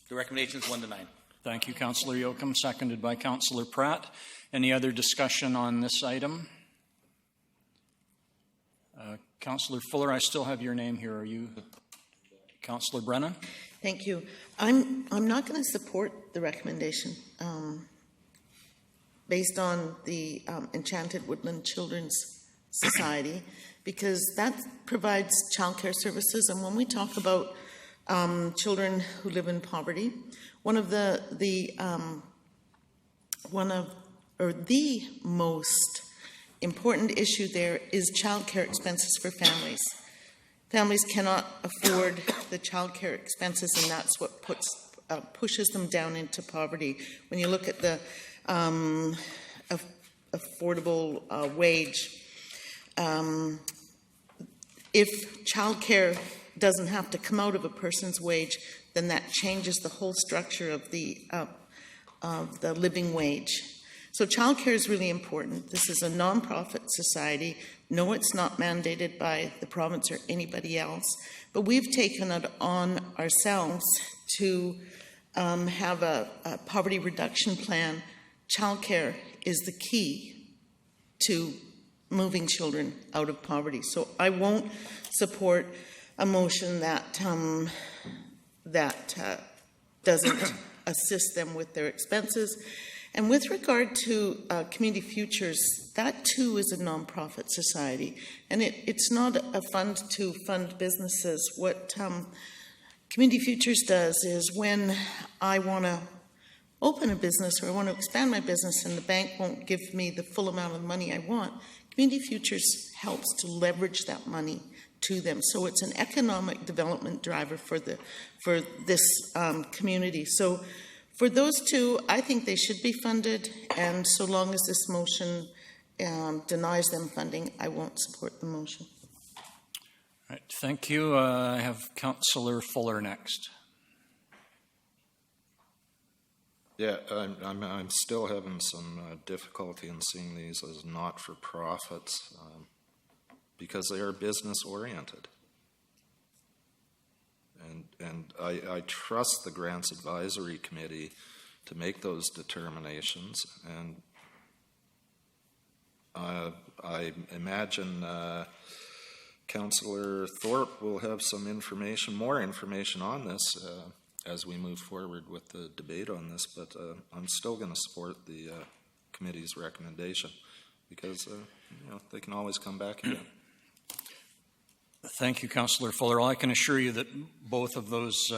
Speaker 9: The recommendation is 1 to 9.
Speaker 2: Thank you, Councillor Yoakum, seconded by Councillor Pratt. Any other discussion on this item? Councillor Fuller, I still have your name here. Are you Councillor Brennan?
Speaker 6: Thank you. I'm not going to support the recommendation based on the Enchanted Woodland Children's Society, because that provides childcare services. And when we talk about children who live in poverty, one of the most important issue there is childcare expenses for families. Families cannot afford the childcare expenses, and that's what pushes them down into poverty. When you look at the affordable wage, if childcare doesn't have to come out of a person's wage, then that changes the whole structure of the living wage. So childcare is really important. This is a non-profit society. No, it's not mandated by the province or anybody else, but we've taken it on ourselves to have a poverty reduction plan. Childcare is the key to moving children out of poverty. So I won't support a motion that doesn't assist them with their expenses. And with regard to Community Futures, that too is a nonprofit society, and it's not a fund to fund businesses. What Community Futures does is when I want to open a business or I want to expand my business and the bank won't give me the full amount of money I want, Community Futures helps to leverage that money to them. So it's an economic development driver for this community. So for those two, I think they should be funded, and so long as this motion denies them funding, I won't support the motion.
Speaker 2: All right, thank you. I have Councillor Fuller next.
Speaker 10: Yeah, I'm still having some difficulty in seeing these as not-for-profits because they are business-oriented. And I trust the Grants Advisory Committee to make those determinations, and I imagine Councillor Thorpe will have some more information on this as we move forward with the debate on this, but I'm still going to support the committee's recommendation because they can always come back again.
Speaker 2: Thank you, Councillor Fuller. I can assure you that both of those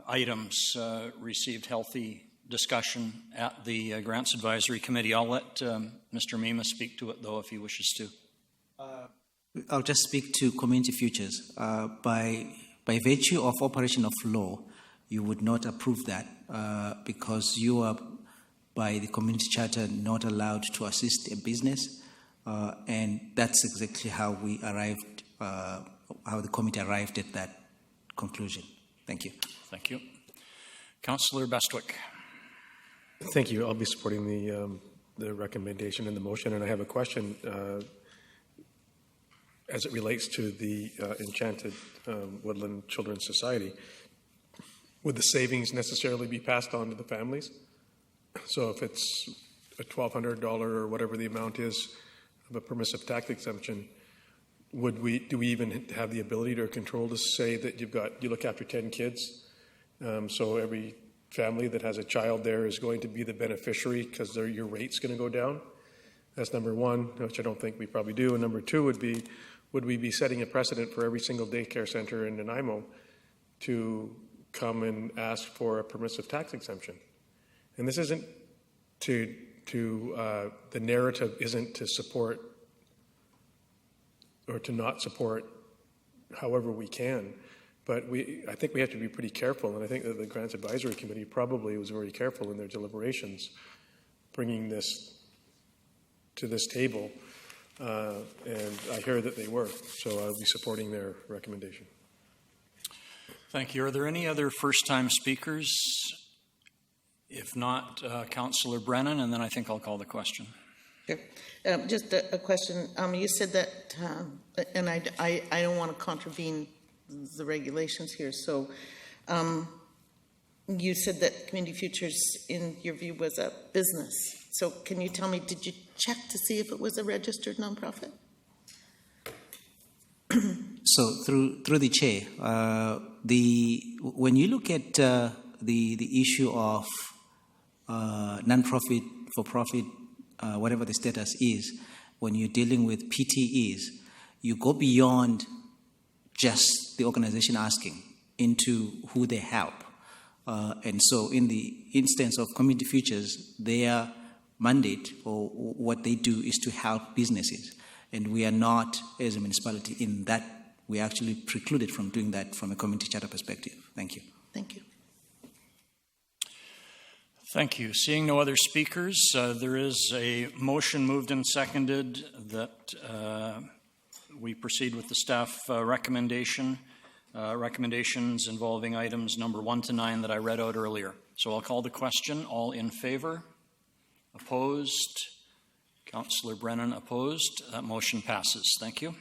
Speaker 2: items received healthy discussion at the Grants Advisory Committee. I'll let Mr. Mima speak to it, though, if he wishes to.
Speaker 7: I'll just speak to Community Futures. By virtue of operation of law, you would not approve that because you are, by the community charter, not allowed to assist a business, and that's exactly how we arrived, how the committee arrived at that conclusion. Thank you.
Speaker 2: Thank you. Councillor Bestwick.
Speaker 5: Thank you. I'll be supporting the recommendation and the motion, and I have a question as it relates to the Enchanted Woodland Children's Society. Would the savings necessarily be passed on to the families? So if it's a $1,200 or whatever the amount is of a permissive tax exemption, do we even have the ability or control to say that you look after 10 kids, so every family that has a child there is going to be the beneficiary because your rate's going to go down? That's number one, which I don't think we probably do. And number two would we be setting a precedent for every single daycare center in Nanaimo to come and ask for a permissive tax exemption? And this isn't the narrative isn't to support or to not support however we can, but I think we have to be pretty careful, and I think that the Grants Advisory Committee probably was very careful in their deliberations bringing this to this table, and I hear that they were, so I'll be supporting their recommendation.
Speaker 2: Thank you. Are there any other first-time speakers? If not, Councillor Brennan, and then I think I'll call the question.
Speaker 6: Sure. Just a question. You said that, and I don't want to contravene the regulations here, so you said that Community Futures, in your view, was a business. So can you tell me, did you check to see if it was a registered nonprofit?
Speaker 7: So through the chair, when you look at the issue of non-profit, for-profit, whatever the status is, when you're dealing with PTEs, you go beyond just the organization asking into who they help. And so in the instance of Community Futures, their mandate or what they do is to help businesses. And we are not, as a municipality, in that we're actually precluded from doing that from a community charter perspective. Thank you.
Speaker 6: Thank you.
Speaker 2: Thank you. Seeing no other speakers, there is a motion moved and seconded that we proceed with the staff recommendations involving items number 1 to 9 that I read out earlier. So I'll call the question. All in favor? Opposed? Councillor Brennan opposed. That motion passes. Thank you.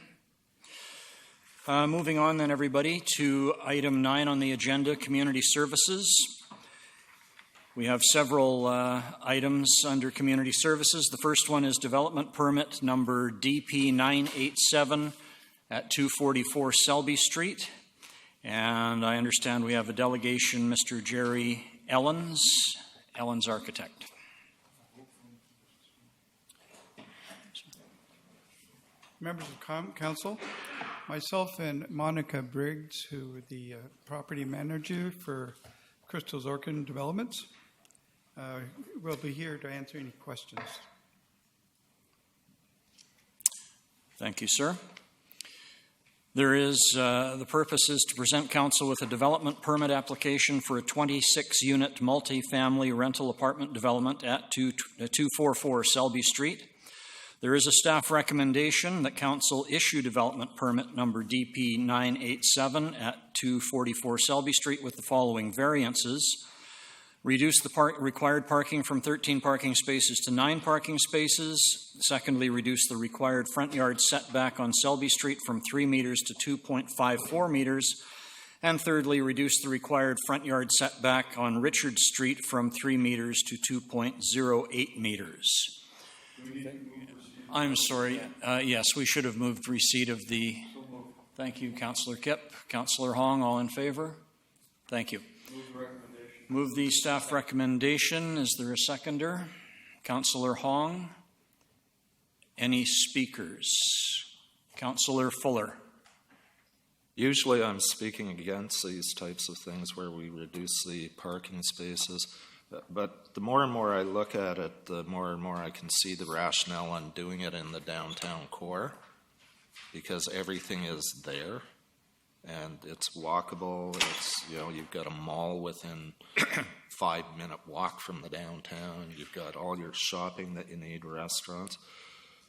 Speaker 2: Moving on then, everybody, to item 9 on the agenda, community services. We have several items under community services. The first one is development permit number DP 987 at 244 Selby Street. And I understand we have a delegation, Mr. Jerry Ellens, Ellens Architect.
Speaker 12: Members of Council, myself and Monica Briggs, who are the property manager for Crystal's Orchid Developments, will be here to answer any questions.
Speaker 2: Thank you, sir. There is, the purpose is to present council with a development permit application for a 26-unit multi-family rental apartment development at 244 Selby Street. There is a staff recommendation that council issue development permit number DP 987 at 244 Selby Street with the following variances. Reduce the required parking from 13 parking spaces to 9 parking spaces. Secondly, reduce the required front yard setback on Selby Street from 3 meters to 2.54 meters. And thirdly, reduce the required front yard setback on Richard Street from 3 meters to 2.08 meters. I'm sorry. Yes, we should have moved receipt of the... Thank you, Councillor Kipp. Councillor Hong, all in favor? Thank you. Move the staff recommendation. Is there a seconder? Councillor Hong. Any speakers? Councillor Fuller.
Speaker 10: Usually I'm speaking against these types of things where we reduce the parking spaces. But the more and more I look at it, the more and more I can see the rationale on doing it in the downtown core, because everything is there and it's walkable. It's, you know, you've got a mall within 5-minute walk from the downtown. You've got all your shopping that you need, restaurants.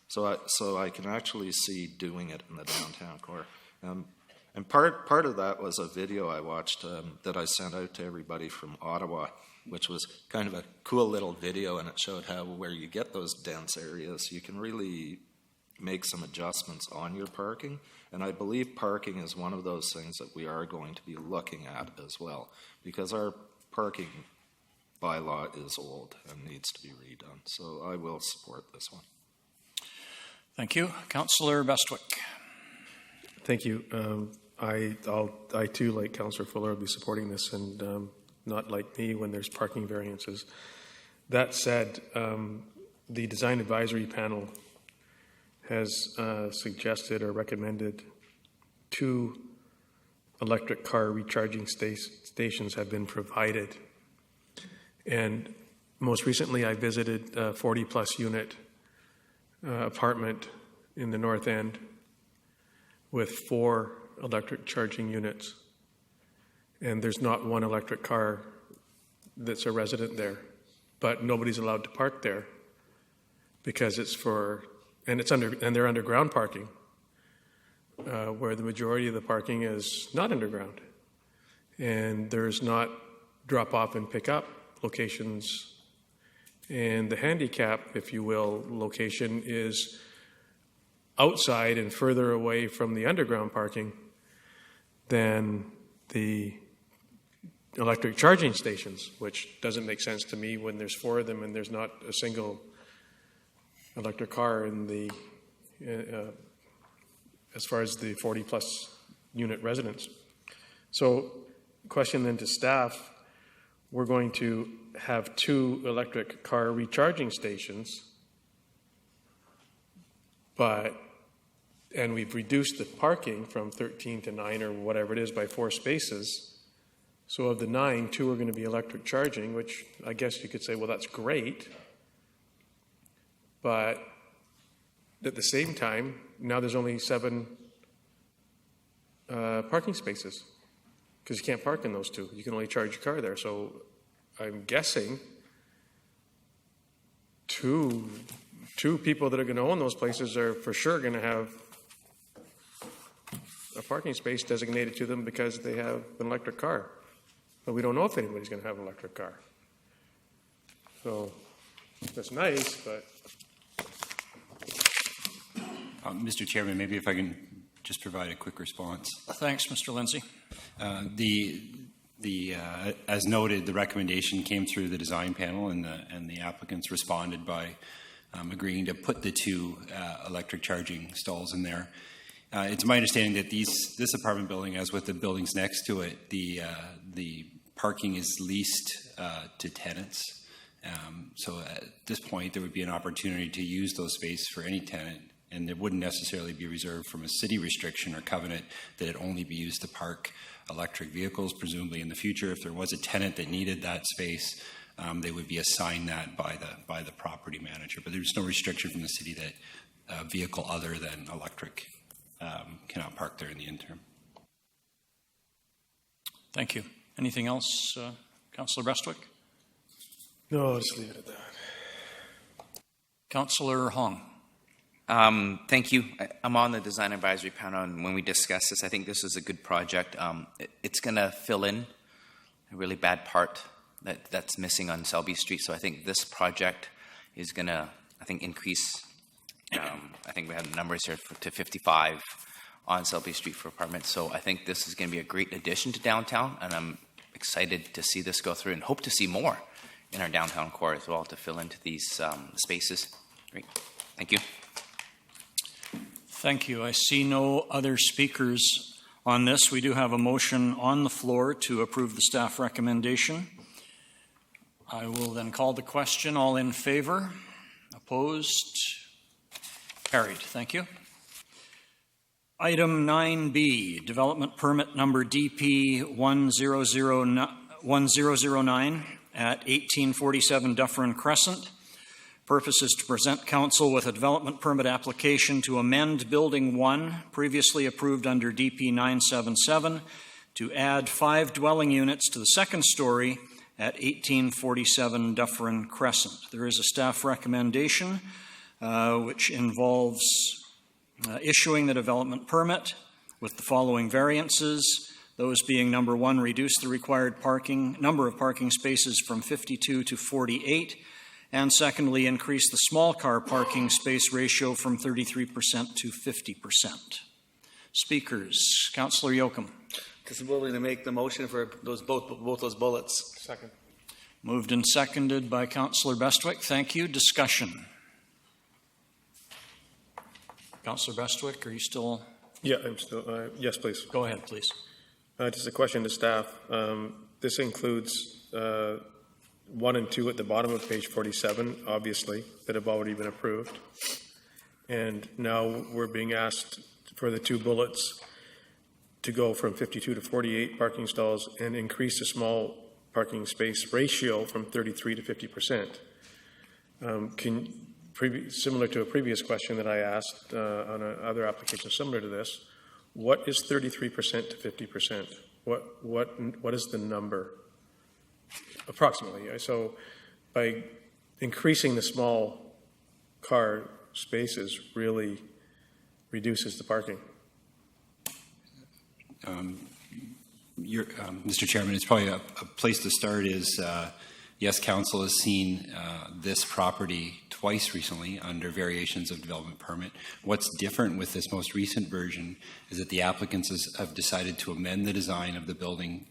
Speaker 10: So I can actually see doing it in the downtown core. And part of that was a video I watched that I sent out to everybody from Ottawa, which was kind of a cool little video, and it showed how where you get those dense areas, you can really make some adjustments on your parking. And I believe parking is one of those things that we are going to be looking at as well, because our parking bylaw is old and needs to be redone. So I will support this one.
Speaker 2: Thank you. Councillor Bestwick.
Speaker 5: Thank you. I too, like Councillor Fuller, will be supporting this, and not like me when there's parking variances. That said, the Design Advisory Panel has suggested or recommended 2 electric car recharging stations have been provided. And most recently I visited a 40-plus unit apartment in the North End with 4 electric charging units. And there's not one electric car that's a resident there, but nobody's allowed to park there because it's for, and they're underground parking, where the majority of the parking is not underground, and there's not drop off and pick up locations, and the handicap, if you will, location is outside and further away from the underground parking than the electric charging stations, which doesn't make sense to me when there's 4 of them and there's not a single electric car in the as far as the 40-plus unit residents. So, question then to staff, we're going to have 2 electric car recharging stations, and we've reduced the parking from 13 to 9 or whatever it is by 4 spaces. So of the 9, 2 are going to be electric charging, which I guess you could say, well, that's great. But at the same time, now there's only 7 parking spaces because you can't park in those 2. You can only charge your car there. So I'm guessing 2 people that are going to own those places are for sure going to have a parking space designated to them because they have an electric car. But we don't know if anybody's going to have an electric car. So that's nice, but...
Speaker 22: Mr. Chairman, maybe if I can just provide a quick response.
Speaker 2: Thanks, Mr. Lindsay.
Speaker 22: As noted, the recommendation came through the design panel, and the applicants responded by agreeing to put the 2 electric charging stalls in there. It's my understanding that this apartment building, as with the buildings next to it, the parking is leased to tenants. So at this point, there would be an opportunity to use those spaces for any tenant, and there wouldn't necessarily be reserved from a city restriction or covenant that it only be used to park electric vehicles. Presumably in the future, if there was a tenant that needed that space, they would be assigned that by the property manager. But there's no restriction from the city that a vehicle other than electric cannot park there in the interim.
Speaker 2: Thank you. Anything else, Councillor Bestwick?
Speaker 5: No, I'll just leave it at that.
Speaker 2: Councillor Hong.
Speaker 4: Thank you. I'm on the design advisory panel, and when we discuss this, I think this is a good project. It's going to fill in a really bad part that's missing on Selby Street. So I think this project is going to, increase. I think we have the numbers here to 55 on Selby Street for apartments. So I think this is going to be a great addition to downtown, and I'm excited to see this go through and hope to see more in our downtown core as well to fill into these spaces. Great. Thank you.
Speaker 2: Thank you. I see no other speakers on this. We do have a motion on the floor to approve the staff recommendation. I will then call the question. All in favor? Opposed? Carried. Thank you. Item 9B, development permit number DP 1009 at 1847 Dufferin Crescent. Purpose is to present council with a development permit application to amend Building 1, previously approved under DP 977, to add 5 dwelling units to the second story at 1847 Dufferin Crescent. There is a staff recommendation which involves issuing the development permit with the following variances. Those being number 1, reduce the required number of parking spaces from 52 to 48, and secondly, increase the small car parking space ratio from 33% to 50%. Speakers, Councillor Yoakum.
Speaker 9: Just willing to make the motion for both those bullets.
Speaker 18: Second.
Speaker 2: Moved and seconded by Councillor Bestwick. Thank you. Discussion. Councillor Bestwick, are you still?
Speaker 5: Yeah, I'm still. Yes, please.
Speaker 2: Go ahead, please.
Speaker 5: Just a question to staff. This includes 1 and 2 at the bottom of page 47, obviously, that have already been approved. And now we're being asked for the 2 bullets to go from 52 to 48 parking stalls and increase the small parking space ratio from 33 to 50%. Similar to a previous question that I asked on other applications similar to this, what is 33% to 50%? What is the number? Approximately. So by increasing the small car spaces really reduces the parking.
Speaker 22: Mr. Chairman, it's probably a place to start is, yes, council has seen this property twice recently under variations of development permit. What's different with this most recent version is that the applicants have decided to amend the design of the building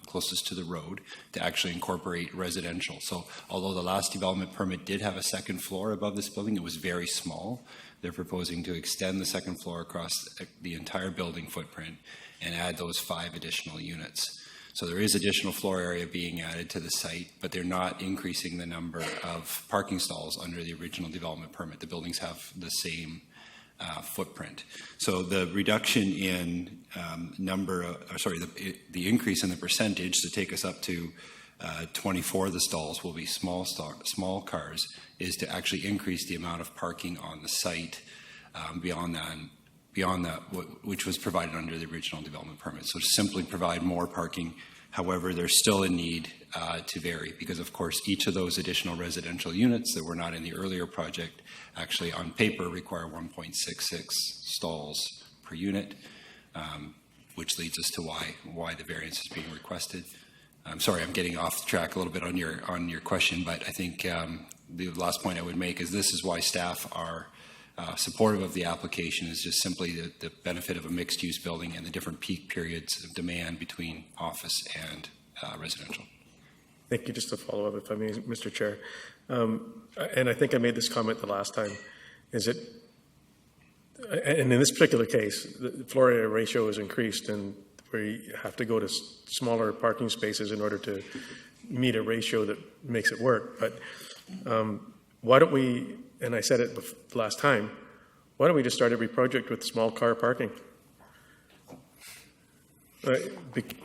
Speaker 22: closest to the road to actually incorporate residential. So although the last development permit did have a second floor above this building, it was very small. They're proposing to extend the second floor across the entire building footprint and add those 5 additional units. So there is additional floor area being added to the site, but they're not increasing the number of parking stalls under the original development permit. The buildings have the same footprint. So the reduction in the increase in the percentage to take us up to 24 of the stalls will be small cars, is to actually increase the amount of parking on the site beyond that, which was provided under the original development permit. So to simply provide more parking. However, there's still a need to vary because, of course, each of those additional residential units that were not in the earlier project actually on paper require 1.66 stalls per unit, which leads us to why the variance is being requested. I'm sorry, I'm getting off track a little bit on your question, but I think the last point I would make is this is why staff are supportive of the application is just simply the benefit of a mixed-use building and the different peak periods of demand between office and residential.
Speaker 5: Thank you. Just to follow up, if I may, Mr. Chair. And I think I made this comment the last time, and in this particular case, the floor area ratio is increased and where you have to go to smaller parking spaces in order to meet a ratio that makes it work. But why don't we, and I said it last time, why don't we just start every project with small car parking?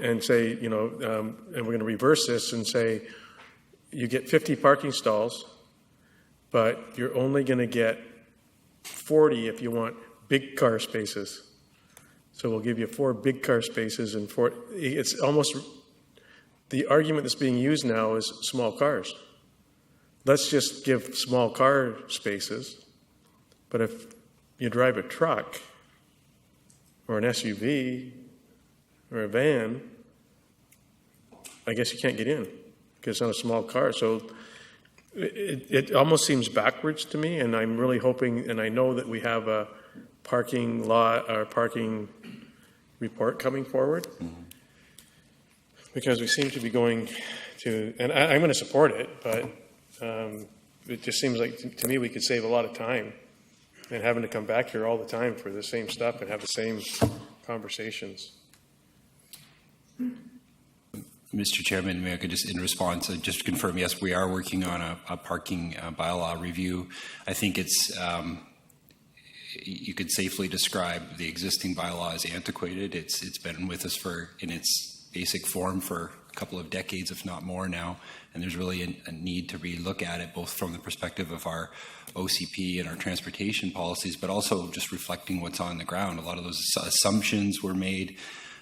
Speaker 5: And say, you know, and we're going to reverse this and say, you get 50 parking stalls, but you're only going to get 40 if you want big car spaces. So we'll give you 4 big car spaces and 4. It's almost, the argument that's being used now is small cars. Let's just give small car spaces, but if you drive a truck or an SUV or a van, I guess you can't get in because it's not a small car. So it almost seems backwards to me, and I'm really hoping, and I know that we have a parking law or parking report coming forward, because we seem to be going to, and I'm going to support it, but it just seems like to me we could save a lot of time and having to come back here all the time for the same stuff and have the same conversations.
Speaker 22: Mr. Chairman, may I could just in response, just confirm, yes, we are working on a parking bylaw review. I think it's, you could safely describe the existing bylaw as antiquated. It's been with us in its basic form for a couple of decades, if not more now, and there's really a need to relook at it, both from the perspective of our OCP and our transportation policies, but also just reflecting what's on the ground. A lot of those assumptions were made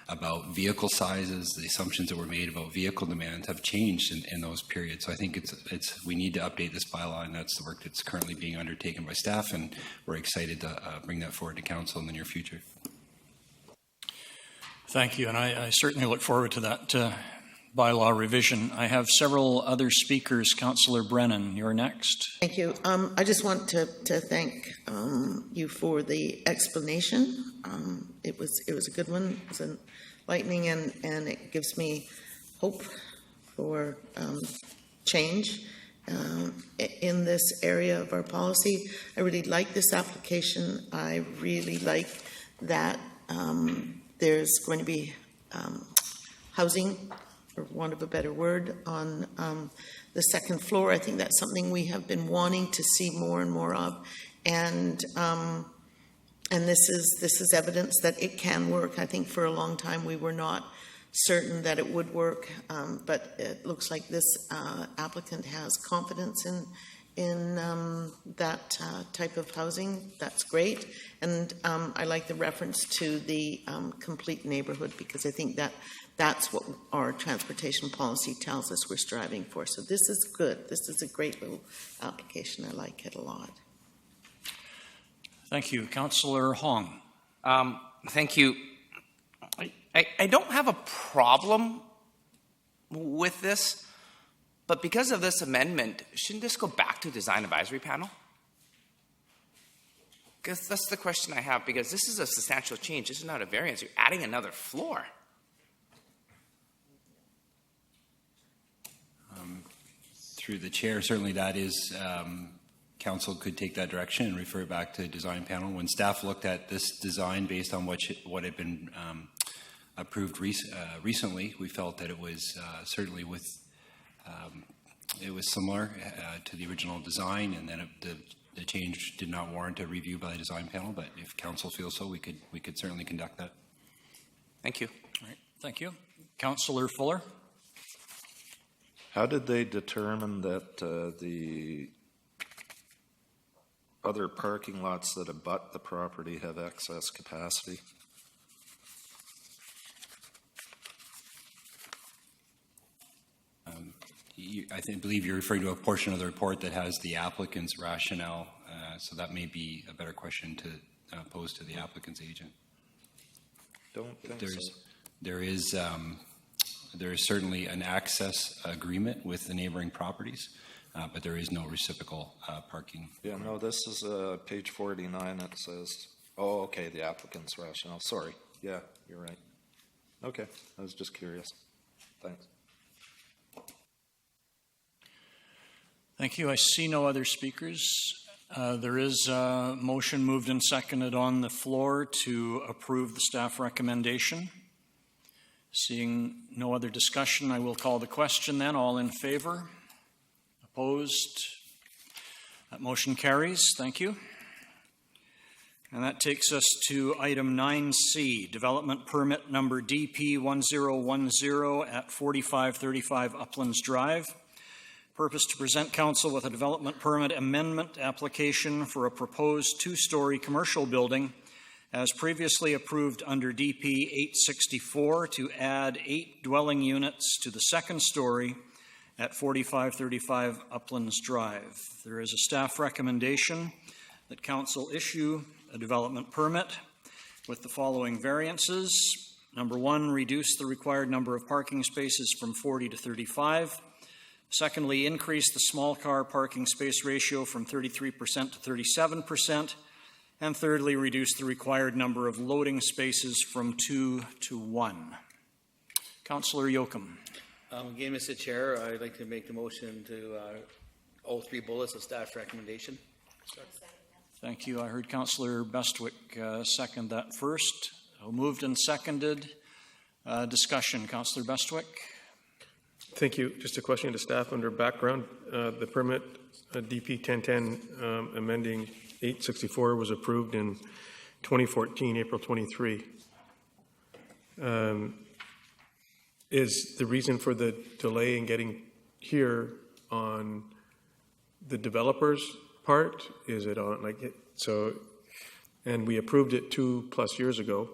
Speaker 22: about vehicle sizes, the assumptions that were made about vehicle demands have changed in those periods. So I think we need to update this bylaw, and that's the work that's currently being undertaken by staff, and we're excited to bring that forward to council in the near future.
Speaker 2: Thank you, and I certainly look forward to that bylaw revision. I have several other speakers. Councillor Brennan, you're next.
Speaker 6: Thank you. I just want to thank you for the explanation. It was a good one. It was enlightening, and it gives me hope for change in this area of our policy. I really like this application. I really like that there's going to be housing, for want of a better word, on the second floor. I think that's something we have been wanting to see more and more of, and this is evidence that it can work. I think for a long time we were not certain that it would work, but it looks like this applicant has confidence in that type of housing. That's great, and I like the reference to the complete neighborhood, because I think that's what our transportation policy tells us we're striving for. So this is good. This is a great little application. I like it a lot.
Speaker 2: Thank you. Councillor Hong.
Speaker 4: Thank you. I don't have a problem with this, but because of this amendment, shouldn't this go back to Design Advisory Panel? Because that's the question I have, because this is a substantial change. This is not a variance. You're adding another floor.
Speaker 22: Through the chair, certainly that is, council could take that direction and refer it back to design panel. When staff looked at this design based on what had been approved recently, we felt that it was certainly it was similar to the original design, and then the change did not warrant a review by the design panel. But if council feels so, we could certainly conduct that.
Speaker 4: Thank you.
Speaker 2: All right. Thank you. Councillor Fuller.
Speaker 10: How did they determine that the other parking lots that abut the property have excess capacity?
Speaker 22: I believe you're referring to a portion of the report that has the applicant's rationale, so that may be a better question to pose to the applicant's agent.
Speaker 10: Don't think so.
Speaker 22: There is certainly an access agreement with the neighboring properties, but there is no reciprocal parking.
Speaker 10: Yeah, no, this is page 49. It says, oh, okay, the applicant's rationale. Sorry. Yeah, you're right. Okay, I was just curious. Thanks.
Speaker 2: Thank you. I see no other speakers. There is a motion moved and seconded on the floor to approve the staff recommendation. Seeing no other discussion, I will call the question then. All in favor? Opposed? That motion carries. Thank you. And that takes us to item 9C, development permit number DP 1010 at 4535 Uplands Drive. Purpose to present council with a development permit amendment application for a proposed two-story commercial building as previously approved under DP 864 to add 8 dwelling units to the second story at 4535 Uplands Drive. There is a staff recommendation that council issue a development permit with the following variances. Number 1, reduce the required number of parking spaces from 40 to 35. Secondly, increase the small car parking space ratio from 33% to 37%. And thirdly, reduce the required number of loading spaces from 2 to 1. Councillor Yoakum.
Speaker 9: Again, Mr. Chair, I'd like to make the motion to all 3 bullets of staff's recommendation.
Speaker 2: Thank you. I heard Councillor Bestwick second that first. Moved and seconded. Discussion. Councillor Bestwick.
Speaker 5: Thank you. Just a question to staff under background. The permit DP 1010 amending 864 was approved in 2014, April 23. Is the reason for the delay in getting here on the developer's part? Is it on like it, so? And we approved it 2+ years ago.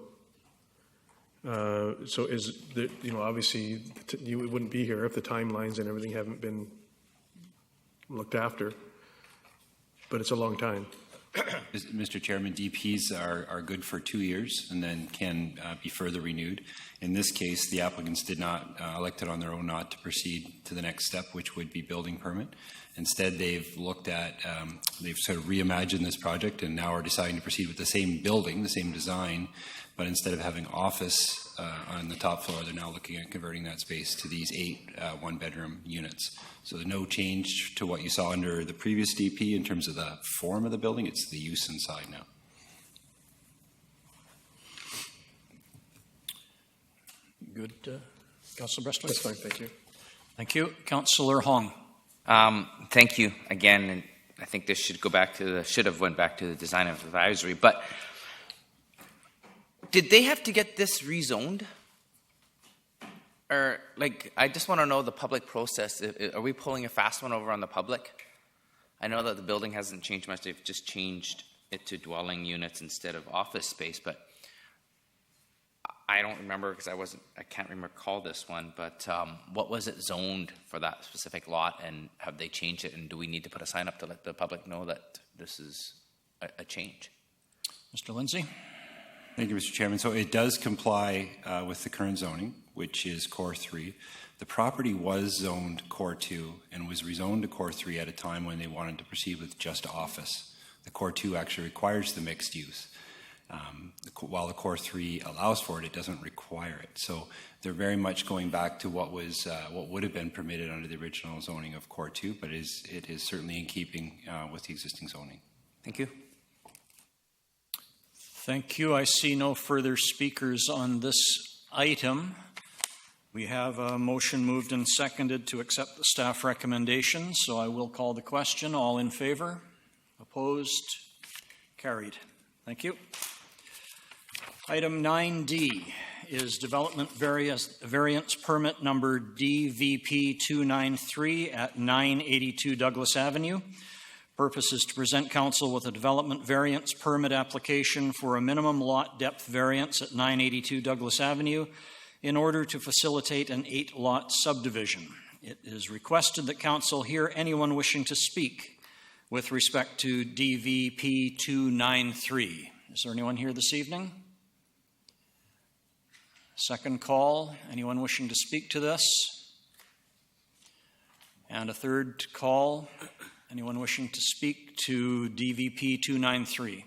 Speaker 5: So is the, obviously you wouldn't be here if the timelines and everything haven't been looked after. But it's a long time.
Speaker 22: Mr. Chairman, DPs are good for 2 years and then can be further renewed. In this case, the applicants did not elected on their own not to proceed to the next step, which would be building permit. Instead, they've looked at, they've sort of reimagined this project and now are deciding to proceed with the same building, the same design, but instead of having office on the top floor, they're now looking at converting that space to these 8 one-bedroom units. So no change to what you saw under the previous DP in terms of the form of the building, it's the use inside now.
Speaker 2: Good. Councillor Bestwick?
Speaker 5: That's fine, thank you.
Speaker 2: Thank you. Councillor Hong.
Speaker 4: Thank you again, and I think this should go back to should have went back to the design of advisory, but did they have to get this rezoned? Or, like, I just want to know the public process. Are we pulling a fast one over on the public? I know that the building hasn't changed much. They've just changed it to dwelling units instead of office space, but I don't remember because I can't recall this one, but what was it zoned for that specific lot, and have they changed it, and do we need to put a sign up to let the public know that this is a change?
Speaker 2: Mr. Lindsay?
Speaker 22: Thank you, Mr. Chairman. So it does comply with the current zoning, which is Core 3. The property was zoned Core 2 and was rezoned to Core 3 at a time when they wanted to proceed with just office. The Core 2 actually requires the mixed use. While the Core 3 allows for it, it doesn't require it. So they're very much going back to what was what would have been permitted under the original zoning of Core 2, but it is certainly in keeping with the existing zoning.
Speaker 4: Thank you.
Speaker 2: Thank you. I see no further speakers on this item. We have a motion moved and seconded to accept the staff recommendation, so I will call the question. All in favor? Opposed? Carried. Thank you. Item 9D is development variance permit number DVP 293 at 982 Douglas Avenue. Purpose is to present council with a development variance permit application for a minimum lot depth variance at 982 Douglas Avenue in order to facilitate an 8-lot subdivision. It is requested that council hear anyone wishing to speak with respect to DVP 293. Is there anyone here this evening? Second call. Anyone wishing to speak to this? And a third call. Anyone wishing to speak to DVP 293?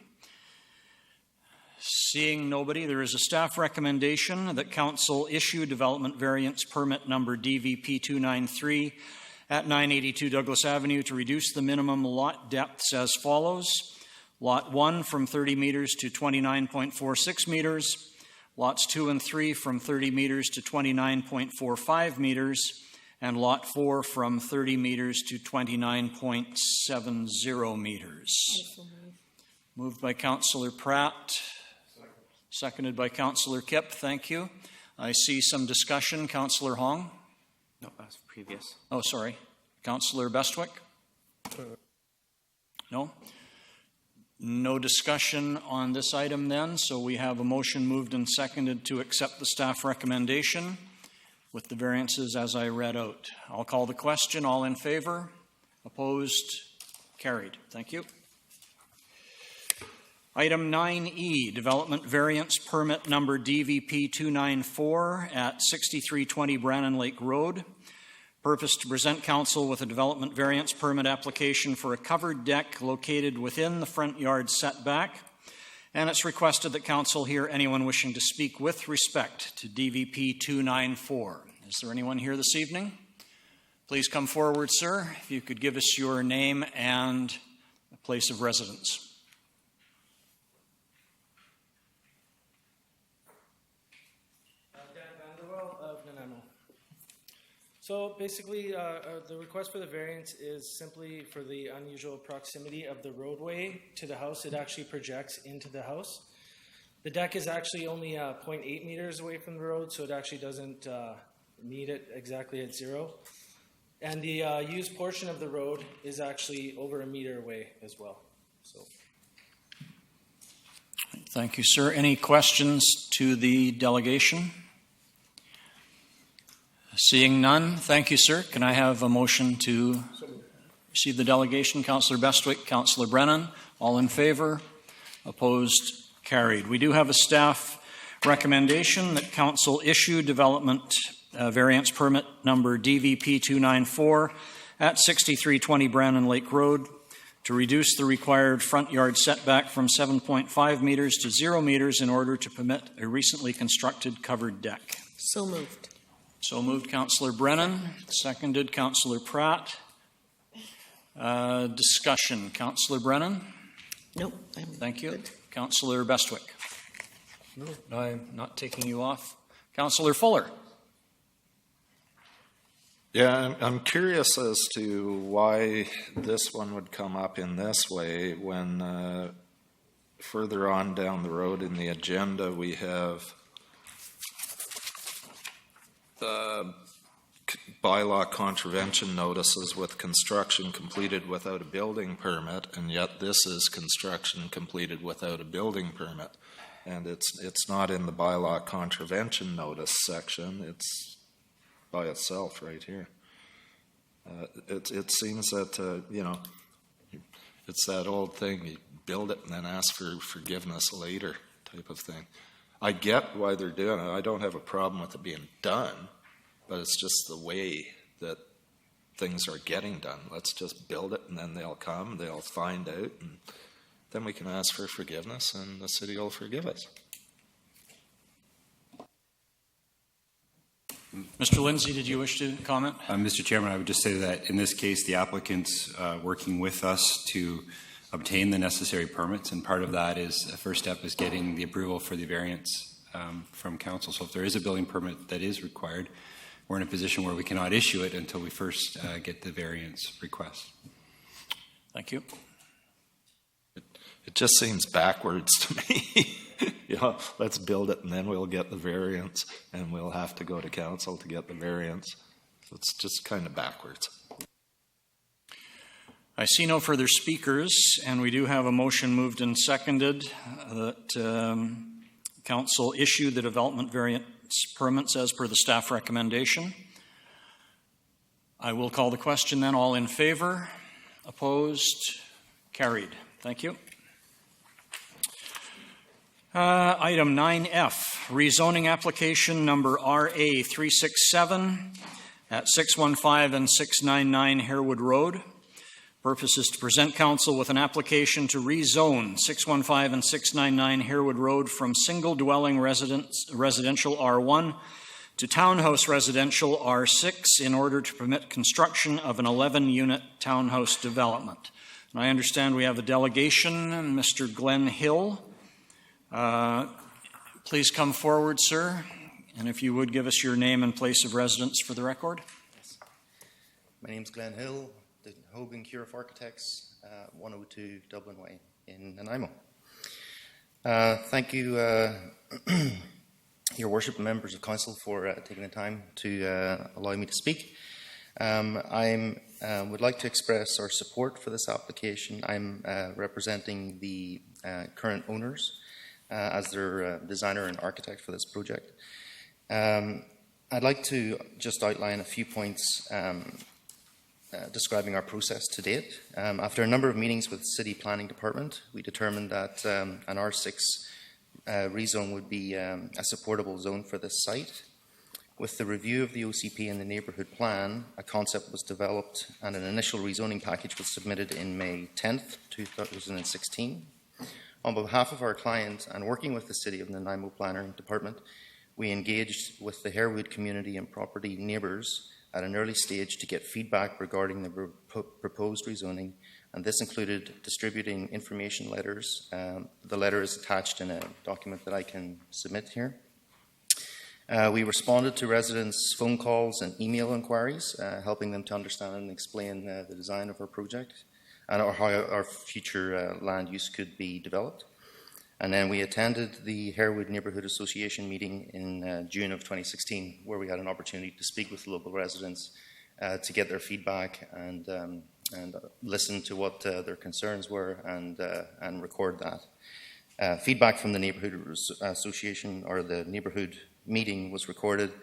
Speaker 2: Seeing nobody, there is a staff recommendation that council issue development variance permit number DVP 293 at 982 Douglas Avenue to reduce the minimum lot depths as follows. Lot 1 from 30 meters to 29.46 meters. lots 2 and 3 from 30 meters to 29.45 meters, and lot 4 from 30 meters to 29.70 meters. Moved by Councillor Pratt, seconded by Councillor Kipp. Thank you. I see some discussion. Councillor Hong?
Speaker 4: No, that's previous.
Speaker 2: Oh, sorry. Councillor Bestwick? No? No discussion on this item then, so we have a motion moved and seconded to accept the staff recommendation with the variances as I read out. I'll call the question. All in favor? Opposed? Carried. Thank you. Item 9E, Development Variance Permit Number DVP 294 at 6320 Brannon Lake Road. Purpose to present council with a development variance permit application for a covered deck located within the front yard setback. And it's requested that council hear anyone wishing to speak with respect to DVP 294. Is there anyone here this evening? Please come forward, sir. If you could give us your name and a place of residence.
Speaker 13: So basically, the request for the variance is simply for the unusual proximity of the roadway to the house. It actually projects into the house. The deck is actually only 0.8 meters away from the road, so it actually doesn't meet it exactly at 0. And the used portion of the road is actually over a meter away as well. So.
Speaker 2: Thank you, sir. Any questions to the delegation? Seeing none, thank you, sir. Can I have a motion to receive the delegation? Councillor Bestwick, Councillor Brennan, all in favor? Opposed? Carried. We do have a staff recommendation that council issue development variance permit number DVP 294 at 6320 Brannon Lake Road to reduce the required front yard setback from 7.5 meters to 0 meters in order to permit a recently constructed covered deck.
Speaker 6: So moved.
Speaker 2: So moved, Councillor Brennan. Seconded, Councillor Pratt. Discussion, Councillor Brennan?
Speaker 6: Nope.
Speaker 2: Thank you. Councillor Bestwick? No, I'm not taking you off. Councillor Fuller?
Speaker 10: Yeah, I'm curious as to why this one would come up in this way when further on down the road in the agenda we have bylaw contravention notices with construction completed without a building permit, and yet this is construction completed without a building permit. And it's not in the bylaw contravention notice section, it's by itself right here. It seems that, it's that old thing, you build it and then ask for forgiveness later type of thing. I get why they're doing it. I don't have a problem with it being done, but it's just the way that things are getting done. Let's just build it and then they'll come, they'll find out, and then we can ask for forgiveness and the city will forgive us.
Speaker 2: Mr. Lindsay, did you wish to comment?
Speaker 22: Mr. Chairman, I would just say that in this case, the applicant's working with us to obtain the necessary permits, and part of that is, the first step is getting the approval for the variance from council. So if there is a building permit that is required, we're in a position where we cannot issue it until we first get the variance request.
Speaker 2: Thank you.
Speaker 10: It just seems backwards to me. Let's build it and then we'll get the variance, and we'll have to go to council to get the variance. So it's just kind of backwards.
Speaker 2: I see no further speakers, and we do have a motion moved and seconded that council issue the development variance permits as per the staff recommendation. I will call the question then. All in favor? Opposed? Carried. Thank you. Item 9F, rezoning application number RA 367 at 615 and 699 Harewood Road. Purpose is to present council with an application to rezone 615 and 699 Harewood Road from single dwelling residential R1 to townhouse residential R6 in order to permit construction of an 11-unit townhouse development. And I understand we have a delegation, Mr. Glenn Hill. Please come forward, sir. And if you would give us your name and place of residence for the record.
Speaker 14: My name's Glenn Hill, the Hogan Curiff Architects, 102 Dublin Way in Nanaimo. Thank you, Your Worship and members of Council, for taking the time to allow me to speak. I would like to express our support for this application. I'm representing the current owners as their designer and architect for this project. I'd like to just outline a few points describing our process to date. After a number of meetings with the City Planning Department, we determined that an R6 rezone would be a supportable zone for this site. With the review of the OCP and the neighbourhood plan, a concept was developed and an initial rezoning package was submitted in May 10th, 2016. On behalf of our client and working with the City of Nanaimo Planning Department, we engaged with the Harewood community and property neighbours at an early stage to get feedback regarding the proposed rezoning, and this included distributing information letters. The letter is attached in a document that I can submit here. We responded to residents' phone calls and email inquiries, helping them to understand and explain the design of our project and how our future land use could be developed. And then we attended the Harewood Neighbourhood Association meeting in June of 2016, where we had an opportunity to speak with local residents to get their feedback and listen to what their concerns were and record that. Feedback from the Neighbourhood Association or the neighbourhood meeting was recorded,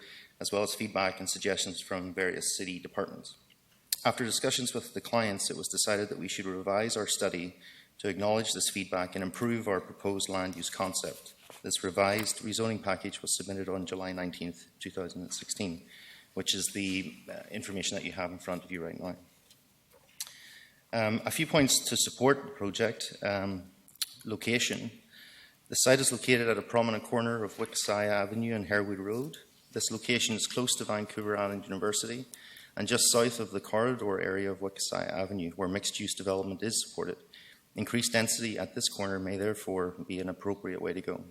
Speaker 14: as well as feedback and suggestions from various city departments. After discussions with the clients, it was decided that we should revise our study to acknowledge this feedback and improve our proposed land use concept. This revised rezoning package was submitted on July 19th, 2016, which is the information that you have in front of you right now. A few points to support the project. Location. The site is located at a prominent corner of Wikisai Avenue and Harewood Road. This location is close to Vancouver Island University and just south of the corridor area of Wikisai Avenue, where mixed-use development is supported. Increased density at this corner may therefore be an appropriate way to go.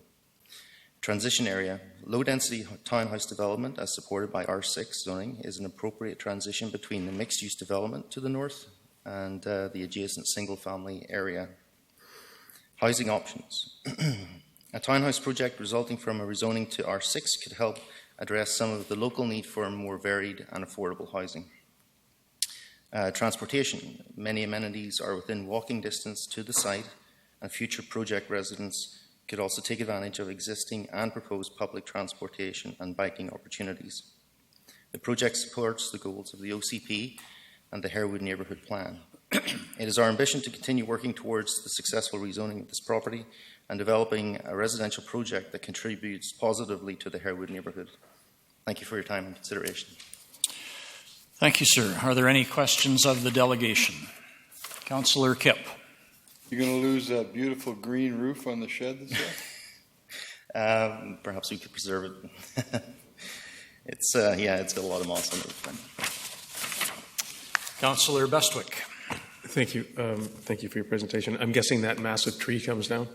Speaker 14: Transition area. Low-density townhouse development, as supported by R6 zoning, is an appropriate transition between the mixed-use development to the north and the adjacent single-family area. Housing options. A townhouse project resulting from a rezoning to R6 could help address some of the local need for more varied and affordable housing. Transportation. Many amenities are within walking distance to the site, and future project residents could also take advantage of existing and proposed public transportation and biking opportunities. The project supports the goals of the OCP and the Harewood Neighbourhood Plan. It is our ambition to continue working towards the successful rezoning of this property and developing a residential project that contributes positively to the Harewood neighbourhood. Thank you for your time and consideration.
Speaker 2: Thank you, sir. Are there any questions of the delegation? Councillor Kipp.
Speaker 8: You're going to lose that beautiful green roof on the shed this year?
Speaker 14: Perhaps we could preserve it. It's got a lot of moss on it.
Speaker 2: Councillor Bestwick.
Speaker 5: Thank you. Thank you for your presentation. I'm guessing that massive tree comes down?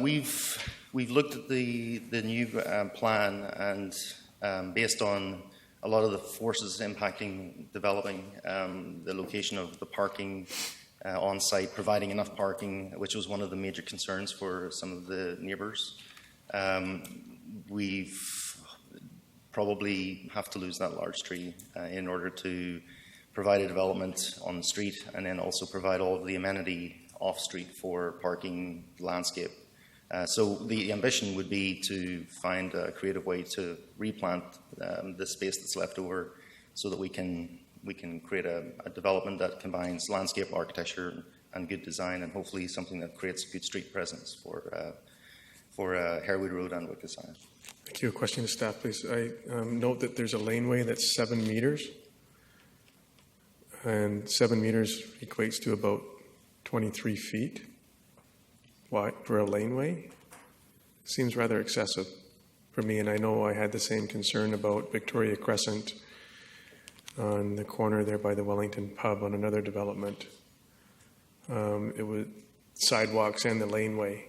Speaker 14: We've looked at the new plan, and based on a lot of the forces impacting developing the location of the parking on site, providing enough parking, which was one of the major concerns for some of the neighbours. We've probably have to lose that large tree in order to provide a development on the street, and then also provide all of the amenity off street for parking, landscape. So the ambition would be to find a creative way to replant the space that's left over, so that we can create a development that combines landscape architecture and good design, and hopefully something that creates a good street presence for Harewood Road and Wikisai.
Speaker 5: Thank you. A question to staff, please. I note that there's a laneway that's 7 meters, and 7 meters equates to about 23 feet wide for a laneway. Seems rather excessive for me, and I know I had the same concern about Victoria Crescent on the corner there by the Wellington Pub on another development. It was sidewalks and the laneway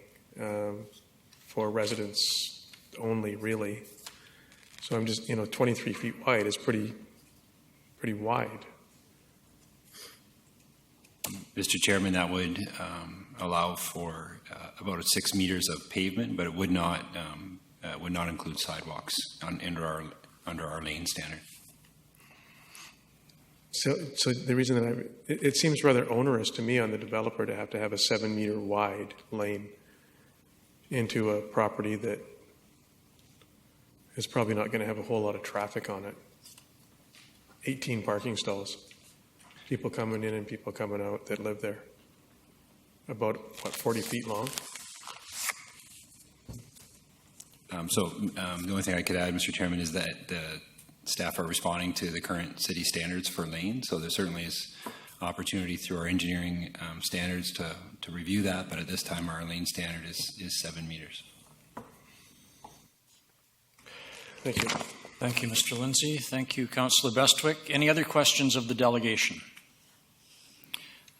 Speaker 5: for residents only, really. So I'm just, 23 feet wide is pretty wide.
Speaker 22: Mr. Chairman, that would allow for about 6 meters of pavement, but it would not include sidewalks under our lane standard.
Speaker 5: So the reason that it seems rather onerous to me on the developer to have a 7-meter wide lane into a property that is probably not going to have a whole lot of traffic on it. 18 parking stalls. People coming in and people coming out that live there. About, 40 feet long?
Speaker 22: The only thing I could add, Mr. Chairman, is that the staff are responding to the current city standards for lanes. So there certainly is opportunity through our engineering standards to review that. But at this time, our lane standard is 7 meters.
Speaker 5: Thank you.
Speaker 2: Thank you, Mr. Lindsay. Thank you, Councillor Bestwick. Any other questions of the delegation?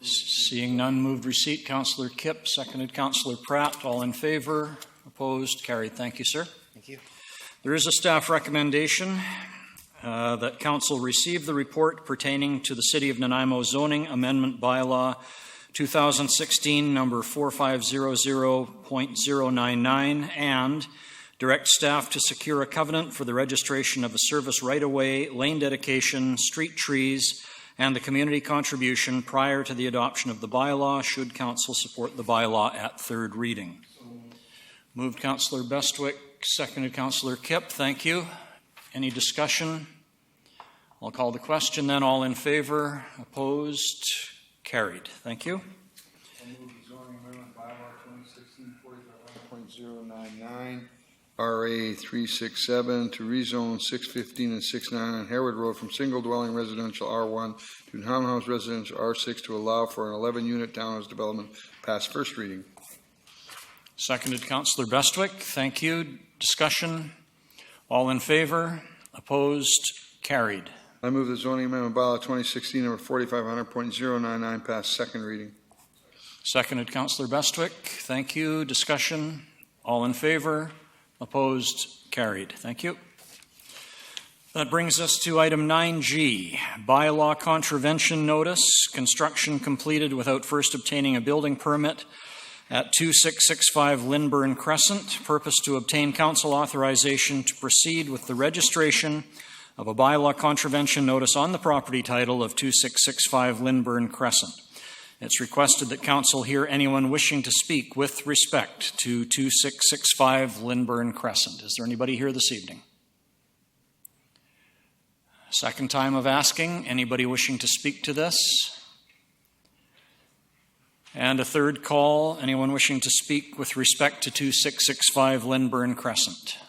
Speaker 2: Seeing none, moved receipt. Councillor Kipp, seconded Councillor Pratt. All in favor? Opposed? Carried. Thank you, sir.
Speaker 14: Thank you.
Speaker 2: There is a staff recommendation that Council receive the report pertaining to the City of Nanaimo Zoning Amendment Bylaw 2016 number 4500.099 and direct staff to secure a covenant for the registration of a service right-of-way, lane dedication, street trees, and the community contribution prior to the adoption of the bylaw, should Council support the bylaw at third reading. Moved Councillor Bestwick, seconded Councillor Kipp. Thank you. Any discussion? I'll call the question then. All in favor? Opposed? Carried. Thank you.
Speaker 8: RA 367 to rezone 615 and 69 on Harewood Road from single-dwelling residential R1 to townhouse residential R6 to allow for an 11-unit townhouse development. Pass first reading.
Speaker 2: Seconded Councillor Bestwick. Thank you. Discussion? All in favor? Opposed? Carried.
Speaker 8: I move the zoning amendment bylaw 2016 number 4500.099 pass second reading.
Speaker 2: Seconded Councillor Bestwick. Thank you. Discussion? All in favor? Opposed? Carried. Thank you. That brings us to item 9G, bylaw contravention notice, construction completed without first obtaining a building permit at 2665 Lynburn Crescent. Purpose to obtain council authorization to proceed with the registration of a bylaw contravention notice on the property title of 2665 Lynburn Crescent. It's requested that council hear anyone wishing to speak with respect to 2665 Lynburn Crescent. Is there anybody here this evening? Second time of asking. Anybody wishing to speak to this? And a third call. Anyone wishing to speak with respect to 2665 Lynburn Crescent?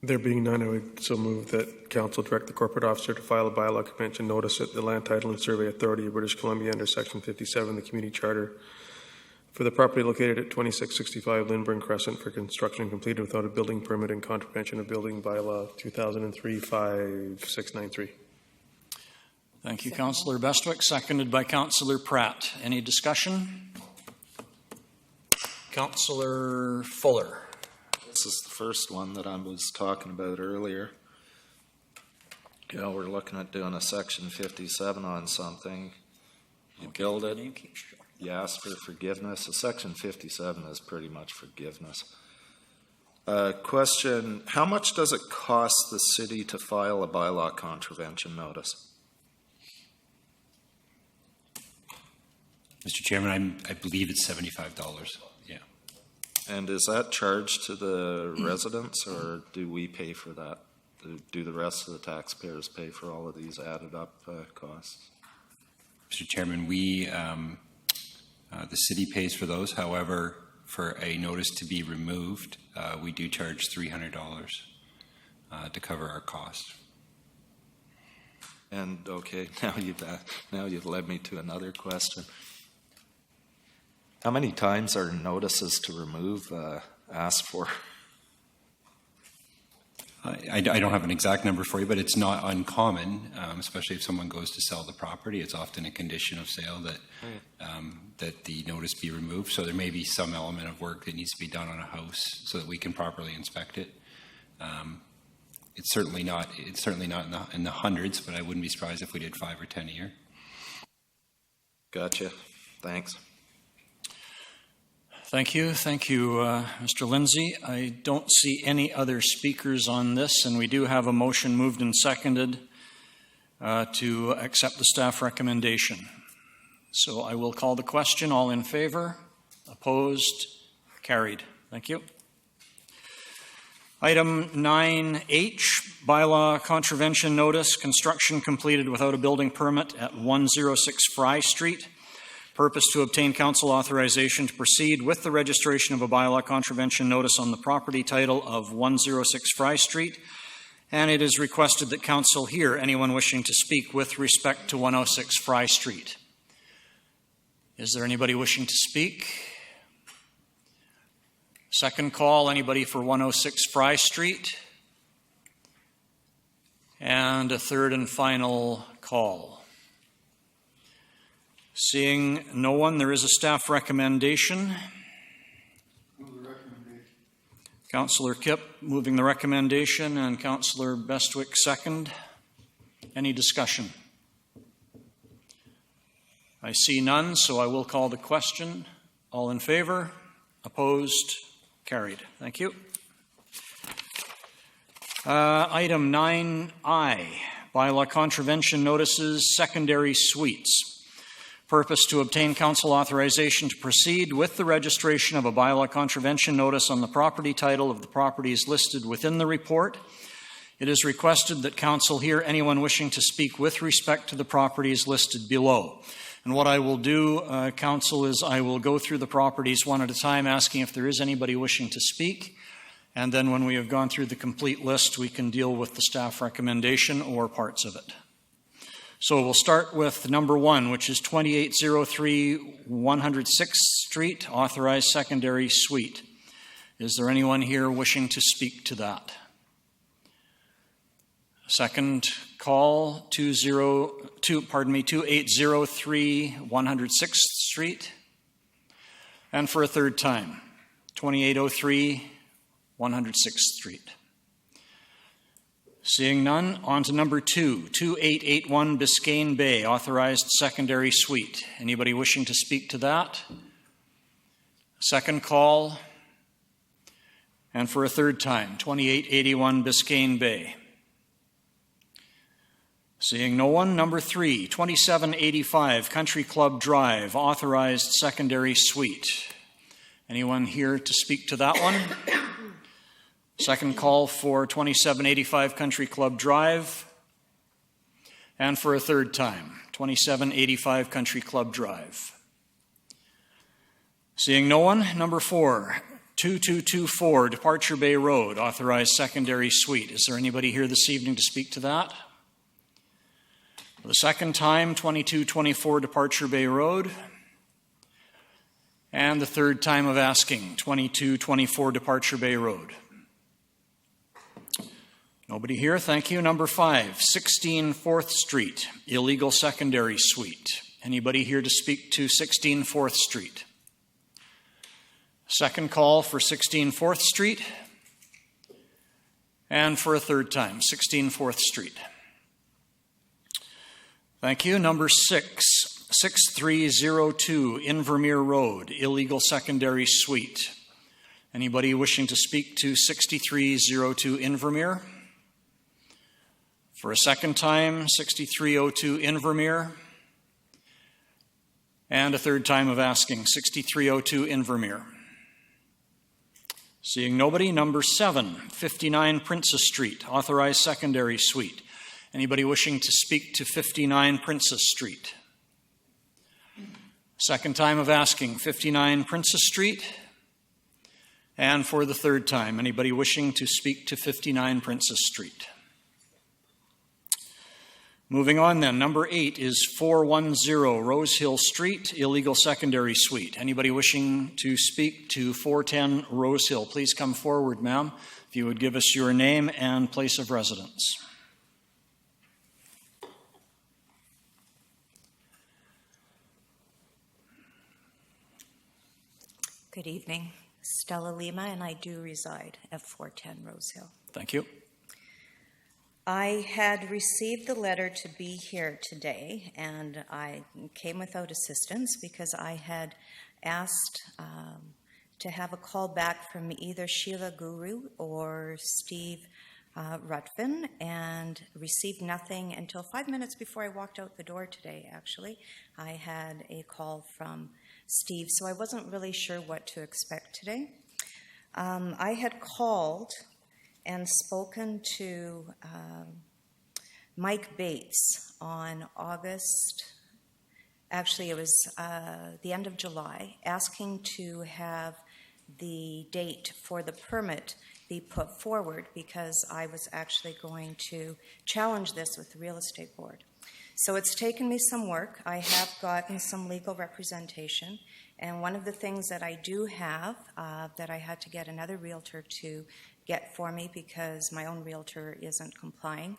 Speaker 5: There being none, I would so move that council direct the corporate officer to file a bylaw convention notice at the Land Title and Survey Authority of British Columbia under Section 57 of the Community Charter for the property located at 2665 Lynburn Crescent for construction completed without a building permit in contravention of Building Bylaw 2003-5693.
Speaker 2: Thank you, Councillor Bestwick. Seconded by Councillor Pratt. Any discussion? Councillor Fuller.
Speaker 10: This is the first one that I was talking about earlier. You know, we're looking at doing a section 57 on something. You build it, you ask for forgiveness. A section 57 is pretty much forgiveness. Question, how much does it cost the city to file a bylaw contravention notice?
Speaker 22: Mr. Chairman, I believe it's $75. Yeah.
Speaker 10: And is that charged to the residents, or do we pay for that? Do the rest of the taxpayers pay for all of these added up costs?
Speaker 22: Mr. Chairman, the city pays for those. However, for a notice to be removed, we do charge $300 to cover our costs.
Speaker 10: And okay, now you've led me to another question. How many times are notices to remove asked for?
Speaker 22: I don't have an exact number for you, but it's not uncommon, especially if someone goes to sell the property. It's often a condition of sale that that the notice be removed. So there may be some element of work that needs to be done on a house so that we can properly inspect it. It's certainly not in the hundreds, but I wouldn't be surprised if we did 5 or 10 a year.
Speaker 10: Gotcha. Thanks.
Speaker 2: Thank you. Thank you, Mr. Lindsay. I don't see any other speakers on this, and we do have a motion moved and seconded to accept the staff recommendation. So I will call the question. All in favor? Opposed? Carried. Thank you. Item 9H, bylaw contravention notice, construction completed without a building permit at 106 Fry Street. Purpose to obtain council authorization to proceed with the registration of a bylaw contravention notice on the property title of 106 Fry Street. And it is requested that council hear anyone wishing to speak with respect to 106 Fry Street. Is there anybody wishing to speak? Second call, anybody for 106 Fry Street? And a third and final call. Seeing no one, there is a staff recommendation. Councillor Kipp moving the recommendation and Councillor Bestwick second. Any discussion? I see none, so I will call the question. All in favor? Opposed? Carried. Thank you. Item 9I, bylaw contravention notices, secondary suites. Purpose to obtain council authorization to proceed with the registration of a bylaw contravention notice on the property title of the properties listed within the report. It is requested that council hear anyone wishing to speak with respect to the properties listed below. And what I will do, council, is I will go through the properties one at a time, asking if there is anybody wishing to speak. And then when we have gone through the complete list, we can deal with the staff recommendation or parts of it. So we'll start with number 1, which is 2803 106th Street, authorized secondary suite. Is there anyone here wishing to speak to that? Second call, 2803 106th Street. And for a third time, 2803 106th Street. Seeing none, on to number 2, 2881 Biscayne Bay, authorized secondary suite. Anybody wishing to speak to that? Second call, and for a third time, 2881 Biscayne Bay. Seeing no one, number 3, 2785 Country Club Drive, authorized secondary suite. Anyone here to speak to that one? Second call for 2785 Country Club Drive. And for a third time, 2785 Country Club Drive. Seeing no one, number 4, 2224 Departure Bay Road, authorized secondary suite. Is there anybody here this evening to speak to that? For the second time, 2224 Departure Bay Road. And the third time of asking, 2224 Departure Bay Road. Nobody here, thank you. Number 5, 16 4th Street, illegal secondary suite. Anybody here to speak to 16 4th Street? Second call for 16 4th Street. And for a third time, 16 4th Street. Thank you. Number 6, 6302 Invermere Road, illegal secondary suite. Anybody wishing to speak to 6302 Invermere? For a second time, 6302 Invermere. And a third time of asking, 6302 Invermere. Seeing nobody, number 7, 59 Princess Street, authorized secondary suite. Anybody wishing to speak to 59 Princess Street? Second time of asking, 59 Princess Street. And for the third time, anybody wishing to speak to 59 Princess Street? Moving on then, number 8 is 410 Rose Hill Street, illegal secondary suite. Anybody wishing to speak to 410 Rose Hill, please come forward, ma'am. If you would give us your name and place of residence.
Speaker 15: Good evening. Stella Lima, and I do reside at 410 Rose Hill.
Speaker 2: Thank you.
Speaker 15: I had received the letter to be here today, and I came without assistance because I had asked to have a call back from either Sheila Guru or Steve Rutvin, and received nothing until 5 minutes before I walked out the door today, actually. I had a call from Steve, so I wasn't really sure what to expect today. I had called and spoken to Mike Bates on August, actually it was the end of July, asking to have the date for the permit be put forward because I was actually going to challenge this with the real estate board. So it's taken me some work. I have gotten some legal representation, and one of the things that I do have that I had to get another realtor to get for me because my own realtor isn't complying,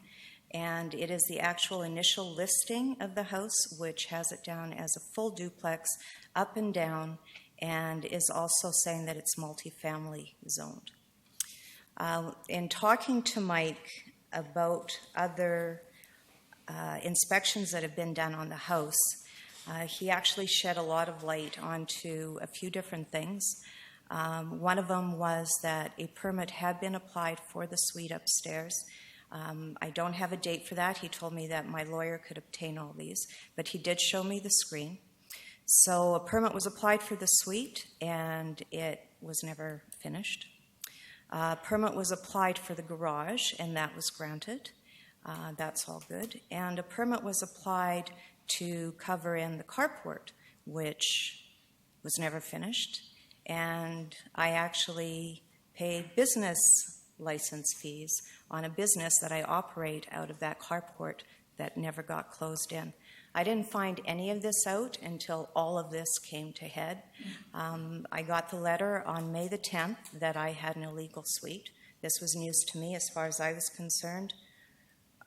Speaker 15: and it is the actual initial listing of the house, which has it down as a full duplex up and down, and is also saying that it's multifamily zoned. In talking to Mike about other inspections that have been done on the house, he actually shed a lot of light onto a few different things. One of them was that a permit had been applied for the suite upstairs. I don't have a date for that. He told me that my lawyer could obtain all these, but he did show me the screen. So a permit was applied for the suite, and it was never finished. A permit was applied for the garage, and that was granted. That's all good. And a permit was applied to cover in the carport, which was never finished. And I actually paid business license fees on a business that I operate out of that carport that never got closed in. I didn't find any of this out until all of this came to head. I got the letter on May the 10th that I had an illegal suite. This was news to me as far as I was concerned.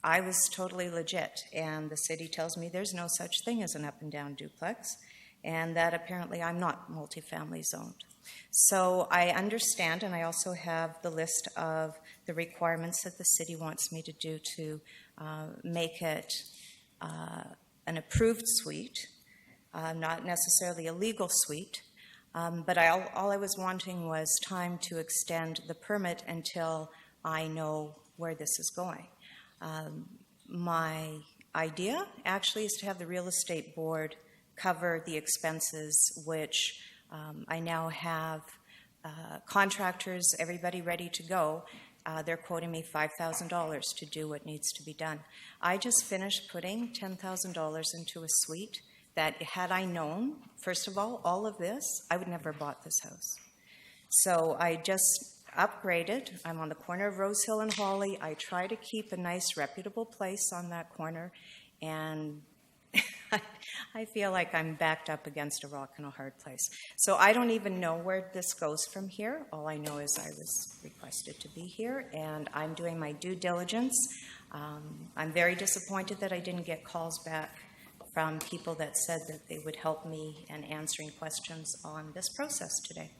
Speaker 15: I was totally legit, and the city tells me there's no such thing as an up and down duplex, and that apparently I'm not multifamily zoned. So I understand, and I also have the list of the requirements that the city wants me to do to make it an approved suite, not necessarily a legal suite, but all I was wanting was time to extend the permit until I know where this is going. My idea actually is to have the real estate board cover the expenses, which I now have contractors, everybody ready to go. They're quoting me $5,000 to do what needs to be done. I just finished putting $10,000 into a suite that, had I known, first of all of this, I would never have bought this house. So I just upgraded. I'm on the corner of Rose Hill and Hawley. I try to keep a nice, reputable place on that corner, and I feel like I'm backed up against a rock and a hard place. So I don't even know where this goes from here. All I know is I was requested to be here, and I'm doing my due diligence. I'm very disappointed that I didn't get calls back from people that said that they would help me in answering questions on this process today.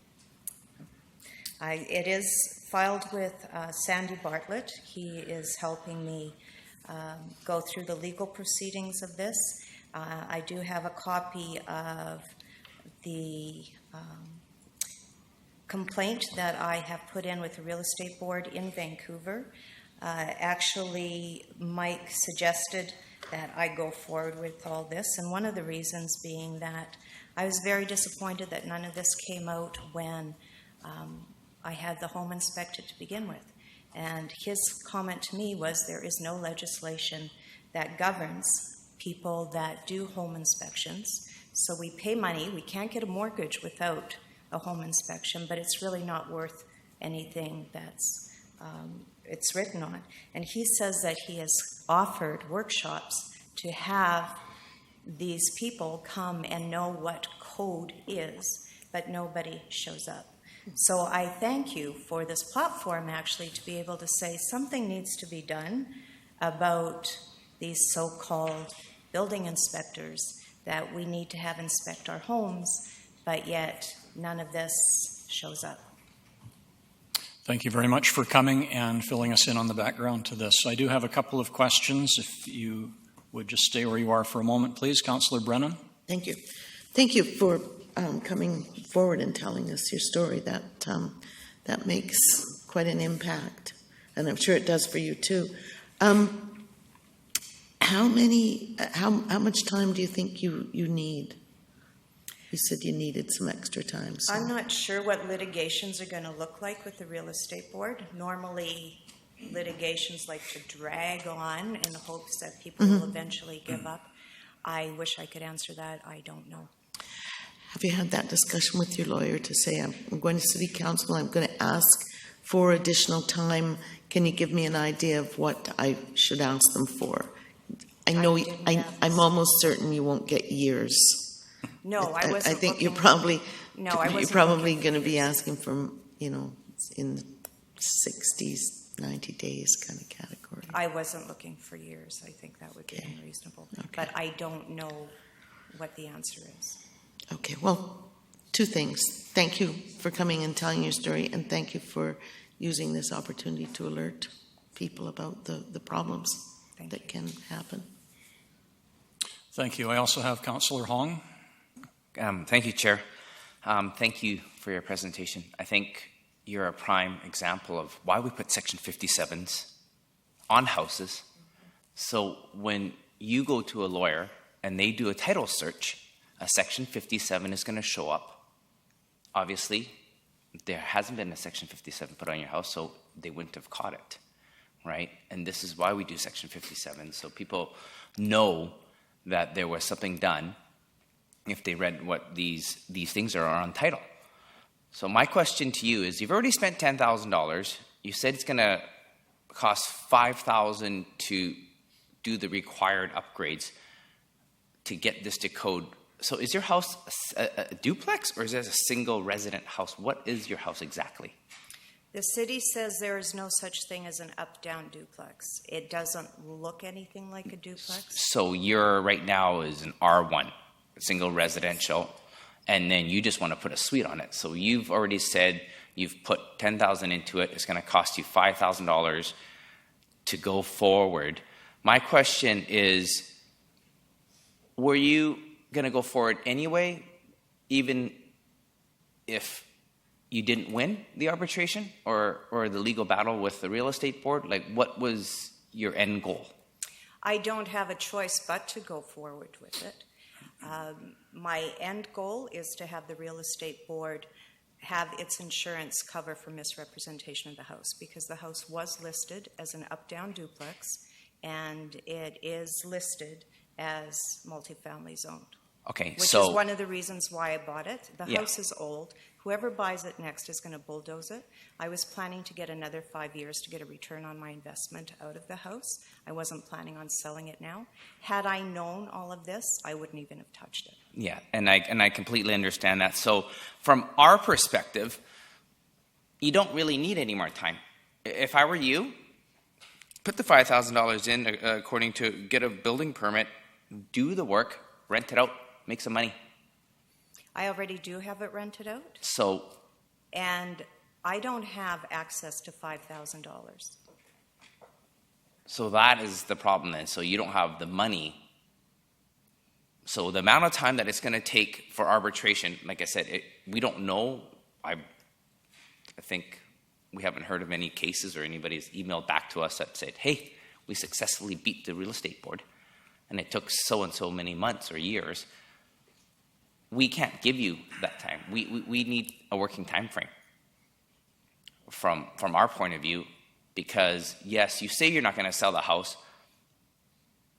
Speaker 15: It is filed with Sandy Bartlett. He is helping me go through the legal proceedings of this. I do have a copy of the complaint that I have put in with the real estate board in Vancouver. Actually, Mike suggested that I go forward with all this, and one of the reasons being that I was very disappointed that none of this came out when I had the home inspected to begin with. And his comment to me was there is no legislation that governs people that do home inspections. So we pay money. We can't get a mortgage without a home inspection, but it's really not worth anything that's it's written on. And he says that he has offered workshops to have these people come and know what code is, but nobody shows up. So I thank you for this platform, actually, to be able to say something needs to be done about these so-called building inspectors that we need to have inspect our homes, but yet none of this shows up.
Speaker 2: Thank you very much for coming and filling us in on the background to this. I do have a couple of questions. If you would just stay where you are for a moment, please. Councillor Brennan.
Speaker 6: Thank you. Thank you for coming forward and telling us your story. That makes quite an impact, and I'm sure it does for you too. How much time do you think you need? You said you needed some extra time. So.
Speaker 15: I'm not sure what litigations are going to look like with the real estate board. Normally, litigations like to drag on in the hopes that people will eventually give up. I wish I could answer that. I don't know.
Speaker 6: Have you had that discussion with your lawyer to say, I'm going to City Council, I'm going to ask for additional time. Can you give me an idea of what I should ask them for? I know I'm almost certain you won't get years.
Speaker 15: No, I wasn't.
Speaker 6: I think
Speaker 15: looking,
Speaker 6: you're probably going to be asking for, in the 60s, 90 days kind of category.
Speaker 15: I wasn't looking for years. I think that would be unreasonable. Okay. But I don't know what the answer is.
Speaker 6: Okay, well, two things. Thank you for coming and telling your story, and thank you for using this opportunity to alert people about the problems that can happen.
Speaker 2: Thank you. I also have Councillor Hong.
Speaker 4: Thank you, Chair. Thank you for your presentation. I think you're a prime example of why we put Section 57s on houses. So when you go to a lawyer and they do a title search, a Section 57 is going to show up. Obviously, there hasn't been a Section 57 put on your house, so they wouldn't have caught it, right? And this is why we do Section 57, so people know that there was something done if they read what these things are on title. So my question to you is, you've already spent $10,000. You said it's going to cost $5,000 to do the required upgrades to get this to code. So is your house a duplex, or is it a single resident house? What is your house exactly?
Speaker 15: The city says there is no such thing as an up-down duplex. It doesn't look anything like a duplex.
Speaker 4: So your right now is an R1, a single residential, and then you just want to put a suite on it. So you've already said you've put $10,000 into it. It's going to cost you $5,000 to go forward. My question is, were you going to go forward anyway, even if you didn't win the arbitration or the legal battle with the real estate board? Like, what was your end goal?
Speaker 15: I don't have a choice but to go forward with it. My end goal is to have the real estate board have its insurance cover for misrepresentation of the house, because the house was listed as an up-down duplex and it is listed as multifamily zoned.
Speaker 4: Okay,
Speaker 15: which is one of the reasons why I bought it. The house is old. Whoever buys it next is going to bulldoze it. I was planning to get another 5 years to get a return on my investment out of the house. I wasn't planning on selling it now. Had I known all of this, I wouldn't even have touched it.
Speaker 4: Yeah, and I completely understand that. So from our perspective, you don't really need any more time. If I were you, put the $5,000 in according to get a building permit, do the work, rent it out, make some money.
Speaker 15: I already do have it rented out.
Speaker 4: So.
Speaker 15: And I don't have access to $5,000.
Speaker 4: So that is the problem then. So you don't have the money. So the amount of time that it's going to take for arbitration, like I said, we don't know. I think we haven't heard of any cases or anybody's emailed back to us that said, hey, we successfully beat the real estate board and it took so and so many months or years. We can't give you that time. We need a working time frame from our point of view, because yes, you say you're not going to sell the house,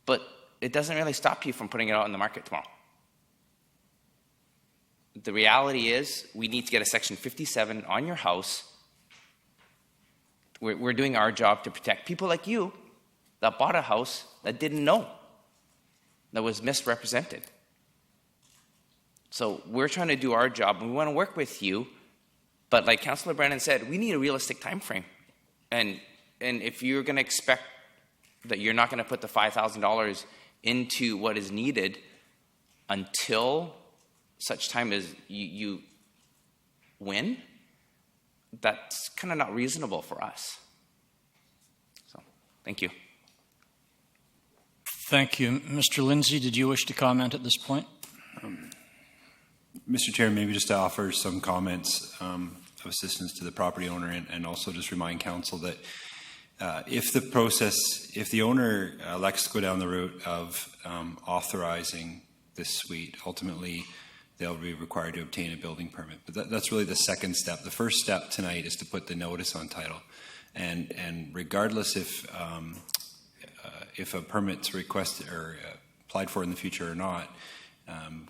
Speaker 4: but it doesn't really stop you from putting it out on the market tomorrow. The reality is we need to get a Section 57 on your house. We're doing our job to protect people like you that bought a house that didn't know, that was misrepresented. So we're trying to do our job, and we want to work with you But like Councillor Brennan said, we need a realistic time frame. And if you're going to expect that you're not going to put the $5,000 into what is needed until such time as you win, that's kind of not reasonable for us. So, thank you.
Speaker 2: Thank you. Mr. Lindsay, did you wish to comment at this point?
Speaker 22: Mr. Chair, maybe just to offer some comments of assistance to the property owner and also just remind council that if the owner elects to go down the route of authorizing this suite, ultimately they'll be required to obtain a building permit. But that's really the second step. The first step tonight is to put the notice on title. And regardless if a permit's requested or applied for in the future or not,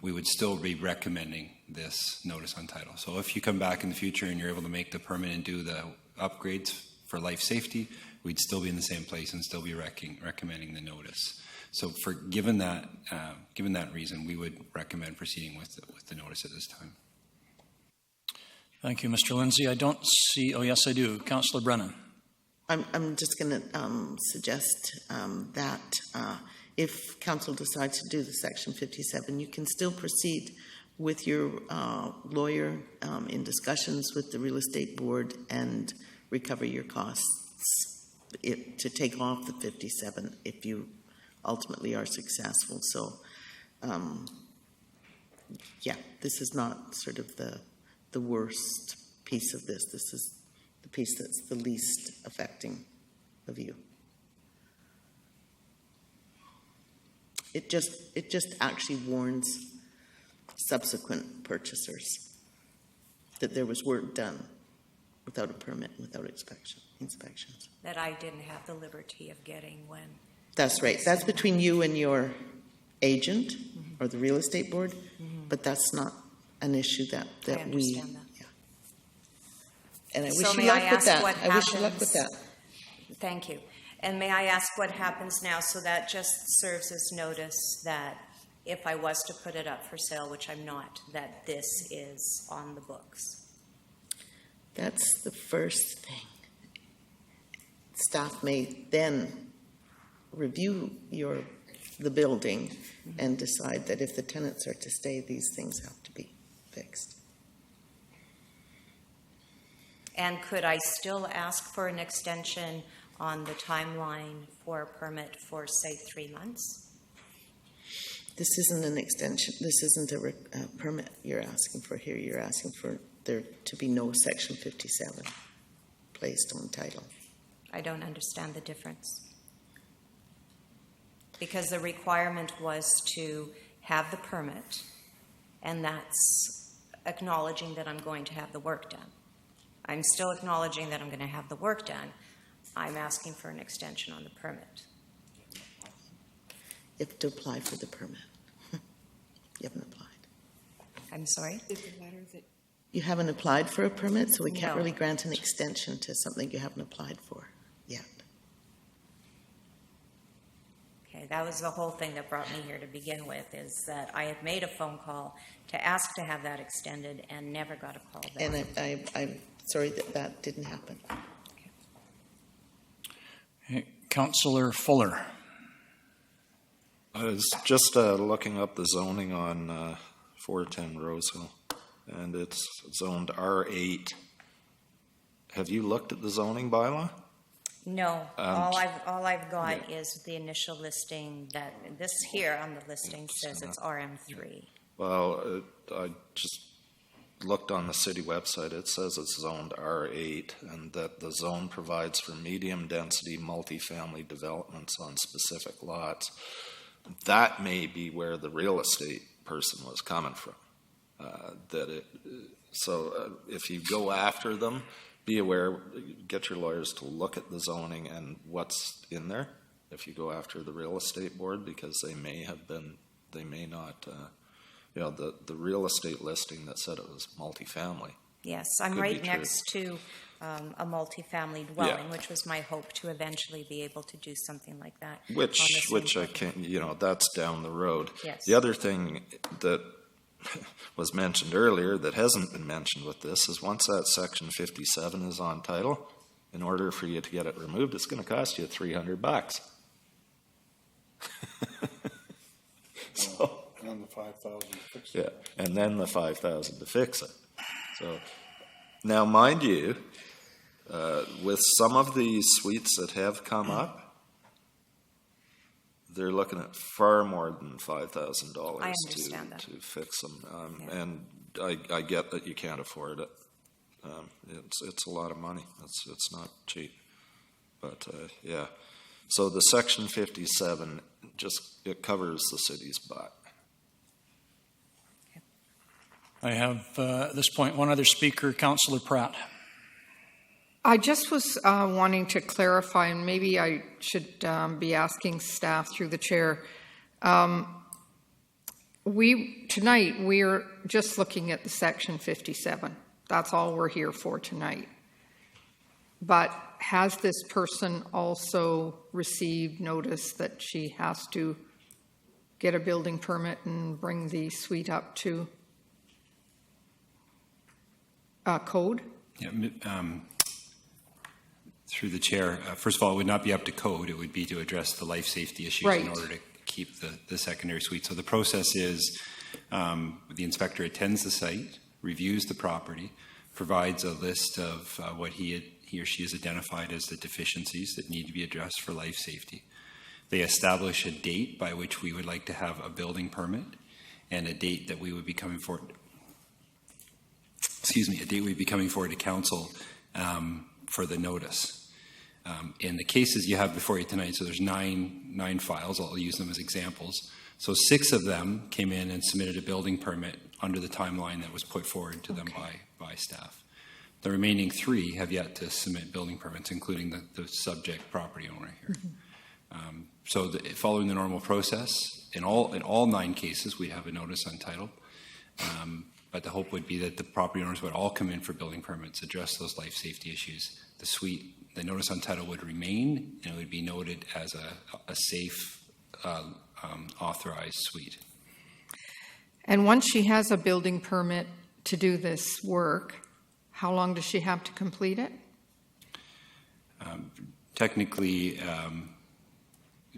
Speaker 22: we would still be recommending this notice on title. So if you come back in the future and you're able to make the permit and do the upgrades for life safety, we'd still be in the same place and still be recommending the notice. So given that reason, we would recommend proceeding with the notice at this time.
Speaker 2: Thank you, Mr. Lindsay. I don't see, oh yes I do, Councillor Brennan.
Speaker 6: I'm just going to suggest that if council decides to do the Section 57, you can still proceed with your lawyer in discussions with the real estate board and recover your costs to take off the 57 if you ultimately are successful. So, yeah, this is not sort of the worst piece of this. This is the piece that's the least affecting of you. It just actually warns subsequent purchasers that there was work done without a permit, without inspections.
Speaker 15: That I didn't have the liberty of getting when.
Speaker 6: That's right. That's between you and your agent or the real estate board, but that's not an issue that
Speaker 15: I
Speaker 6: we.
Speaker 15: understand that.
Speaker 6: Yeah. And I
Speaker 15: So
Speaker 6: wish you
Speaker 15: may I
Speaker 6: luck with
Speaker 15: ask
Speaker 6: that.
Speaker 15: what
Speaker 6: I wish you luck
Speaker 15: happens-
Speaker 6: with that.
Speaker 15: Thank you. And may I ask what happens now? So that just serves as notice that if I was to put it up for sale, which I'm not, that this is on the books.
Speaker 6: That's the first thing. Staff may then review the building and decide that if the tenants are to stay, these things have to be fixed.
Speaker 15: And could I still ask for an extension on the timeline for a permit for, say, 3 months?
Speaker 6: This isn't an extension. This isn't a permit you're asking for here. You're asking for there to be no Section 57 placed on title.
Speaker 15: I don't understand the difference. Because the requirement was to have the permit, and that's acknowledging that I'm going to have the work done. I'm still acknowledging that I'm going to have the work done. I'm asking for an extension on the permit.
Speaker 6: You have to apply for the permit. You haven't applied.
Speaker 15: I'm sorry?
Speaker 6: You haven't applied for a permit, so we can't
Speaker 15: No.
Speaker 6: really grant an extension to something you haven't applied for yet.
Speaker 15: Okay, that was the whole thing that brought me here to begin with, is that I had made a phone call to ask to have that extended and never got a call back.
Speaker 6: And I'm sorry that didn't happen.
Speaker 2: Councillor Fuller.
Speaker 10: I was just looking up the zoning on 410 Rosehill, and it's zoned R8. Have you looked at the zoning bylaw?
Speaker 15: No, all I've got is the initial listing that, this here on the listing says it's RM3.
Speaker 10: Well, I just looked on the city website. It says it's zoned R8, and that the zone provides for medium-density multifamily developments on specific lots. That may be where the real estate person was coming from. So if you go after them, be aware, get your lawyers to look at the zoning and what's in there if you go after the real estate board, because they may not, the real estate listing that said it was multifamily.
Speaker 15: Yes, I'm
Speaker 10: Could
Speaker 15: right
Speaker 10: be
Speaker 15: next to a multifamily dwelling, which was my hope to eventually be able to do something like that.
Speaker 10: Which I can't, that's down the road.
Speaker 15: Yes.
Speaker 10: The other thing that was mentioned earlier that hasn't been mentioned with this is once that section 57 is on title, in order for you to get it removed, it's going to cost you $300. So,
Speaker 18: And the 5,000 to fix
Speaker 10: yeah, and then the 5,000 to fix it. So now, mind you, with some of these suites that have come up, they're looking at far more than $5,000
Speaker 15: I understand that.
Speaker 10: to fix them. And I get that you can't afford it. It's a lot of money. It's not cheap. But yeah, so the section 57 it covers the city's butt.
Speaker 2: I have at this point one other speaker, Councillor Pratt.
Speaker 11: I just was wanting to clarify, and maybe I should be asking staff through the chair. Tonight we're just looking at the section 57. That's all we're here for tonight. But has this person also received notice that she has to get a building permit and bring the suite up to code?
Speaker 22: Yeah, through the chair, first of all, it would not be up to code. It would be to address the life safety issues
Speaker 11: right.
Speaker 22: in order to keep the secondary suite. So the process is the inspector attends the site, reviews the property, provides a list of what he or she has identified as the deficiencies that need to be addressed for life safety. They establish a date by which we would like to have a building permit and a date that we would be coming forward. A date we'd be coming forward to council for the notice. In the cases you have before you tonight, so there's nine files, I'll use them as examples. So 6 of them came in and submitted a building permit under the timeline that was put forward to them by staff. The remaining 3 have yet to submit building permits, including the subject property owner here. Mm-hmm. Following the normal process, in all 9 cases, we have a notice on title. But the hope would be that the property owners would all come in for building permits, address those life safety issues. The notice on title would remain, and it would be noted as a safe, authorized suite.
Speaker 11: And once she has a building permit to do this work, how long does she have to complete it?
Speaker 22: Technically,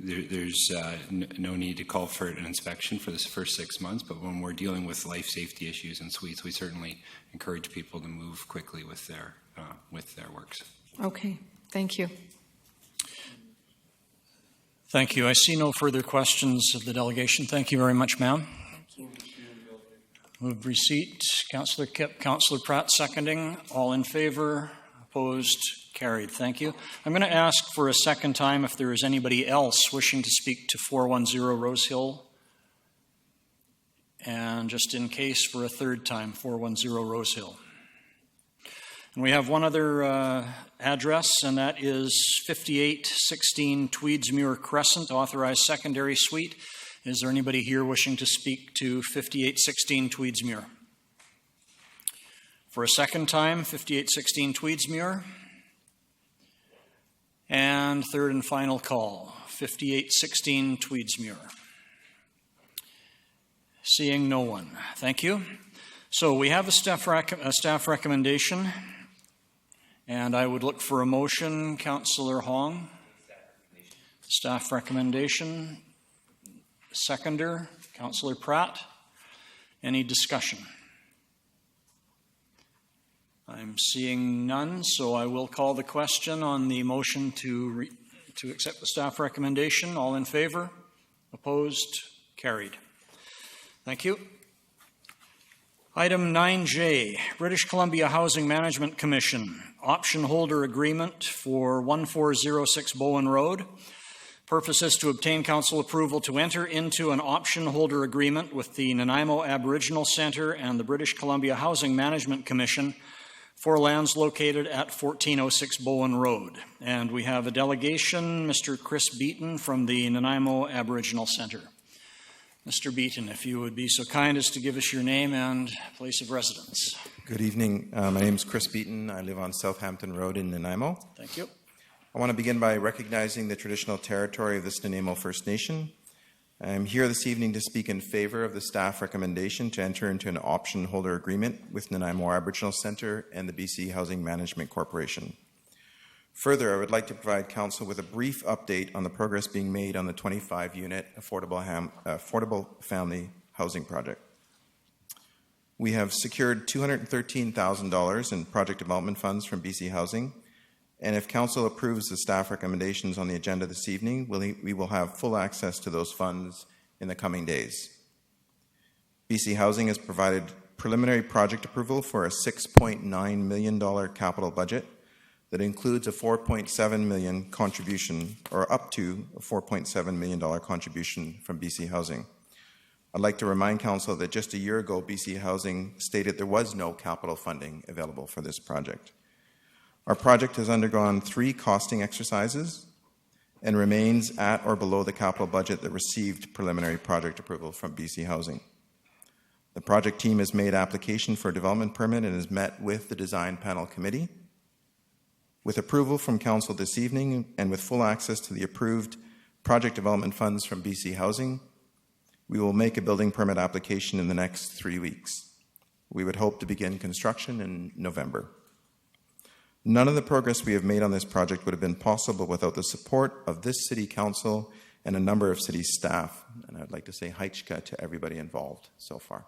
Speaker 22: there's no need to call for an inspection for this first 6 months, but when we're dealing with life safety issues in suites, we certainly encourage people to move quickly with their works.
Speaker 11: Okay, thank you.
Speaker 2: Thank you. I see no further questions of the delegation. Thank you very much, ma'am.
Speaker 15: Thank you.
Speaker 2: Move receipt. Councillor Kipp, Councillor Pratt seconding. All in favor? Opposed? Carried. Thank you. I'm going to ask for a second time if there is anybody else wishing to speak to 410 Rose Hill. And just in case, for a third time, 410 Rose Hill. And we have one other address, and that is 5816 Tweedsmuir Crescent, authorized secondary suite. Is there anybody here wishing to speak to 5816 Tweedsmuir? For a second time, 5816 Tweedsmuir. And third and final call, 5816 Tweedsmuir. Seeing no one. Thank you. So we have a staff recommendation, and I would look for a motion. Councillor Hong. Staff recommendation. Seconder, Councillor Pratt. Any discussion? I'm seeing none, so I will call the question on the motion to accept the staff recommendation. All in favor? Opposed? Carried. Thank you. Item 9J, British Columbia Housing Management Commission, option holder agreement for 1406 Bowen Road. Purpose is to obtain council approval to enter into an option holder agreement with the Nanaimo Aboriginal Centre and the British Columbia Housing Management Commission for lands located at 1406 Bowen Road. And we have a delegation, Mr. Chris Beaton from the Nanaimo Aboriginal Centre. Mr. Beaton, if you would be so kind as to give us your name and place of residence.
Speaker 16: Good evening. My name is Chris Beaton. I live on Southampton Road in Nanaimo.
Speaker 2: Thank you.
Speaker 16: I want to begin by recognizing the traditional territory of this Nanaimo First Nation. I am here this evening to speak in favor of the staff recommendation to enter into an option holder agreement with Nanaimo Aboriginal Centre and the BC Housing Management Corporation. Further, I would like to provide Council with a brief update on the progress being made on the 25-unit affordable family housing project. We have secured $213,000 in project development funds from BC Housing, and if Council approves the staff recommendations on the agenda this evening, we will have full access to those funds in the coming days. BC Housing has provided preliminary project approval for a $6.9 million capital budget that includes a $4.7 million contribution, or up to a $4.7 million contribution from BC Housing. I'd like to remind Council that just a year ago, BC Housing stated there was no capital funding available for this project. Our project has undergone 3 costing exercises and remains at or below the capital budget that received preliminary project approval from BC Housing. The project team has made application for a development permit and has met with the Design Panel Committee. With approval from Council this evening and with full access to the approved project development funds from BC Housing, we will make a building permit application in the next 3 weeks. We would hope to begin construction in November. None of the progress we have made on this project would have been possible without the support of this City Council and a number of City staff. And I'd like to say haichka to everybody involved so far.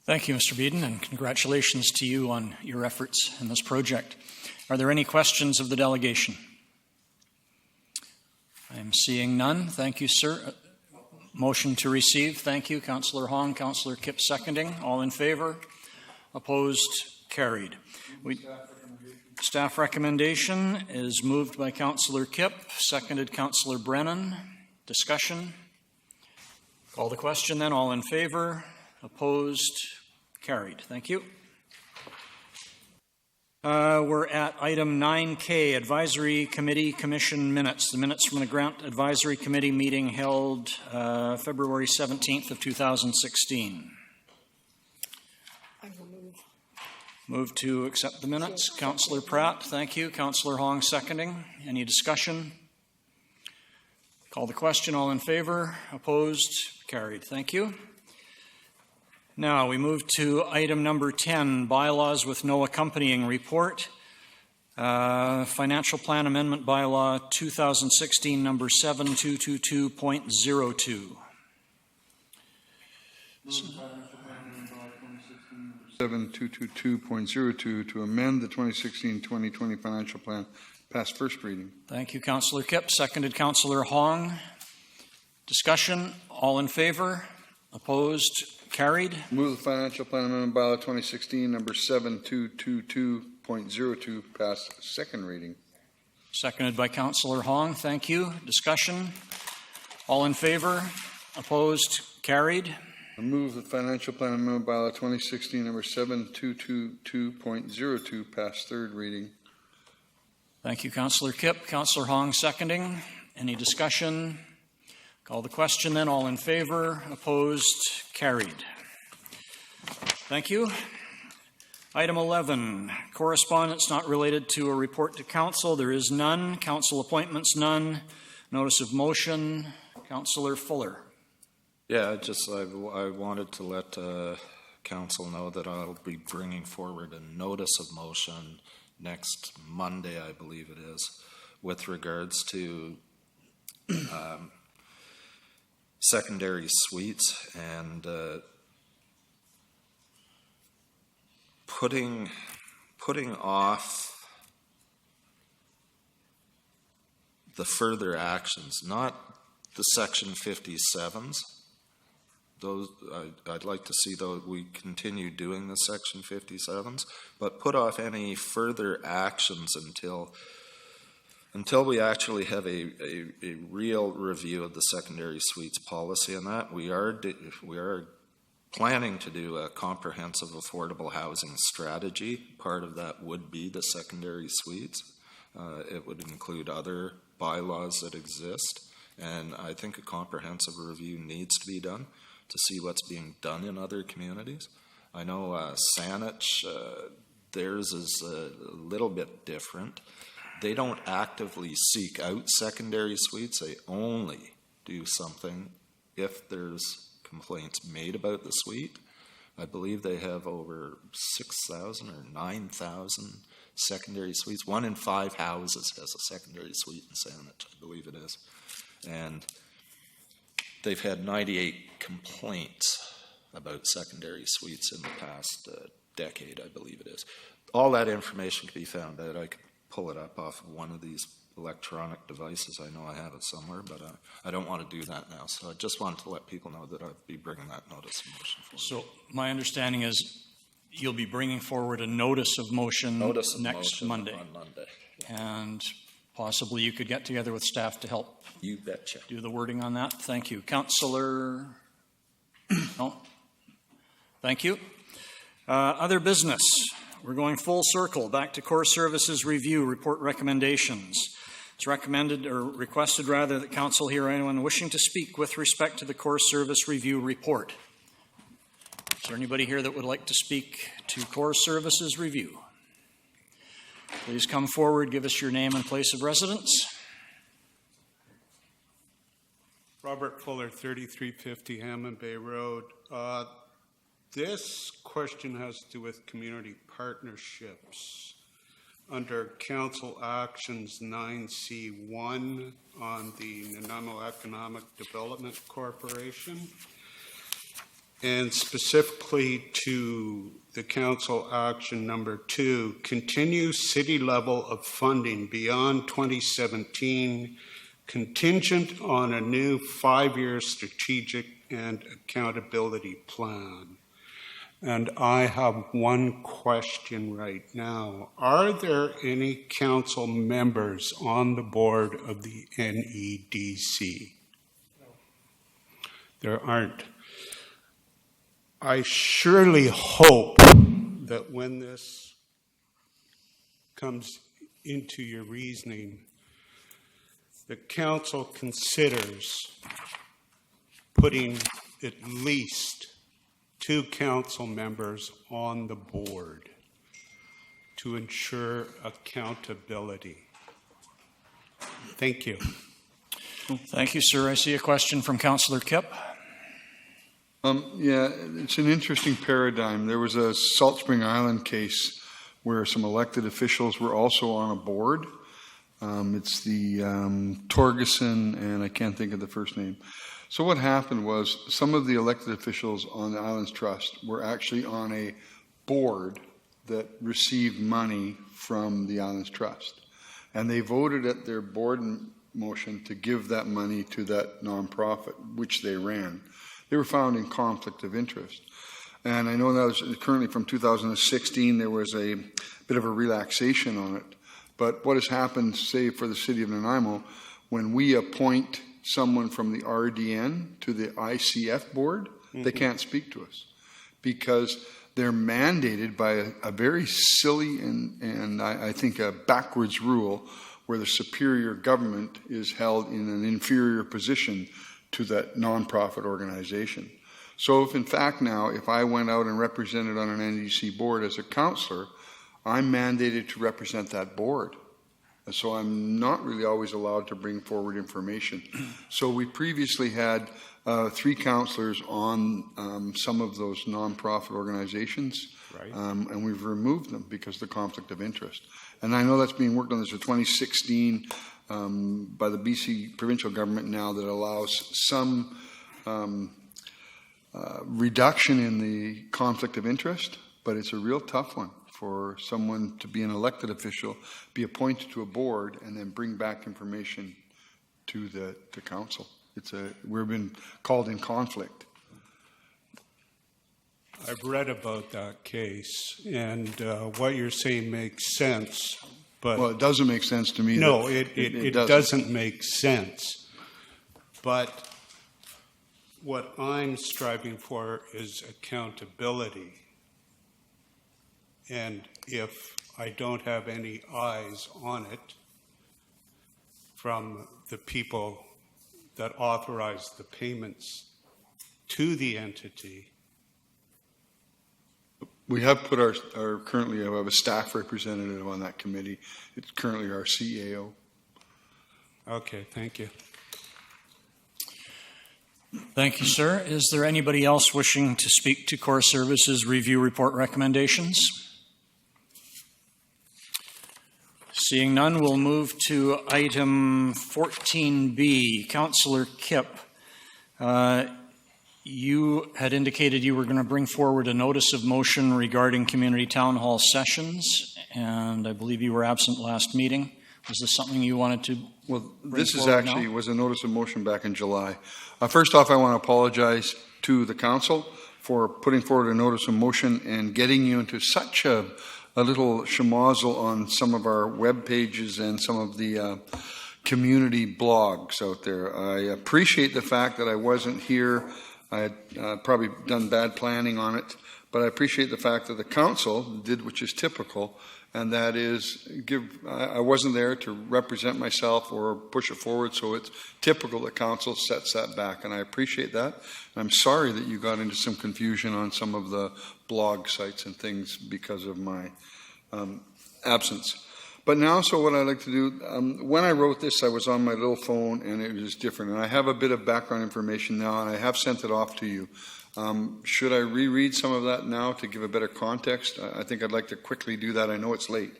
Speaker 2: Thank you, Mr. Beeden, and congratulations to you on your efforts in this project. Are there any questions of the delegation? I am seeing none. Thank you, sir. Motion to receive. Thank you, Councillor Hong. Councillor Kipp seconding. All in favor? Opposed? Carried. Staff recommendation is moved by Councillor Kipp, seconded Councillor Brennan. Discussion? Call the question then. All in favor? Opposed? Carried. Thank you. We're at item 9K, Advisory Committee Commission Minutes. The minutes from the Grant Advisory Committee meeting held February 17th of 2016.
Speaker 21: I will move.
Speaker 2: Move to accept the minutes. Councillor Pratt, thank you. Councillor Hong seconding. Any discussion? Call the question. All in favor? Opposed? Carried. Thank you. Now we move to item number 10, bylaws with no accompanying report. Financial Plan Amendment Bylaw 2016 number 7222.02.
Speaker 8: 7222.02 to amend the 2016-2020 financial plan, pass first reading.
Speaker 2: Thank you, Councillor Kipp. Seconded, Councillor Hong. Discussion. All in favor? Opposed? Carried.
Speaker 8: Move the financial plan amendment bylaw 2016 number 7222.02 pass second reading.
Speaker 2: Seconded by Councillor Hong. Thank you. Discussion. All in favor? Opposed? Carried.
Speaker 8: I move the financial plan amendment bylaw 2016 number 7222.02 pass third reading.
Speaker 2: Thank you, Councillor Kipp. Councillor Hong seconding. Any discussion? Call the question then. All in favor? Opposed? Carried. Thank you. Item 11, correspondence not related to a report to Council. There is none. Council appointments, none. Notice of motion. Councillor Fuller.
Speaker 10: Yeah, I wanted to let Council know that I'll be bringing forward a notice of motion next Monday, I believe it is, with regards to secondary suites and putting off the further actions, not the Section 57s. Those I'd like to see though we continue doing the Section 57s, but put off any further actions until we actually have a real review of the secondary suites policy on that. We are planning to do a comprehensive affordable housing strategy. Part of that would be the secondary suites. It would include other bylaws that exist, and I think a comprehensive review needs to be done to see what's being done in other communities. I know Saanich, theirs is a little bit different, they don't actively seek out secondary suites. They only do something if there's complaints made about the suite. I believe they have over 6,000 or 9,000 secondary suites. 1 in 5 houses has a secondary suite in Saanich, I believe it is. And they've had 98 complaints about secondary suites in the past decade, I believe it is. All that information can be found out. I could pull it up off of one of these electronic devices. I know I have it somewhere, but I don't want to do that now. So I just wanted to let people know that I'll be bringing that notice of motion forward.
Speaker 2: So my understanding is you'll be bringing forward a notice of motion next Monday.
Speaker 10: On Monday.
Speaker 2: And possibly you could get together with staff to help
Speaker 10: You betcha.
Speaker 2: do the wording on that. Thank you. Councillor? No? Thank you. Other business. We're going full circle back to Core Services Review Report Recommendations. It's recommended or requested rather that council hear anyone wishing to speak with respect to the Core Service Review Report. Is there anybody here that would like to speak to Core Services Review? Please come forward, give us your name and place of residence.
Speaker 1: Robert Fuller, 3350 Hammond Bay Road. This question has to do with community partnerships. Under Council Actions 9C1 on the Nanaimo Economic Development Corporation, and specifically to the Council Action number 2, continue city level of funding beyond 2017 contingent on a new 5-year strategic and accountability plan. And I have one question right now. Are there any council members on the board of the NEDC? No. There aren't. I surely hope that when this comes into your reasoning, the council considers putting at least 2 council members on the board to ensure accountability. Thank you.
Speaker 2: Thank you, sir. I see a question from Councillor Kipp.
Speaker 8: Yeah, it's an interesting paradigm. There was a Salt Spring Island case where some elected officials were also on a board. It's the Torgeson, and I can't think of the first name. So what happened was some of the elected officials on the Islands Trust were actually on a board that received money from the Islands Trust. And they voted at their board motion to give that money to that nonprofit, which they ran. They were found in conflict of interest. And I know that was currently from 2016, there was a bit of a relaxation on it. But what has happened, say, for the city of Nanaimo, when we appoint someone from the RDN to the ICF board, they can't speak to us because they're mandated by a very silly and I think a backwards rule where the superior government is held in an inferior position to that nonprofit organization. So if in fact now, if I went out and represented on an NDC board as a councillor, I'm mandated to represent that board. And so I'm not really always allowed to bring forward information. So we previously had 3 councillors on some of those nonprofit organizations, right. And we've removed them because of the conflict of interest. And I know that's being worked on. There's a 2016 by the BC provincial government now that allows some reduction in the conflict of interest, but it's a real tough one for someone to be an elected official, be appointed to a board, and then bring back information to the council. We've been called in conflict.
Speaker 1: I've read about that case, and what you're saying makes sense. But
Speaker 8: well, it doesn't make sense to me.
Speaker 1: No, it doesn't make sense. But what I'm striving for is accountability. And if I don't have any eyes on it from the people that authorize the payments to the entity.
Speaker 8: We have put our currently, we have a staff representative on that committee. It's currently our CAO.
Speaker 1: Okay, thank you.
Speaker 2: Thank you, sir. Is there anybody else wishing to speak to Core Services Review Report recommendations? Seeing none, we'll move to item 14B. Councillor Kipp, you had indicated you were going to bring forward a notice of motion regarding community town hall sessions, and I believe you were absent last meeting. Was this something you wanted to
Speaker 8: Well,
Speaker 2: bring
Speaker 8: this is
Speaker 2: forward
Speaker 8: actually
Speaker 2: now?
Speaker 8: was a notice of motion back in July. First off, I want to apologize to the council for putting forward a notice of motion and getting you into such a little schmozzle on some of our web pages and some of the community blogs out there. I appreciate the fact that I wasn't here. I had probably done bad planning on it, but I appreciate the fact that the council did, which is typical, and that is I wasn't there to represent myself or push it forward, so it's typical that council sets that back, and I appreciate that. I'm sorry that you got into some confusion on some of the blog sites and things because of my absence. But now, so what I'd like to do, when I wrote this, I was on my little phone and it was different. And I have a bit of background information now, and I have sent it off to you. Should I reread some of that now to give a better context? I think I'd like to quickly do that. I know it's late.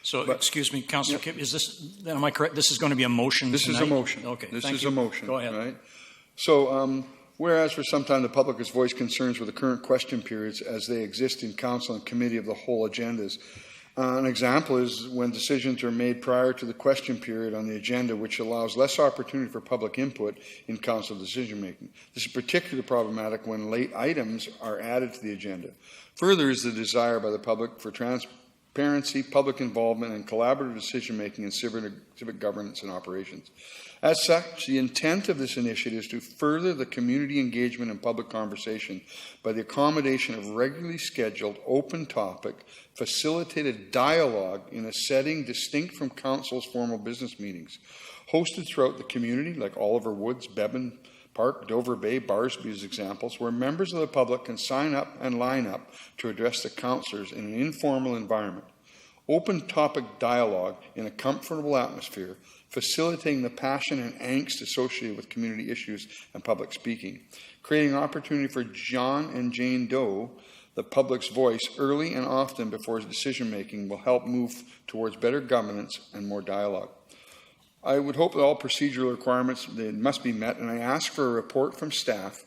Speaker 2: So, excuse me, Councillor Kipp, is this, am I correct? This is going to be a motion
Speaker 8: This
Speaker 2: tonight?
Speaker 8: is a motion.
Speaker 2: Okay,
Speaker 8: This
Speaker 2: thank
Speaker 8: is
Speaker 2: you.
Speaker 8: a motion.
Speaker 2: Go ahead.
Speaker 8: Right? So, whereas for some time the public has voiced concerns with the current question periods as they exist in council and committee of the whole agendas. An example is when decisions are made prior to the question period on the agenda, which allows less opportunity for public input in council decision making. This is particularly problematic when late items are added to the agenda. Further is the desire by the public for transparency, public involvement, and collaborative decision making in civic governance and operations. As such, the intent of this initiative is to further the community engagement and public conversation by the accommodation of regularly scheduled open topic, facilitated dialogue in a setting distinct from council's formal business meetings, hosted throughout the community like Oliver Woods, Bevan Park, Dover Bay, Barsby as examples, where members of the public can sign up and line up to address the councillors in an informal environment. Open topic dialogue in a comfortable atmosphere, facilitating the passion and angst associated with community issues and public speaking, creating opportunity for John and Jane Doe, the public's voice, early and often before decision-making will help move towards better governance and more dialogue. I would hope that all procedural requirements must be met, and I ask for a report from staff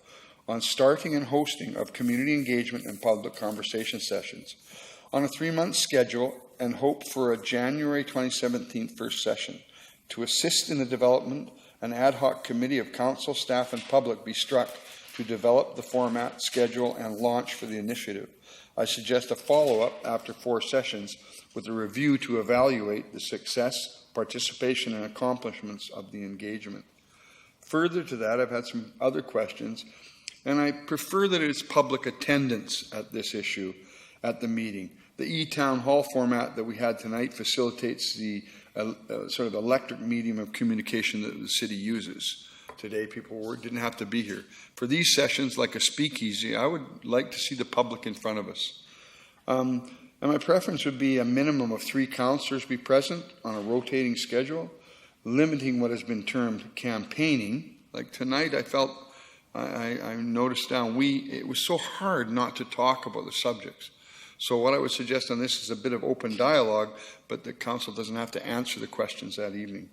Speaker 8: on starting and hosting of community engagement and public conversation sessions on a 3-month schedule, and hope for a January 2017 first session. To assist in the development, an ad hoc committee of council, staff, and public be struck to develop the format, schedule, and launch for the initiative. I suggest a follow-up after 4 sessions with a review to evaluate the success, participation, and accomplishments of the engagement. Further to that, I've had some other questions, and I prefer that it's public attendance at this issue at the meeting. The e-town hall format that we had tonight facilitates the sort of electric medium of communication that the city uses. Today, people didn't have to be here. For these sessions, like a speakeasy, I would like to see the public in front of us. And my preference would be a minimum of 3 councillors be present on a rotating schedule, limiting what has been termed campaigning. Like tonight, I felt, I noticed down, it was so hard not to talk about the subjects. So what I would suggest on this is a bit of open dialogue, but the council doesn't have to answer the questions that evening.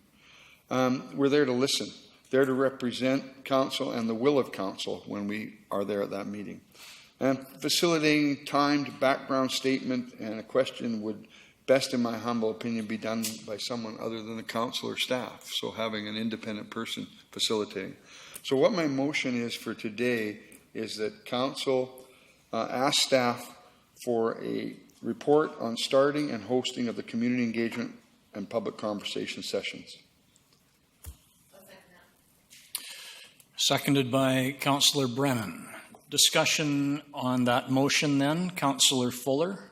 Speaker 8: We're there to listen, there to represent council and the will of council when we are there at that meeting. And facilitating timed background statement and a question would best, in my humble opinion, be done by someone other than the council or staff, so having an independent person facilitating. So what my motion is for today is that council ask staff for a report on starting and hosting of the community engagement and public conversation sessions.
Speaker 2: Seconded by Councillor Brennan. Discussion on that motion then. Councillor Fuller.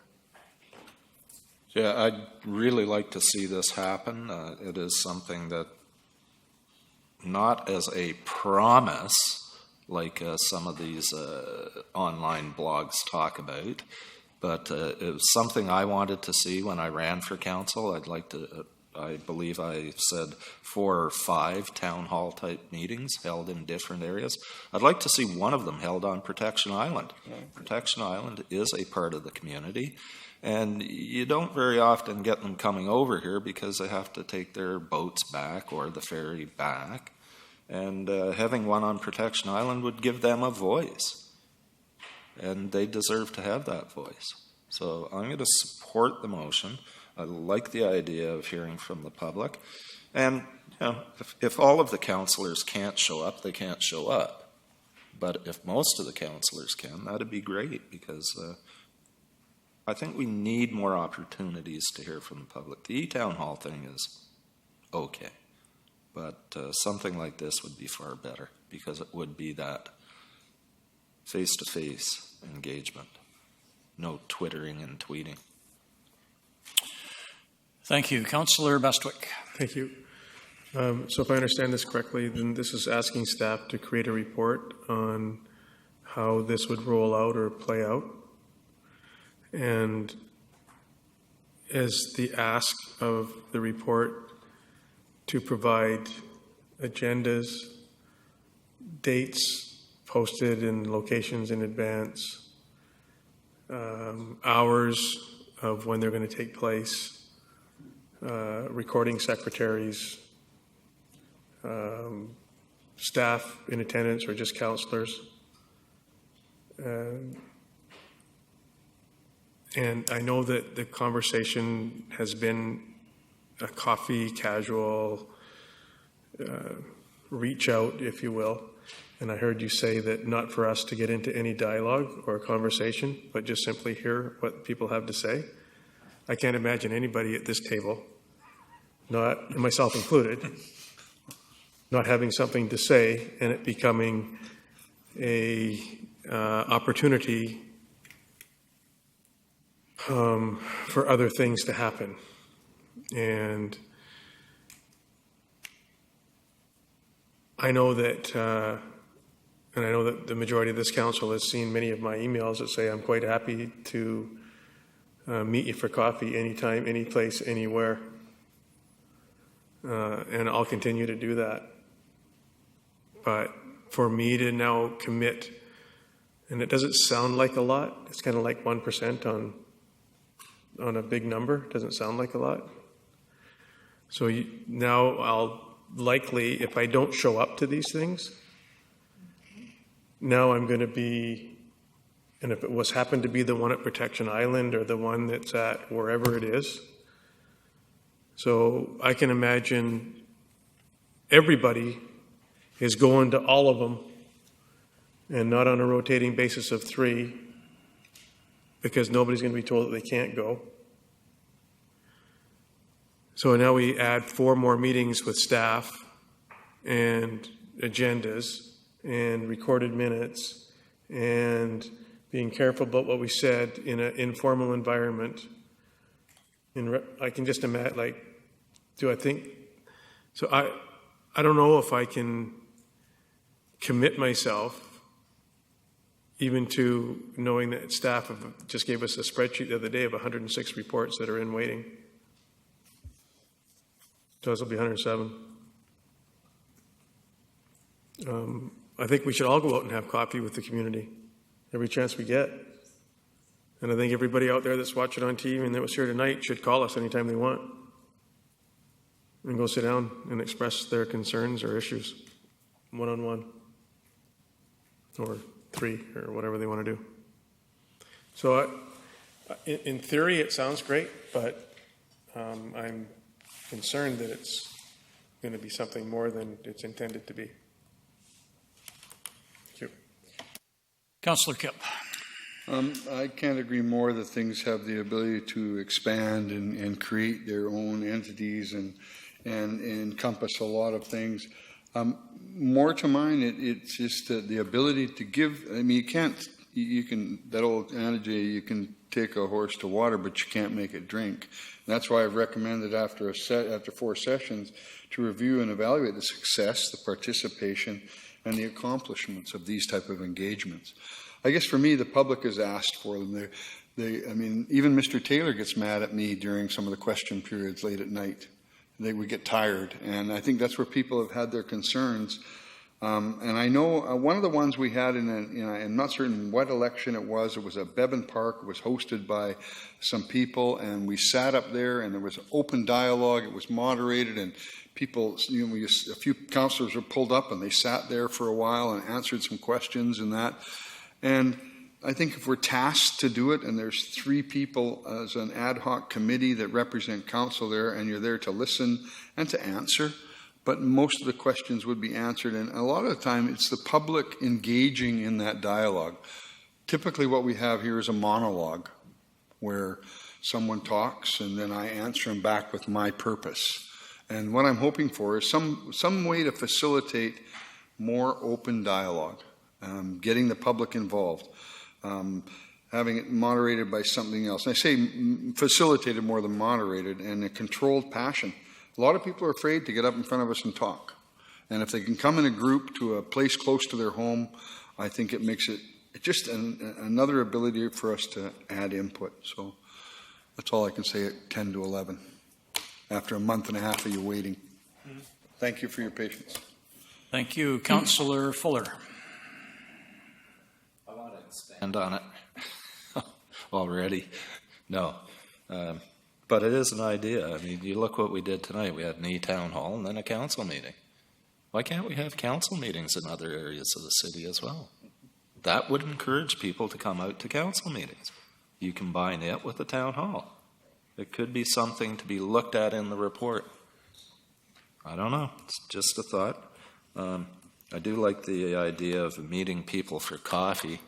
Speaker 10: Yeah, I'd really like to see this happen. It is something that, not as a promise, like some of these online blogs talk about, But it was something I wanted to see when I ran for council. I'd like to, I believe I said 4 or 5 town hall type meetings held in different areas. I'd like to see one of them held on Protection Island. Protection Island is a part of the community, and you don't very often get them coming over here because they have to take their boats back or the ferry back. And having one on Protection Island would give them a voice. And they deserve to have that voice. So I'm going to support the motion. I like the idea of hearing from the public. And you know, if all of the councillors can't show up, they can't show up. But if most of the councillors can, that'd be great, because I think we need more opportunities to hear from the public. The e-town hall thing is okay. But something like this would be far better, because it would be that face-to-face engagement. No twittering and tweeting.
Speaker 2: Thank you. Councillor Bestwick.
Speaker 5: Thank you. So if I understand this correctly, then this is asking staff to create a report on how this would roll out or play out. And as the ask of the report to provide agendas, dates, posted in locations in advance, hours of when they're going to take place, recording secretaries, staff in attendance or just councillors. And I know that the conversation has been a coffee, casual, reach out, if you will. And I heard you say that not for us to get into any dialogue or conversation, but just simply hear what people have to say. I can't imagine anybody at this table, not myself included, not having something to say and it becoming a opportunity for other things to happen. And I know that and I know that the majority of this council has seen many of my emails that say I'm quite happy to meet you for coffee anytime, any place, anywhere. And I'll continue to do that. But for me to now commit, and it doesn't sound like a lot, it's kind of like 1% on a big number, it doesn't sound like a lot. So now I'll likely, if I don't show up to these things, now I'm going to be, and if it was happened to be the one at Protection Island or the one that's at wherever it is, so I can imagine everybody is going to all of them and not on a rotating basis of 3 because nobody's going to be told that they can't go. So now we add 4 more meetings with staff and agendas and recorded minutes and being careful about what we said in an informal environment. I can just imagine, like, do I think, so I don't know if I can commit myself even to knowing that staff just gave us a spreadsheet the other day of 106 reports that are in waiting. So this will be 107. I think we should all go out and have coffee with the community every chance we get. And I think everybody out there that's watching on TV and that was here tonight should call us anytime they want and go sit down and express their concerns or issues one-on-one or 3 or whatever they want to do. So in theory, it sounds great, but I'm concerned that it's going to be something more than it's intended to be. Thank you.
Speaker 2: Councillor Kipp.
Speaker 8: I can't agree more that things have the ability to expand and create their own entities and encompass a lot of things. More to mind, it's just the ability to give. I mean, you can, that old adage, you can take a horse to water, but you can't make it drink. And that's why I've recommended after 4 sessions to review and evaluate the success, the participation, and the accomplishments of these type of engagements. I guess for me, the public has asked for them. Even Mr. Taylor gets mad at me during some of the question periods late at night. They would get tired, and I think that's where people have had their concerns. And I know one of the ones we had I'm not certain what election it was at Bevan Park. It was hosted by some people, and we sat up there, and there was open dialogue. It was moderated, and people, a few councillors were pulled up, and they sat there for a while and answered some questions and that. And I think if we're tasked to do it, and there's 3 people as an ad hoc committee that represent council there, and you're there to listen and to answer, but most of the questions would be answered. And a lot of the time, it's the public engaging in that dialogue. Typically what we have here is a monologue where someone talks, and then I answer them back with my purpose. And what I'm hoping for is some way to facilitate more open dialogue, getting the public involved. Having it moderated by something else. And I say facilitated more than moderated, and a controlled passion. A lot of people are afraid to get up in front of us and talk. And if they can come in a group to a place close to their home, I think it makes it just another ability for us to add input. So that's all I can say at 10 to 11, after a month and a half of you waiting. Thank you for your patience.
Speaker 2: Thank you. Councillor Fuller.
Speaker 10: And on it already. No. But it is an idea. You look what we did tonight. We had an e-town hall and then a council meeting. Why can't we have council meetings in other areas of the city as well? That would encourage people to come out to council meetings. You combine it with the town hall. It could be something to be looked at in the report. I don't know. It's just a thought. I do like the idea of meeting people for coffee,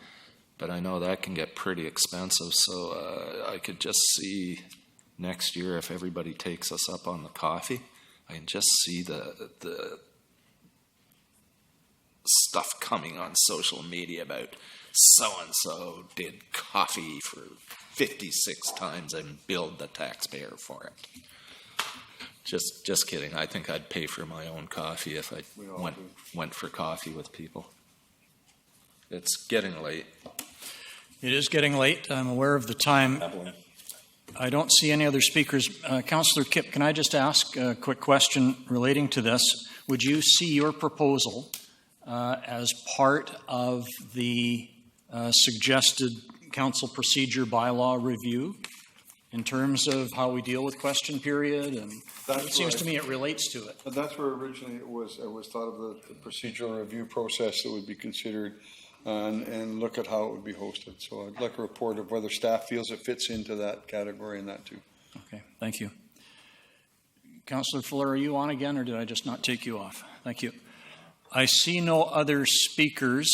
Speaker 10: but I know that can get pretty expensive, so I could just see next year if everybody takes us up on the coffee. I can just see the stuff coming on social media about so-and-so did coffee for 56 times and billed the taxpayer for it. Just kidding. I think I'd pay for my own coffee if I went for coffee with people. It's getting late.
Speaker 2: It is getting late. I'm aware of the time. I don't see any other speakers. Councillor Kipp, can I just ask a quick question relating to this? Would you see your proposal as part of the suggested council procedure bylaw review in terms of how we deal with question period? And it seems to me it relates to it.
Speaker 8: That's where originally it was thought of the procedural review process that would be considered and look at how it would be hosted. So I'd like a report of whether staff feels it fits into that category and that too.
Speaker 2: Okay, thank you. Councillor Fuller, are you on again, or did I just not take you off? Thank you. I see no other speakers.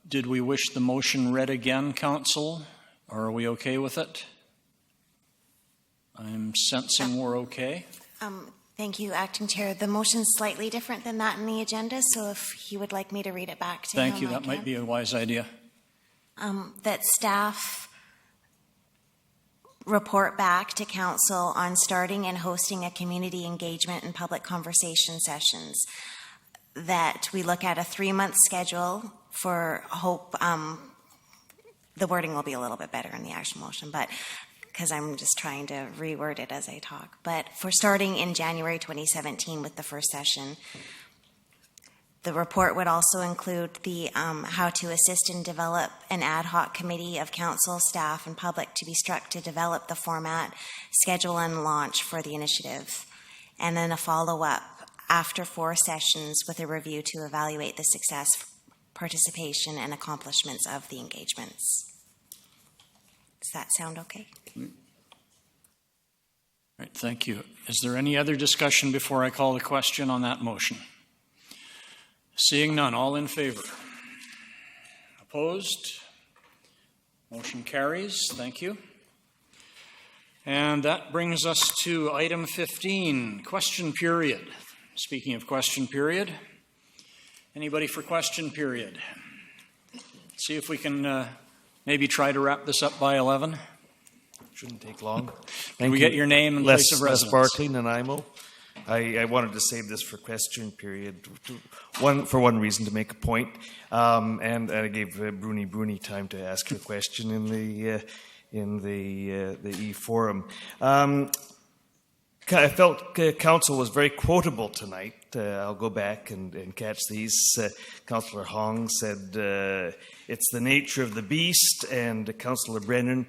Speaker 2: Did we wish the motion read again, Council, or are we okay with it? I'm sensing we're okay.
Speaker 17: Thank you, Acting Chair. The motion's slightly different than that in the agenda, so if you would like me to read it back to him,
Speaker 2: Thank you. That might be a wise idea.
Speaker 17: That staff report back to Council on starting and hosting a community engagement and public conversation sessions. That we look at a 3-month schedule for hope. The wording will be a little bit better in the actual motion, but because I'm just trying to reword it as I talk. But for starting in January 2017 with the first session, the report would also include the how to assist and develop an ad hoc committee of council, staff, and public to be struck to develop the format, schedule, and launch for the initiative. And then a follow-up after 4 sessions with a review to evaluate the success, participation, and accomplishments of the engagements. Does that sound okay?
Speaker 2: All right, thank you. Is there any other discussion before I call the question on that motion? Seeing none, all in favor? Opposed? Motion carries. Thank you. And that brings us to item 15, question period. Speaking of question period, anybody for question period? See if we can maybe try to wrap this up by 11.
Speaker 19: Shouldn't take long.
Speaker 2: Can we get your name and place of residence?
Speaker 19: Les Barkley, Nanaimo. I wanted to save this for question period. For one reason, to make a point, and I gave Bruni time to ask a question in in the e-forum. I felt Council was very quotable tonight. I'll go back and catch these. Councillor Hong said it's the nature of the beast, and Councillor Brennan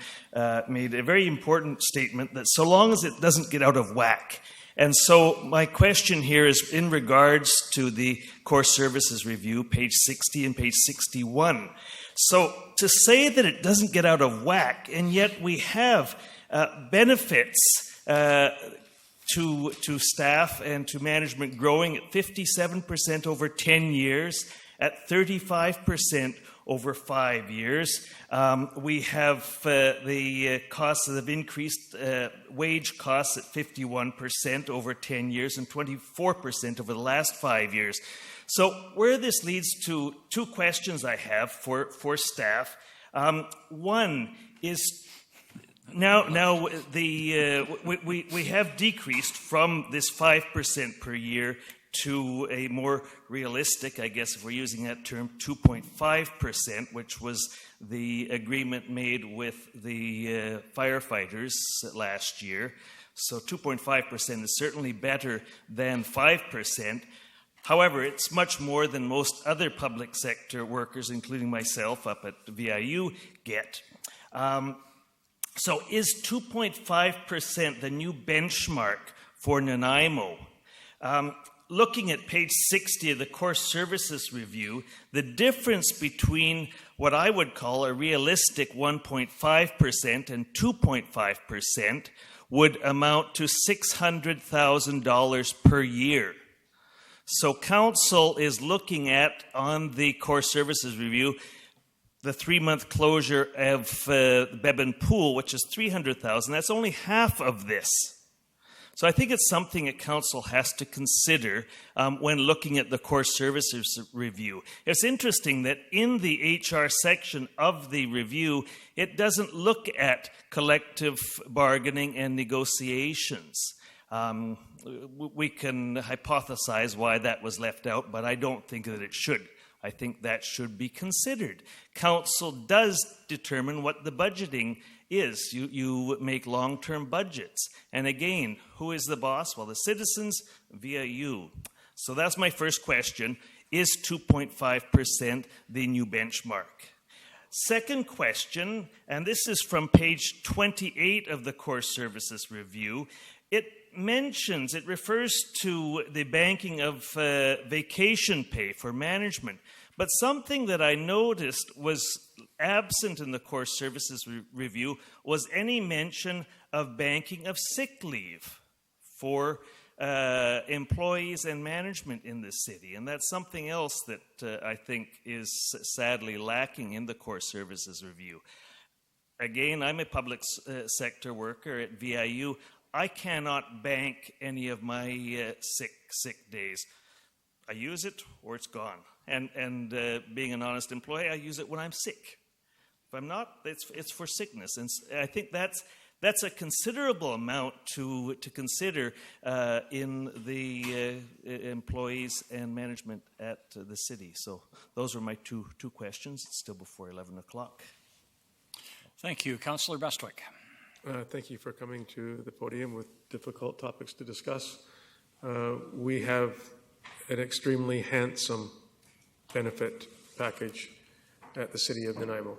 Speaker 19: made a very important statement that so long as it doesn't get out of whack. And so my question here is in regards to the Core Services Review, page 60 and page 61. So to say that it doesn't get out of whack, and yet we have benefits to staff and to management growing at 57% over 10 years, at 35% over 5 years. We have the costs that have increased, wage costs at 51% over 10 years and 24% over the last 5 years. So where this leads to two questions I have for staff. One is, Now we have decreased from this 5% per year to a more realistic, I guess if we're using that term, 2.5%, which was the agreement made with the firefighters last year. So 2.5% is certainly better than 5%. However, it's much more than most other public sector workers, including myself up at VIU, get. So is 2.5% the new benchmark for Nanaimo? Looking at page 60 of the Core Services Review, the difference between what I would call a realistic 1.5% and 2.5% would amount to $600,000 per year. So Council is looking at, on the Core Services Review, the 3-month closure of Beban Pool, which is $300,000. That's only half of this. So I think it's something that Council has to consider when looking at the Core Services Review. It's interesting that in the HR section of the review, it doesn't look at collective bargaining and negotiations. We can hypothesize why that was left out, but I don't think that it should. I think that should be considered. Council does determine what the budgeting is. You make long-term budgets. And again, who is the boss? Well, the citizens via you. So that's my first question. Is 2.5% the new benchmark? Second question, and this is from page 28 of the Core Services Review. It refers to the banking of vacation pay for management. But something that I noticed was absent in the Core Services Review was any mention of banking of sick leave for employees and management in this city. And that's something else that I think is sadly lacking in the Core Services Review. Again, I'm a public sector worker at VIU. I cannot bank any of my sick days. I use it or it's gone. And being an honest employee, I use it when I'm sick. If I'm not, it's for sickness. And I think that's a considerable amount to consider in the employees and management at the city. So those are my two questions. It's still before 11 o'clock.
Speaker 2: Thank you. Councillor Bestwick.
Speaker 5: Thank you for coming to the podium with difficult topics to discuss. We have an extremely handsome benefit package at the City of Nanaimo.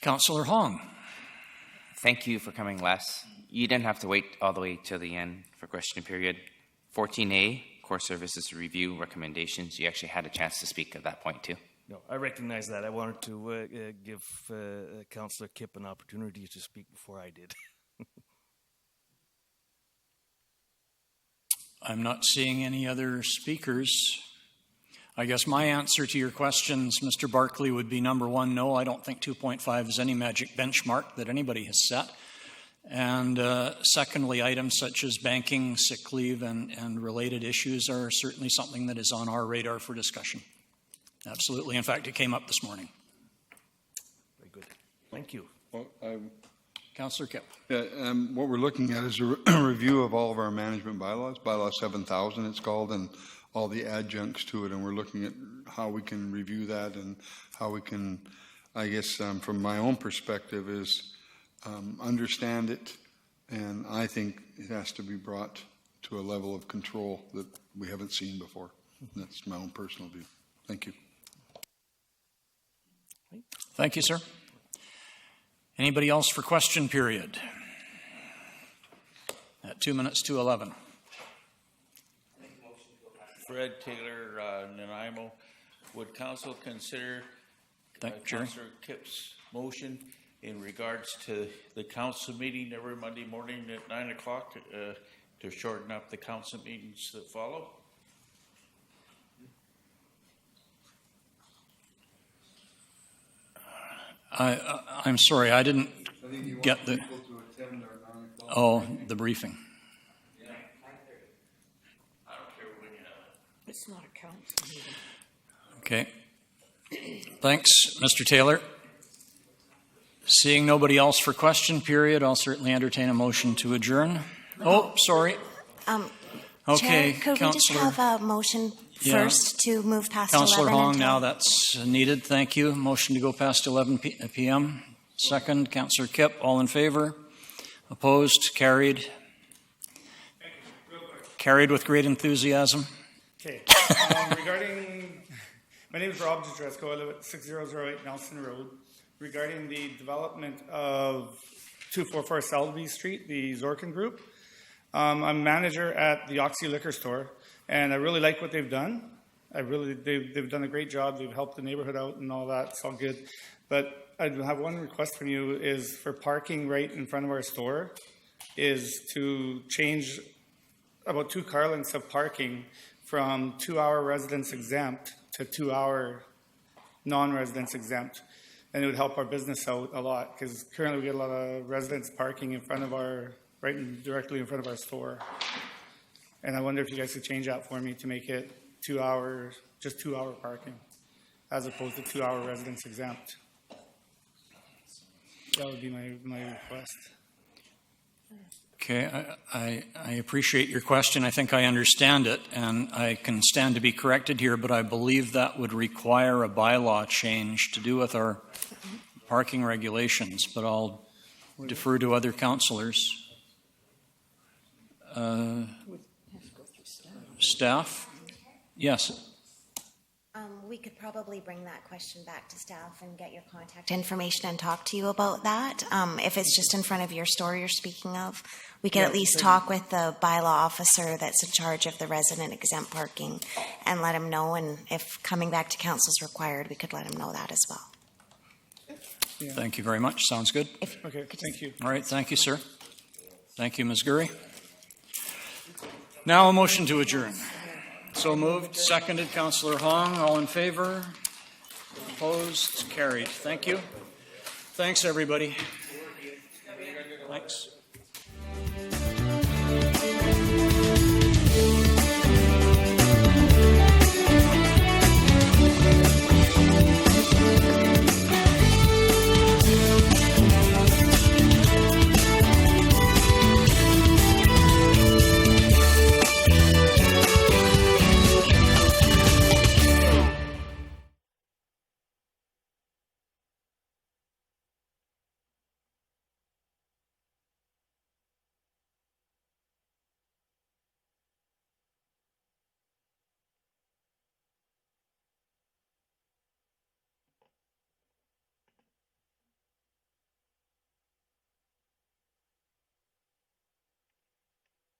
Speaker 2: Councillor Hong.
Speaker 4: Thank you for coming, Les. You didn't have to wait all the way to the end for question period. 14A, Core Services Review recommendations. You actually had a chance to speak at that point too.
Speaker 19: No, I recognize that. I wanted to give Councillor Kipp an opportunity to speak before I did.
Speaker 2: I'm not seeing any other speakers. I guess my answer to your questions, Mr. Barkley, would be number one, no, I don't think 2.5 is any magic benchmark that anybody has set. And secondly, items such as banking, sick leave, and related issues are certainly something that is on our radar for discussion. Absolutely. In fact, it came up this morning.
Speaker 19: Very good. Thank you.
Speaker 8: Well,
Speaker 2: Councillor Kipp.
Speaker 8: Yeah, what we're looking at is a review of all of our management bylaws, Bylaw 7000 it's called, and all the adjuncts to it, and we're looking at how we can review that and how we can, I guess, from my own perspective, is understand it, and I think it has to be brought to a level of control that we haven't seen before. That's my own personal view. Thank you.
Speaker 2: Thank you, sir. Anybody else for question period? At 2 minutes to 11.
Speaker 3: Fred Taylor, Nanaimo. Would council consider
Speaker 2: Jerry.
Speaker 3: Councillor Kipp's motion in regards to the council meeting every Monday morning at 9 o'clock to shorten up the council meetings that follow?
Speaker 2: I'm sorry, I didn't get the. Oh, the briefing.
Speaker 11: It's not a council meeting.
Speaker 2: Okay. Thanks, Mr. Taylor. Seeing nobody else for question period, I'll certainly entertain a motion to adjourn. Oh, sorry. Okay,
Speaker 17: Chair, could we just
Speaker 2: Councillor.
Speaker 17: have a motion
Speaker 2: Yeah.
Speaker 17: first to move past
Speaker 2: Councillor
Speaker 17: 11?
Speaker 2: Hong,
Speaker 17: until-
Speaker 2: now that's needed. Thank you. Motion to go past 11 p.m. Second, Councillor Kipp. All in favor? Opposed? Carried. Carried with great enthusiasm.
Speaker 18: Okay. Regarding, my name is Rob Dudresco. I live at 6008 Nelson Road. Regarding the development of 244 Selby Street, the Zorkin Group, I'm manager at the Oxy Liquor Store, and I really like what they've done. They've done a great job. They've helped the neighborhood out and all that. It's all good. But I have one request from you is for parking right in front of our store is to change about 2 car lengths of parking from 2-hour residence exempt to 2-hour non-residence exempt. And it would help our business out a lot because currently we get a lot of residents parking in front of our, directly in front of our store. And I wonder if you guys could change that for me to make it 2 hours, just 2-hour parking as opposed to 2-hour residence exempt. That would be my request.
Speaker 2: Okay, I appreciate your question. I think I understand it, and I can stand to be corrected here, but I believe that would require a bylaw change to do with our parking regulations, but I'll defer to other councillors. Staff? Yes.
Speaker 17: We could probably bring that question back to staff and get your contact information and talk to you about that. If it's just in front of your store you're speaking of, we could at least talk with the bylaw officer that's in charge of the resident exempt parking and let him know. And if coming back to council is required, we could let him know that as well.
Speaker 18: Yeah.
Speaker 2: Thank you very much. Sounds good.
Speaker 18: Okay, thank you.
Speaker 2: All right, thank you, sir. Thank you, Ms. Gurry. Now a motion to adjourn. So moved, seconded, Councillor Hong. All in favor? Opposed? Carried. Thank you. Thanks, everybody. Thanks.